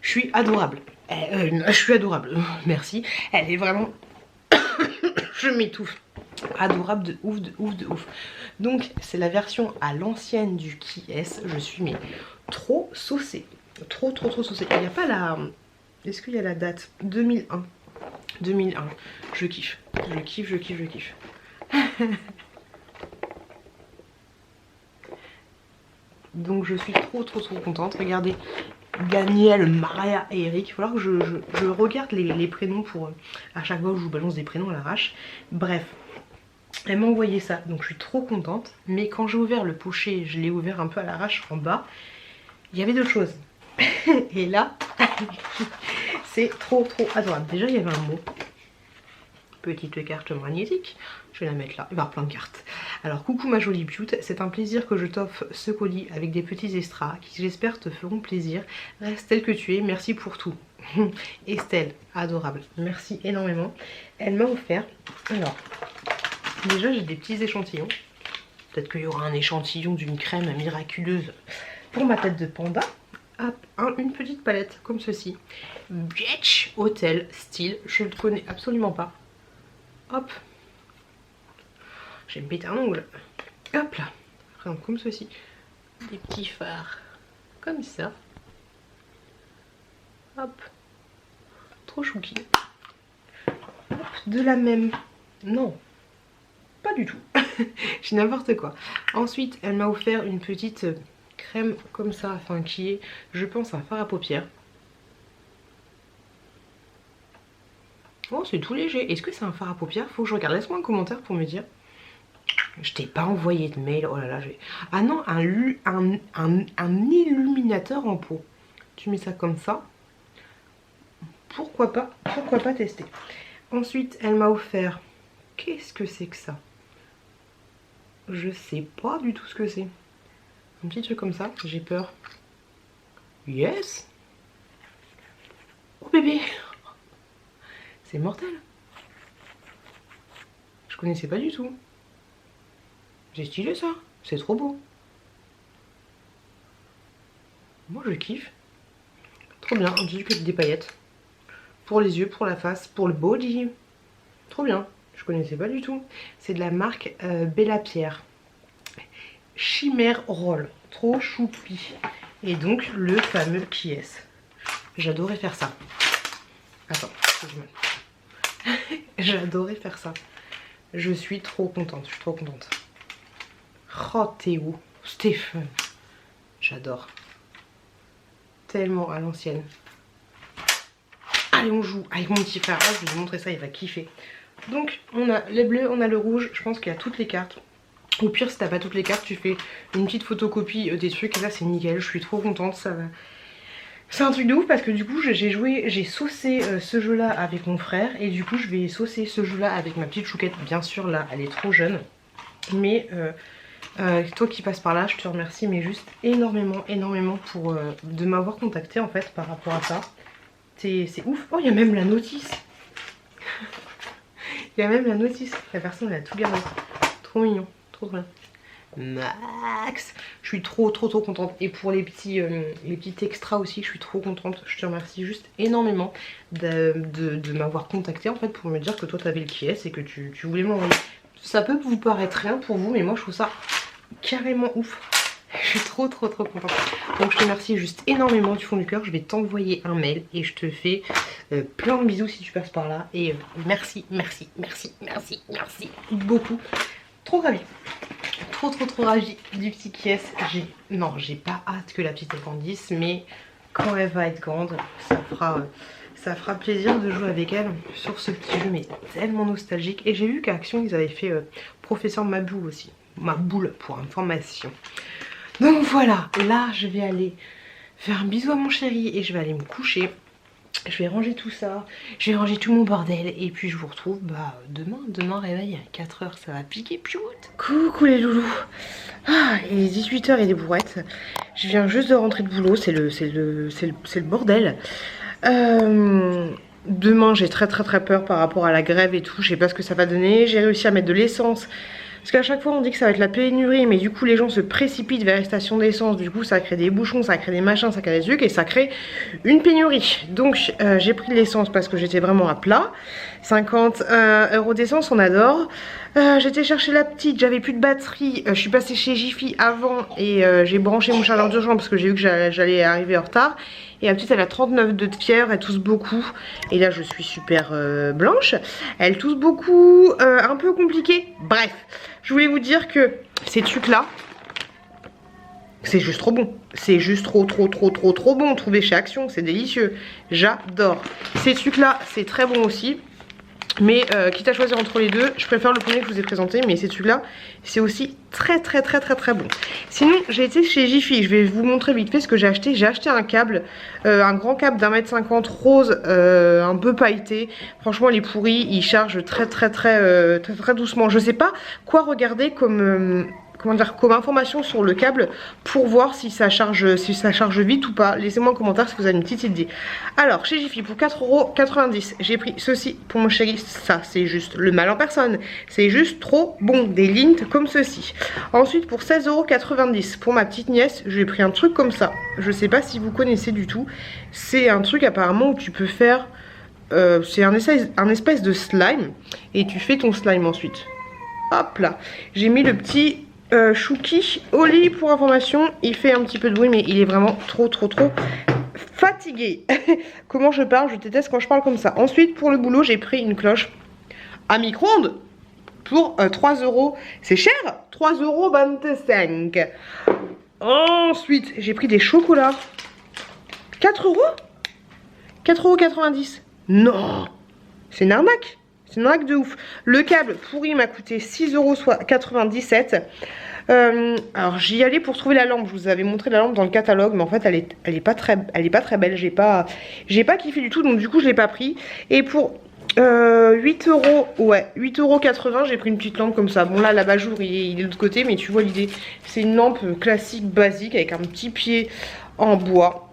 Je suis adorable. Je suis adorable, merci. Elle est vraiment je m'étouffe. Adorable de ouf, de ouf, de ouf. Donc c'est la version à l'ancienne du qui est. Je suis mais trop saucée. Trop saucée. Il n'y a pas la... Est-ce qu'il y a la date? 2001. 2001. Je kiffe. Je kiffe. Donc je suis trop contente. Regardez, Daniel, Maria et Eric. Il va falloir que je regarde les prénoms pour... à chaque fois où je vous balance des prénoms à l'arrache. Bref. Elle m'a envoyé ça, donc je suis trop contente. Mais quand j'ai ouvert le pochet, je l'ai ouvert un peu à l'arrache en bas. Il y avait d'autres choses. Et là, c'est trop adorable. Déjà, il y avait un mot. Petite carte magnétique. Je vais la mettre là. Il va y avoir plein de cartes. Alors, coucou ma jolie beauté. C'est un plaisir que je t'offre ce colis avec des petits extras qui, j'espère, te feront plaisir. Reste telle que tu es. Merci pour tout. Estelle, adorable. Merci énormément. Elle m'a offert. Alors, déjà, j'ai des petits échantillons. Peut-être qu'il y aura un échantillon d'une crème miraculeuse pour ma tête de panda. Une petite palette comme ceci. Beach Hotel Style. Je ne le connais absolument pas. Hop. J'ai me péter un ongle. Hop là. Enfin, comme ceci. Des petits fards. Comme ça. Hop. Trop chouki. Hop. De la même. Non. Pas du tout. J'ai n'importe quoi. Ensuite, elle m'a offert une petite... crème comme ça, enfin qui est, je pense, un fard à paupières. Oh, c'est tout léger. Est-ce que c'est un fard à paupières? Faut que je regarde. Laisse-moi un commentaire pour me dire. Je t'ai pas envoyé de mail. Oh là là, j'ai... Ah non, un illuminateur en peau. Tu mets ça comme ça. Pourquoi pas tester. Ensuite, elle m'a offert... Qu'est-ce que c'est que ça? Je sais pas du tout ce que c'est. Un petit truc comme ça, j'ai peur. Yes. Oh bébé. C'est mortel. Je connaissais pas du tout. C'est stylé ça. C'est trop beau. Moi je kiffe. Trop bien, un petit truc avec des paillettes. Pour les yeux, pour la face, pour le body. Trop bien. Je connaissais pas du tout. C'est de la marque Bella Pierre. Chimère Roll, trop choupi. Et donc le fameux qui est. J'adorais faire ça. Attends, j'adorais faire ça. Je suis trop contente, je suis trop contente. Oh Théo, Stéphane, j'adore. Tellement à l'ancienne. Allez, on joue avec mon petit frère. Oh, je vais lui montrer ça, il va kiffer. Donc on a les bleus, on a le rouge. Je pense qu'il y a toutes les cartes. Au pire, si t'as pas toutes les cartes, tu fais une petite photocopie des trucs et là c'est nickel. Je suis trop contente, ça va. C'est un truc de ouf parce que du coup j'ai saucé ce jeu là avec mon frère et du coup je vais saucer ce jeu là avec ma petite chouquette. Bien sûr là elle est trop jeune, mais toi qui passes par là je te remercie mais juste énormément pour de m'avoir contacté en fait par rapport à ça. C'est ouf. Oh, il y a même la notice. Il y a même la notice. La personne elle a tout gardé. Trop mignon. Trop bien. max. Je suis trop contente. Et pour les petits extras aussi, je suis trop contente. Je te remercie juste énormément de m'avoir contacté en fait pour me dire que toi t'avais le qui est et que tu voulais m'envoyer. Ça peut vous paraître rien pour vous, mais moi je trouve ça carrément ouf. Je suis trop contente. Donc je te remercie juste énormément du fond du cœur. Je vais t'envoyer un mail et je te fais plein de bisous si tu passes par là. Et merci beaucoup. Trop ravie. Trop ravie du petit Kies. J'ai pas hâte que la petite elle grandisse, mais quand elle va être grande, ça fera plaisir de jouer avec elle sur ce petit jeu, mais tellement nostalgique. Et j'ai vu qu'à Action ils avaient fait Professeur Maboule aussi. Maboule pour information. Donc voilà, là je vais aller faire un bisou à mon chéri et je vais aller me coucher. Je vais ranger tout ça, je vais ranger tout mon bordel et puis je vous retrouve demain réveil à 4 h, ça va piquer pioute. Coucou les loulous. Il est 18 h et des bourrettes. Je viens juste de rentrer de boulot, c'est le bordel. Demain j'ai très peur par rapport à la grève et tout, je sais pas ce que ça va donner. J'ai réussi à mettre de l'essence. Parce qu'à chaque fois on dit que ça va être la pénurie, mais du coup les gens se précipitent vers les stations d'essence, du coup ça crée des bouchons, ça crée des machins, ça crée des trucs et ça crée une pénurie. Donc j'ai pris de l'essence parce que j'étais vraiment à plat. 50 € d'essence, on adore. J'étais chercher la petite, j'avais plus de batterie, je suis passée chez Jiffy avant et j'ai branché mon chargeur d'urgence parce que j'ai vu que j'allais arriver en retard. Et la petite elle a 39 de fièvre, elle tousse beaucoup. Et là je suis super blanche. Elle tousse beaucoup, un peu compliqué. Bref, je voulais vous dire que ces trucs là, c'est juste trop bon. C'est juste trop bon. Trouvé chez Action, c'est délicieux. J'adore. Ces trucs là, c'est très bon aussi. Mais quitte à choisir entre les deux, je préfère le premier que je vous ai présenté. Mais ces trucs là, c'est aussi très bon. Sinon j'ai été chez Jiffy, je vais vous montrer vite fait ce que j'ai acheté. J'ai acheté un câble, un grand câble d'1,50 m rose, un peu pailleté. Franchement il est pourri, il charge très doucement. Je sais pas quoi regarder comme comme information sur le câble pour voir si ça charge vite ou pas. Laissez-moi en commentaire si vous avez une petite idée. Alors chez Jiffy pour 4,90 €, j'ai pris ceci pour mon chéri. Ça c'est juste le mal en personne, c'est juste trop bon, des Lindt comme ceci. Ensuite pour 16,90 € pour ma petite nièce, j'ai pris un truc comme ça. Je sais pas si vous connaissez du tout. C'est un truc apparemment où tu peux faire c'est un espèce de slime et tu fais ton slime ensuite. Hop là, j'ai mis le petit Chouki au lit pour information. Il fait un petit peu de bruit mais il est vraiment trop fatigué. Comment je parle, je déteste quand je parle comme ça. Ensuite pour le boulot j'ai pris une cloche à micro-ondes pour 3 €. C'est cher, 3,25 €. Ensuite j'ai pris des chocolats. 4 €, 4,90 €. Non, c'est une arnaque. C'est une arnaque de ouf. Le câble pourri m'a coûté 6,97 €. Alors j'y allais pour trouver la lampe. Je vous avais montré la lampe dans le catalogue, mais en fait elle est pas très belle. J'ai pas kiffé du tout, donc du coup je l'ai pas pris. Et pour 8 €, ouais, 8,80 €, j'ai pris une petite lampe comme ça. Bon là l'abat-jour il est de l'autre côté, mais tu vois l'idée. C'est une lampe classique, basique, avec un petit pied en bois.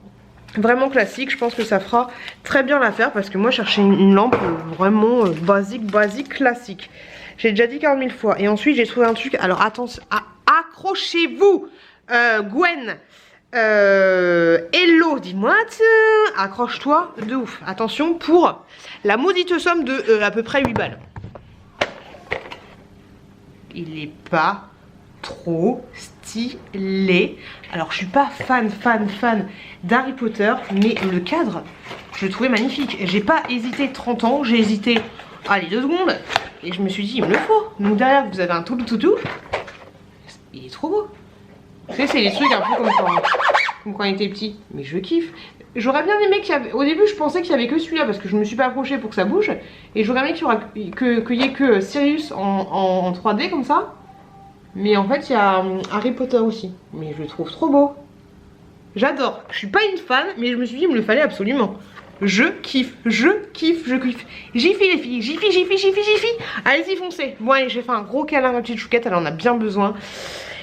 Vraiment classique, je pense que ça fera très bien l'affaire parce que moi je cherchais une lampe vraiment basique, classique. J'ai déjà dit 40 000 fois. Et ensuite j'ai trouvé un truc, alors attention, accrochez-vous Gwen, hello, dis-moi, accroche-toi de ouf. Attention pour la maudite somme de à peu près 8 balles. Il est pas trop stylé. Alors je suis pas fan d'Harry Potter, mais le cadre je le trouvais magnifique. J'ai pas hésité 30 ans, j'ai hésité allez 2 secondes et je me suis dit il me le faut. Donc derrière vous avez un toutou, il est trop beau. Vous savez c'est les trucs un peu comme quand on était petit, mais je kiffe. J'aurais bien aimé qu'il y avait, au début je pensais qu'il y avait que celui-là parce que je me suis pas approchée pour que ça bouge, et j'aurais aimé qu'il y ait que Sirius en 3D comme ça. Mais en fait il y a Harry Potter aussi. Mais je le trouve trop beau. J'adore. Je suis pas une fan, mais je me suis dit il me le fallait absolument. Je kiffe. Jiffy les filles, Jiffy. Allez-y foncez. Bon allez, j'ai fait un gros câlin à ma petite chouquette, elle en a bien besoin.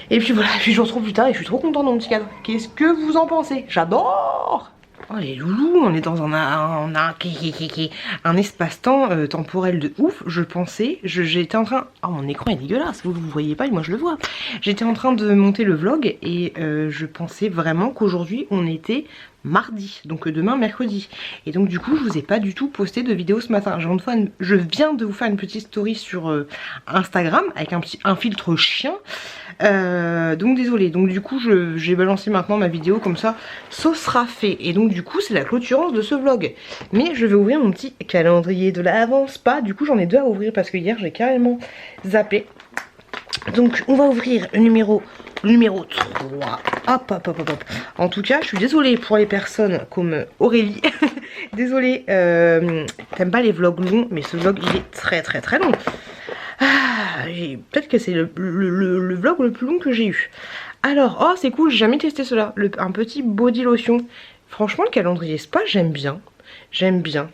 Et puis voilà, puis je vous retrouve plus tard et je suis trop contente dans mon petit cadre. Qu'est-ce que vous en pensez? J'adore. Oh les loulous, on est dans un espace-temps temporel de ouf. Je pensais, j'étais en train... Oh mon écran est dégueulasse, vous voyez pas et moi je le vois. J'étais en train de monter le vlog et je pensais vraiment qu'aujourd'hui on était mardi, donc demain mercredi. Et donc du coup je vous ai pas du tout posté de vidéo ce matin. Je viens de vous faire une petite story sur Instagram avec un filtre chien. Donc désolé, donc du coup j'ai balancé maintenant ma vidéo comme ça sera fait. Et donc du coup c'est la clôturance de ce vlog. Mais je vais ouvrir mon petit calendrier de l'avance pas. Du coup j'en ai deux à ouvrir parce que hier j'ai carrément zappé. Donc on va ouvrir le numéro 3. Hop hop hop hop hop. En tout cas je suis désolée pour les personnes comme Aurélie. Désolée, t'aimes pas les vlogs longs, mais ce vlog il est très long. Ah, peut-être que c'est le vlog le plus long que j'ai eu. Alors, oh c'est cool, j'ai jamais testé cela. Un petit body lotion. Franchement le calendrier spa j'aime bien. J'aime bien,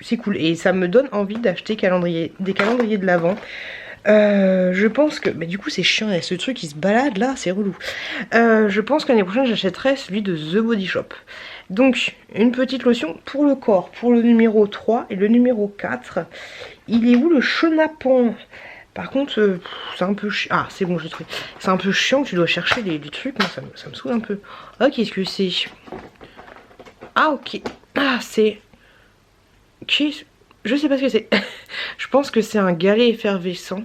c'est cool. Et ça me donne envie d'acheter des calendriers de l'Avent. Je pense que... Mais du coup c'est chiant, ce truc il se balade là, c'est relou. Je pense que l'année prochaine j'achèterai celui de The Body Shop. Donc une petite lotion pour le corps, pour le numéro 3 et le numéro 4. Il est où le chenapan? Par contre c'est un peu chiant. Ah c'est bon je l'ai trouvé. C'est un peu chiant que tu dois chercher les trucs, moi ça me saoule un peu. Oh qu'est-ce que c'est? Ah ok. Ah c'est... Je sais pas ce que c'est. Je pense que c'est un galet effervescent.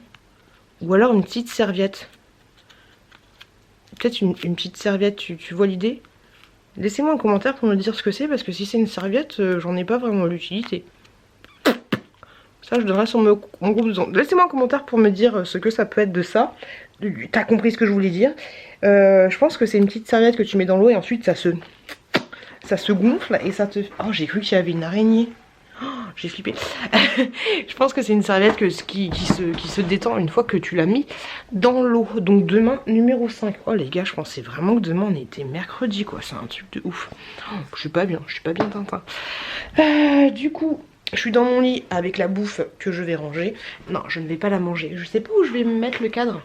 Ou alors une petite serviette. Peut-être une petite serviette, tu vois l'idée? Laissez-moi un commentaire pour me dire ce que c'est, parce que si c'est une serviette, j'en ai pas vraiment l'utilité. Ça, je donnerai sur mon groupe de zone. Laissez-moi un commentaire pour me dire ce que ça peut être de ça. T'as compris ce que je voulais dire. Je pense que c'est une petite serviette que tu mets dans l'eau et ensuite ça se gonfle et ça te... Oh, j'ai cru qu'il y avait une araignée. Oh, j'ai flippé. Je pense que c'est une serviette qui se détend une fois que tu l'as mis dans l'eau. Donc demain, numéro 5. Oh les gars, je pensais vraiment que demain on était mercredi quoi. C'est un truc de ouf. Oh, je suis pas bien Tintin. Du coup, je suis dans mon lit avec la bouffe que je vais ranger. Non, je ne vais pas la manger. Je sais pas où je vais me mettre le cadre.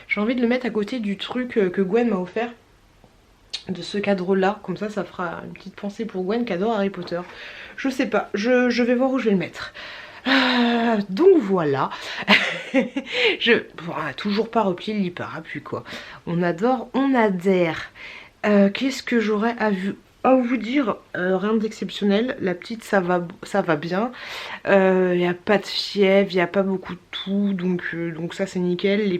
J'ai envie de le mettre à côté du truc que Gwen m'a offert. De ce cadre là, comme ça fera une petite pensée pour Gwen qui adore Harry Potter. Je sais pas, je vais voir où je vais le mettre. Donc voilà. Bon, toujours pas replié le lit parapluie quoi. On adore, on adhère. Qu'est-ce que j'aurais à vous dire? Rien d'exceptionnel. La petite ça va bien. Il n'y a pas de fièvre, il n'y a pas beaucoup de toux, donc ça c'est nickel. Les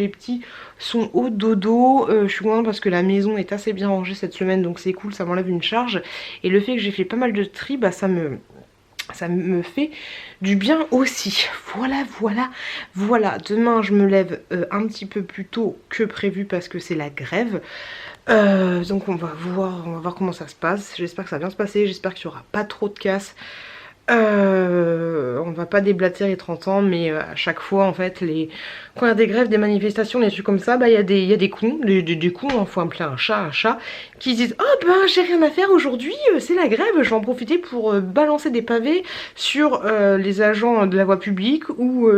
petits sont au dodo. Je suis contente parce que la maison est assez bien rangée cette semaine, donc c'est cool, ça m'enlève une charge. Et le fait que j'ai fait pas mal de tri, bah ça me fait du bien aussi. Voilà. Demain je me lève un petit peu plus tôt que prévu parce que c'est la grève. Donc on va voir comment ça se passe. J'espère que ça va bien se passer, j'espère qu'il n'y aura pas trop de casse. On va pas déblater les 30 ans, mais à chaque fois en fait quand il y a des grèves, des manifestations, des trucs comme ça, bah il y a des cons, des cons, hein, faut appeler un chat, qui disent oh ben j'ai rien à faire aujourd'hui, c'est la grève, je vais en profiter pour balancer des pavés sur les agents de la voie publique ou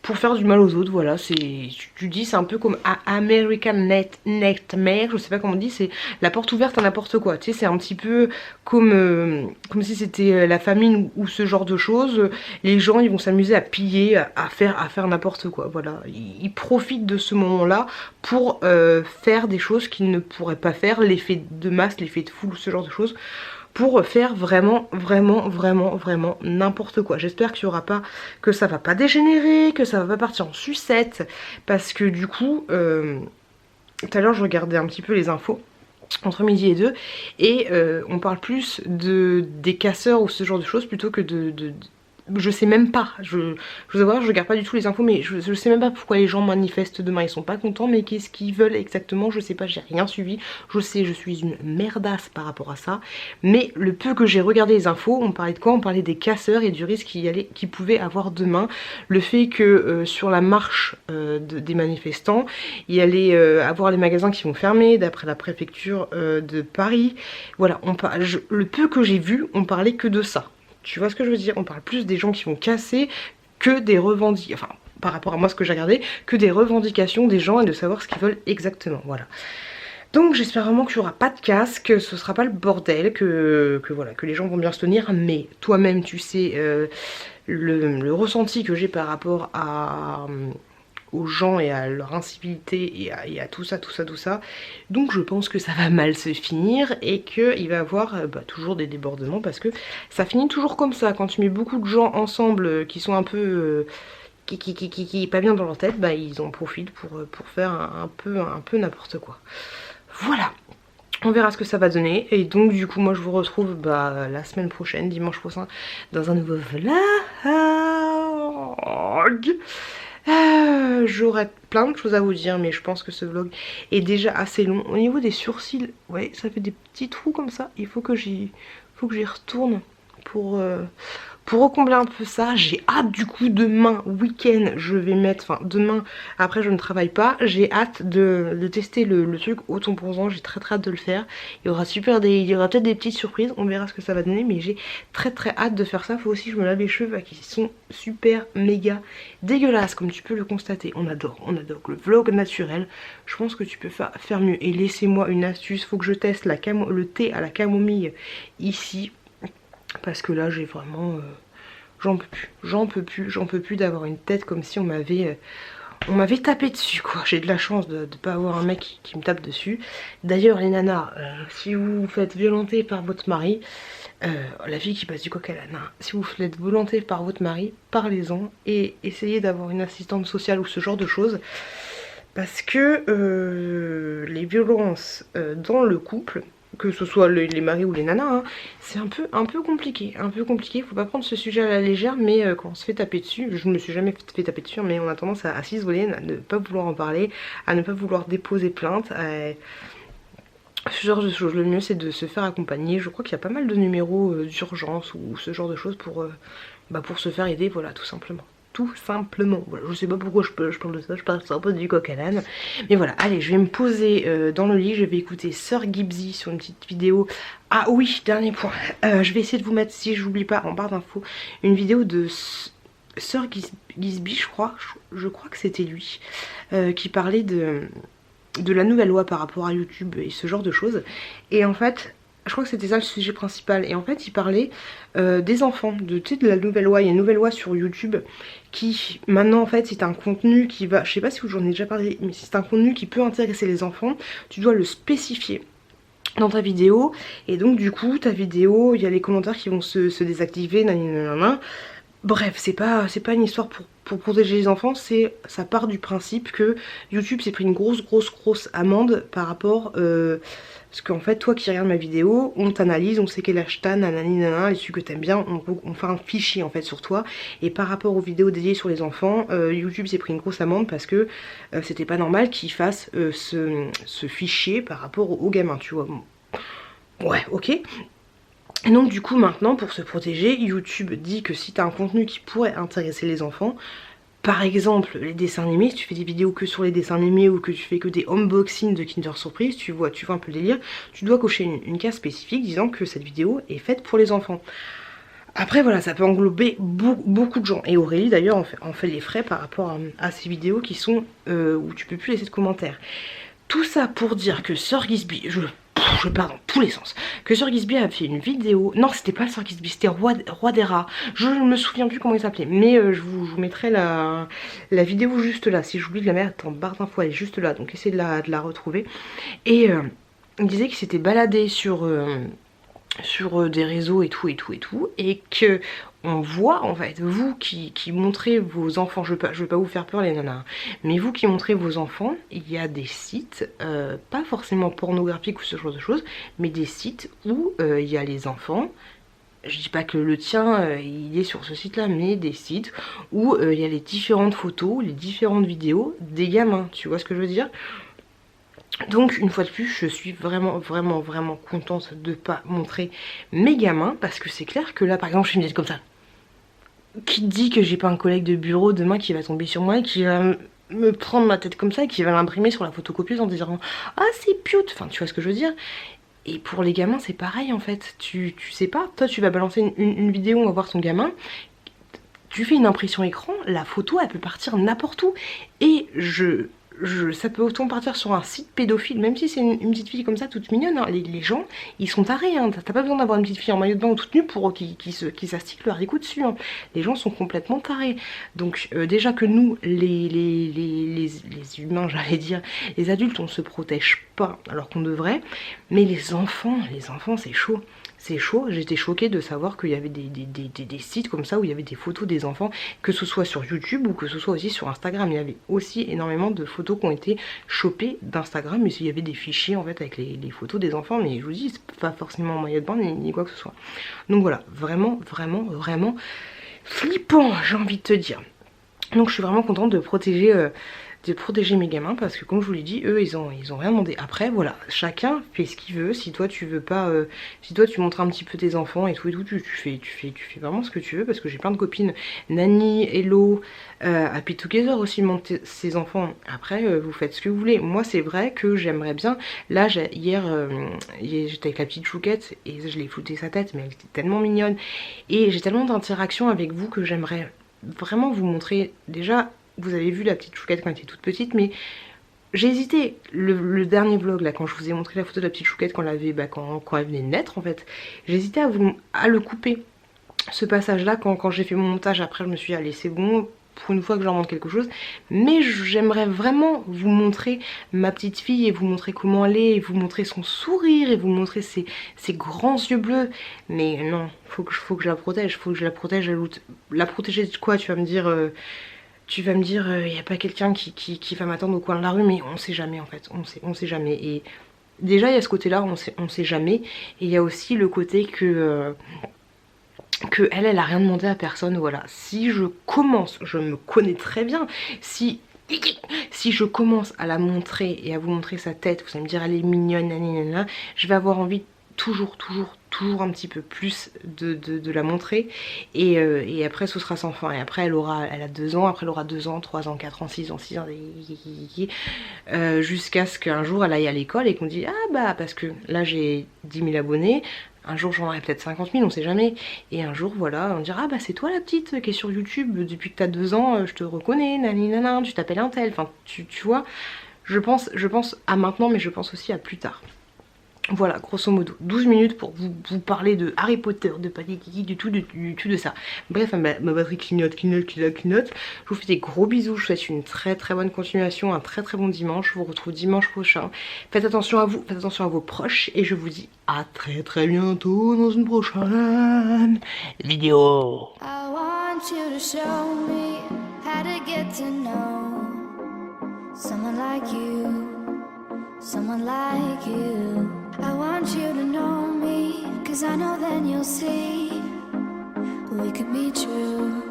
pour faire du mal aux autres. Voilà, tu dis c'est un peu comme American Nightmare, je sais pas comment on dit, c'est la porte ouverte à n'importe quoi, tu sais, c'est un petit peu comme si c'était la famine ou ce genre de choses. Les gens ils vont s'amuser à piller, à faire n'importe quoi. Voilà, ils profitent de ce moment là pour faire des choses qu'ils ne pourraient pas faire, l'effet de masse, l'effet de foule, ce genre de choses, pour faire vraiment n'importe quoi. J'espère que ça va pas dégénérer, que ça va pas partir en sucette, parce que du coup tout à l'heure je regardais un petit peu les infos entre midi et 2 et on parle plus des casseurs ou ce genre de choses plutôt que je sais même pas, je vous avoue, je regarde pas du tout les infos, mais je sais même pas pourquoi les gens manifestent demain, ils sont pas contents, mais qu'est-ce qu'ils veulent exactement, je sais pas, j'ai rien suivi, je sais, je suis une merdasse par rapport à ça, mais le peu que j'ai regardé les infos, on parlait de quoi? On parlait des casseurs et du risque qu'il pouvait avoir demain, le fait que sur la marche des manifestants, il y allait avoir les magasins qui vont fermer, d'après la préfecture de Paris, voilà, le peu que j'ai vu, on parlait que de ça. Tu vois ce que je veux dire? On parle plus des gens qui vont casser que des revendications, enfin par rapport à moi ce que j'ai regardé, que des revendications des gens et de savoir ce qu'ils veulent exactement, voilà. Donc j'espère vraiment qu'il n'y aura pas de casse, que ce sera pas le bordel, que voilà, que les gens vont bien se tenir. Mais toi-même tu sais le ressenti que j'ai par rapport aux gens et à leur incivilité et à tout ça. Donc je pense que ça va mal se finir et qu'il va y avoir toujours des débordements parce que ça finit toujours comme ça. Quand tu mets beaucoup de gens ensemble qui sont un peu qui pas bien dans leur tête, ils en profitent pour faire un peu n'importe quoi. Voilà. On verra ce que ça va donner. Et donc du coup moi je vous retrouve la semaine prochaine, dimanche prochain, dans un nouveau vlog. J'aurais plein de choses à vous dire, mais je pense que ce vlog est déjà assez long. Au niveau des sourcils, ouais, ça fait des petits trous comme ça. Il faut que j'y retourne pour recombler un peu ça. J'ai hâte du coup demain week-end je vais mettre, enfin demain après je ne travaille pas, j'ai hâte de tester le truc au ton bronzant, j'ai très hâte de le faire. Il y aura peut-être des petites surprises, on verra ce que ça va donner, mais j'ai très hâte de faire ça. Faut aussi que je me lave les cheveux qui sont super méga dégueulasses comme tu peux le constater. On adore le vlog naturel, je pense que tu peux faire mieux. Et laissez-moi une astuce, faut que je teste le thé à la camomille ici. Parce que là j'ai vraiment j'en peux plus d'avoir une tête comme si on m'avait tapé dessus quoi. J'ai de la chance de pas avoir un mec qui me tape dessus. D'ailleurs les nanas, si vous vous faites violenter par votre mari, la fille qui passe du coq à l'âne, si vous faites violenter par votre mari, parlez-en et essayez d'avoir une assistante sociale ou ce genre de choses. Parce que les violences dans le couple, que ce soit les maris ou les nanas, c'est un peu compliqué, faut pas prendre ce sujet à la légère, mais quand on se fait taper dessus, je ne me suis jamais fait taper dessus, mais on a tendance à s'isoler, à ne pas vouloir en parler, à ne pas vouloir déposer plainte, ce genre de choses. Le mieux c'est de se faire accompagner. Je crois qu'il y a pas mal de numéros d'urgence ou ce genre de choses pour se faire aider, voilà, tout simplement. Voilà, je sais pas pourquoi je parle de ça, je parle un peu du coq à l'âne. Mais voilà, allez, je vais me poser dans le lit, je vais écouter Sir Gibbsy sur une petite vidéo. Ah oui, dernier point, je vais essayer de vous mettre, si je n'oublie pas, en barre d'infos, une vidéo de Sir Gibbsy, je crois que c'était lui, qui parlait de la nouvelle loi par rapport à YouTube et ce genre de choses. Et en fait, je crois que c'était ça le sujet principal. Et en fait il parlait des enfants, de la nouvelle loi. Il y a une nouvelle loi sur YouTube qui maintenant en fait c'est un contenu qui va, je sais pas si j'en ai déjà parlé, mais c'est un contenu qui peut intéresser les enfants. Tu dois le spécifier dans ta vidéo. Et donc du coup ta vidéo, il y a les commentaires qui vont se désactiver, nanana. Bref, c'est pas une histoire pour protéger les enfants, ça part du principe que YouTube s'est pris une grosse amende par rapport parce qu'en fait toi qui regardes ma vidéo, on t'analyse, on sait quel âge t'as, nanani nanana, les trucs que t'aimes bien, on fait un fichier en fait sur toi. Et par rapport aux vidéos dédiées sur les enfants, YouTube s'est pris une grosse amende parce que c'était pas normal qu'ils fassent ce fichier par rapport aux gamins, tu vois. Ouais, ok. Et donc du coup maintenant pour se protéger, YouTube dit que si tu as un contenu qui pourrait intéresser les enfants, par exemple les dessins animés, si tu fais des vidéos que sur les dessins animés ou que tu fais que des unboxings de Kinder Surprise, tu vois un peu le délire, tu dois cocher une case spécifique disant que cette vidéo est faite pour les enfants. Après voilà, ça peut englober beaucoup de gens. Et Aurélie d'ailleurs en fait les frais par rapport à ces vidéos qui sont où tu peux plus laisser de commentaires. Tout ça pour dire que Sir Gibbsy, je pars dans tous les sens, que Sir Gibbsy a fait une vidéo, non c'était pas Sir Gibbsy, c'était Roi des rats, je ne me souviens plus comment il s'appelait, mais je vous mettrai la vidéo juste là, si j'oublie de la mettre en barre d'infos, elle est juste là, donc essayez de la retrouver. Et il disait qu'il s'était baladé sur des réseaux et tout, et que on voit en fait, vous qui montrez vos enfants, je veux pas vous faire peur les nanas, mais vous qui montrez vos enfants, il y a des sites, pas forcément pornographiques ou ce genre de choses, mais des sites où il y a les enfants. Je dis pas que le tien il est sur ce site là, mais des sites où il y a les différentes photos, les différentes vidéos des gamins, tu vois ce que je veux dire. Donc une fois de plus je suis vraiment contente de pas montrer mes gamins, parce que c'est clair que là par exemple je fais une vidéo comme ça, qui te dit que j'ai pas un collègue de bureau demain qui va tomber sur moi et qui va me prendre ma tête comme ça et qui va l'imprimer sur la photocopieuse en disant ah c'est cute, enfin tu vois ce que je veux dire. Et pour les gamins c'est pareil en fait, tu sais pas, toi tu vas balancer une vidéo, on va voir ton gamin, tu fais une impression écran, la photo elle peut partir n'importe où. Et je ça peut autant partir sur un site pédophile, même si c'est une petite fille comme ça, toute mignonne, hein. Les gens, ils sont tarés, hein. T'as pas besoin d'avoir une petite fille en maillot de bain ou toute nue pour qui s'astique le haricot dessus, hein. Les gens sont complètement tarés. Donc déjà que nous, les humains, j'allais dire, les adultes, on se protège pas, alors qu'on devrait, mais les enfants, c'est chaud. C'est chaud, j'étais choquée de savoir qu'il y avait des sites comme ça où il y avait des photos des enfants, que ce soit sur YouTube ou que ce soit aussi sur Instagram. Il y avait aussi énormément de photos qui ont été chopées d'Instagram, mais il y avait des fichiers en fait avec les photos des enfants, mais je vous dis, c'est pas forcément en maillot de bain ni quoi que ce soit. Donc voilà, vraiment flippant, j'ai envie de te dire. Donc je suis vraiment contente de protéger mes gamins parce que comme je vous l'ai dit, eux ils ont rien demandé. Après voilà, chacun fait ce qu'il veut. Si toi tu veux pas, si toi tu montres un petit peu tes enfants et tout, tu fais vraiment ce que tu veux, parce que j'ai plein de copines, Nani, Hello, Happy Together aussi montent ses enfants. Après vous faites ce que vous voulez. Moi c'est vrai que j'aimerais bien, là hier j'étais avec la petite Chouquette et je l'ai flouté sa tête, mais elle était tellement mignonne et j'ai tellement d'interactions avec vous que j'aimerais vraiment vous montrer. Déjà vous avez vu la petite Chouquette quand elle était toute petite, mais j'ai hésité. Le dernier vlog là, quand je vous ai montré la photo de la petite Chouquette quand elle venait de naître en fait, j'ai hésité à le couper, ce passage là, quand j'ai fait mon montage. Après je me suis dit allez c'est bon, pour une fois que je leur montre quelque chose, mais j'aimerais vraiment vous montrer ma petite fille et vous montrer comment elle est, et vous montrer son sourire et vous montrer ses grands yeux bleus. Mais non, faut que je la protège, la protéger de quoi, tu vas me dire il n'y a pas quelqu'un qui va m'attendre au coin de la rue, mais on sait jamais en fait, on sait jamais. Et déjà il y a ce côté là, on sait jamais, et il y a aussi le côté que elle a rien demandé à personne. Voilà, si je commence, je me connais très bien, si je commence à la montrer et à vous montrer sa tête, vous allez me dire elle est mignonne, nanana, je vais avoir envie toujours un petit peu plus de la montrer, et après ce sera sans fin. Et après elle a 2 ans, après elle aura 2 ans, 3 ans, 4 ans, 6 ans, jusqu'à ce qu'un jour elle aille à l'école et qu'on dise ah bah parce que là j'ai 10 000 abonnés, un jour j'en aurai peut-être 50 000, on sait jamais, et un jour voilà on dira ah bah c'est toi la petite qui est sur YouTube depuis que t'as 2 ans, je te reconnais, nanana, tu t'appelles un tel, enfin tu vois, je pense à maintenant, mais je pense aussi à plus tard. Voilà, grosso modo, 12 minutes pour vous parler de Harry Potter, de Panikiki, du tout de ça. Bref, ma batterie clignote. Je vous fais des gros bisous, je vous souhaite une très bonne continuation, un très bon dimanche. Je vous retrouve dimanche prochain. Faites attention à vous, faites attention à vos proches, et je vous dis à très bientôt dans une prochaine vidéo. I want you to show me how to get to know someone like you, someone like you. I want you to know me, 'cause I know then you'll see we can be true,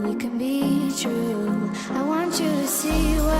we can be true. I want you to see what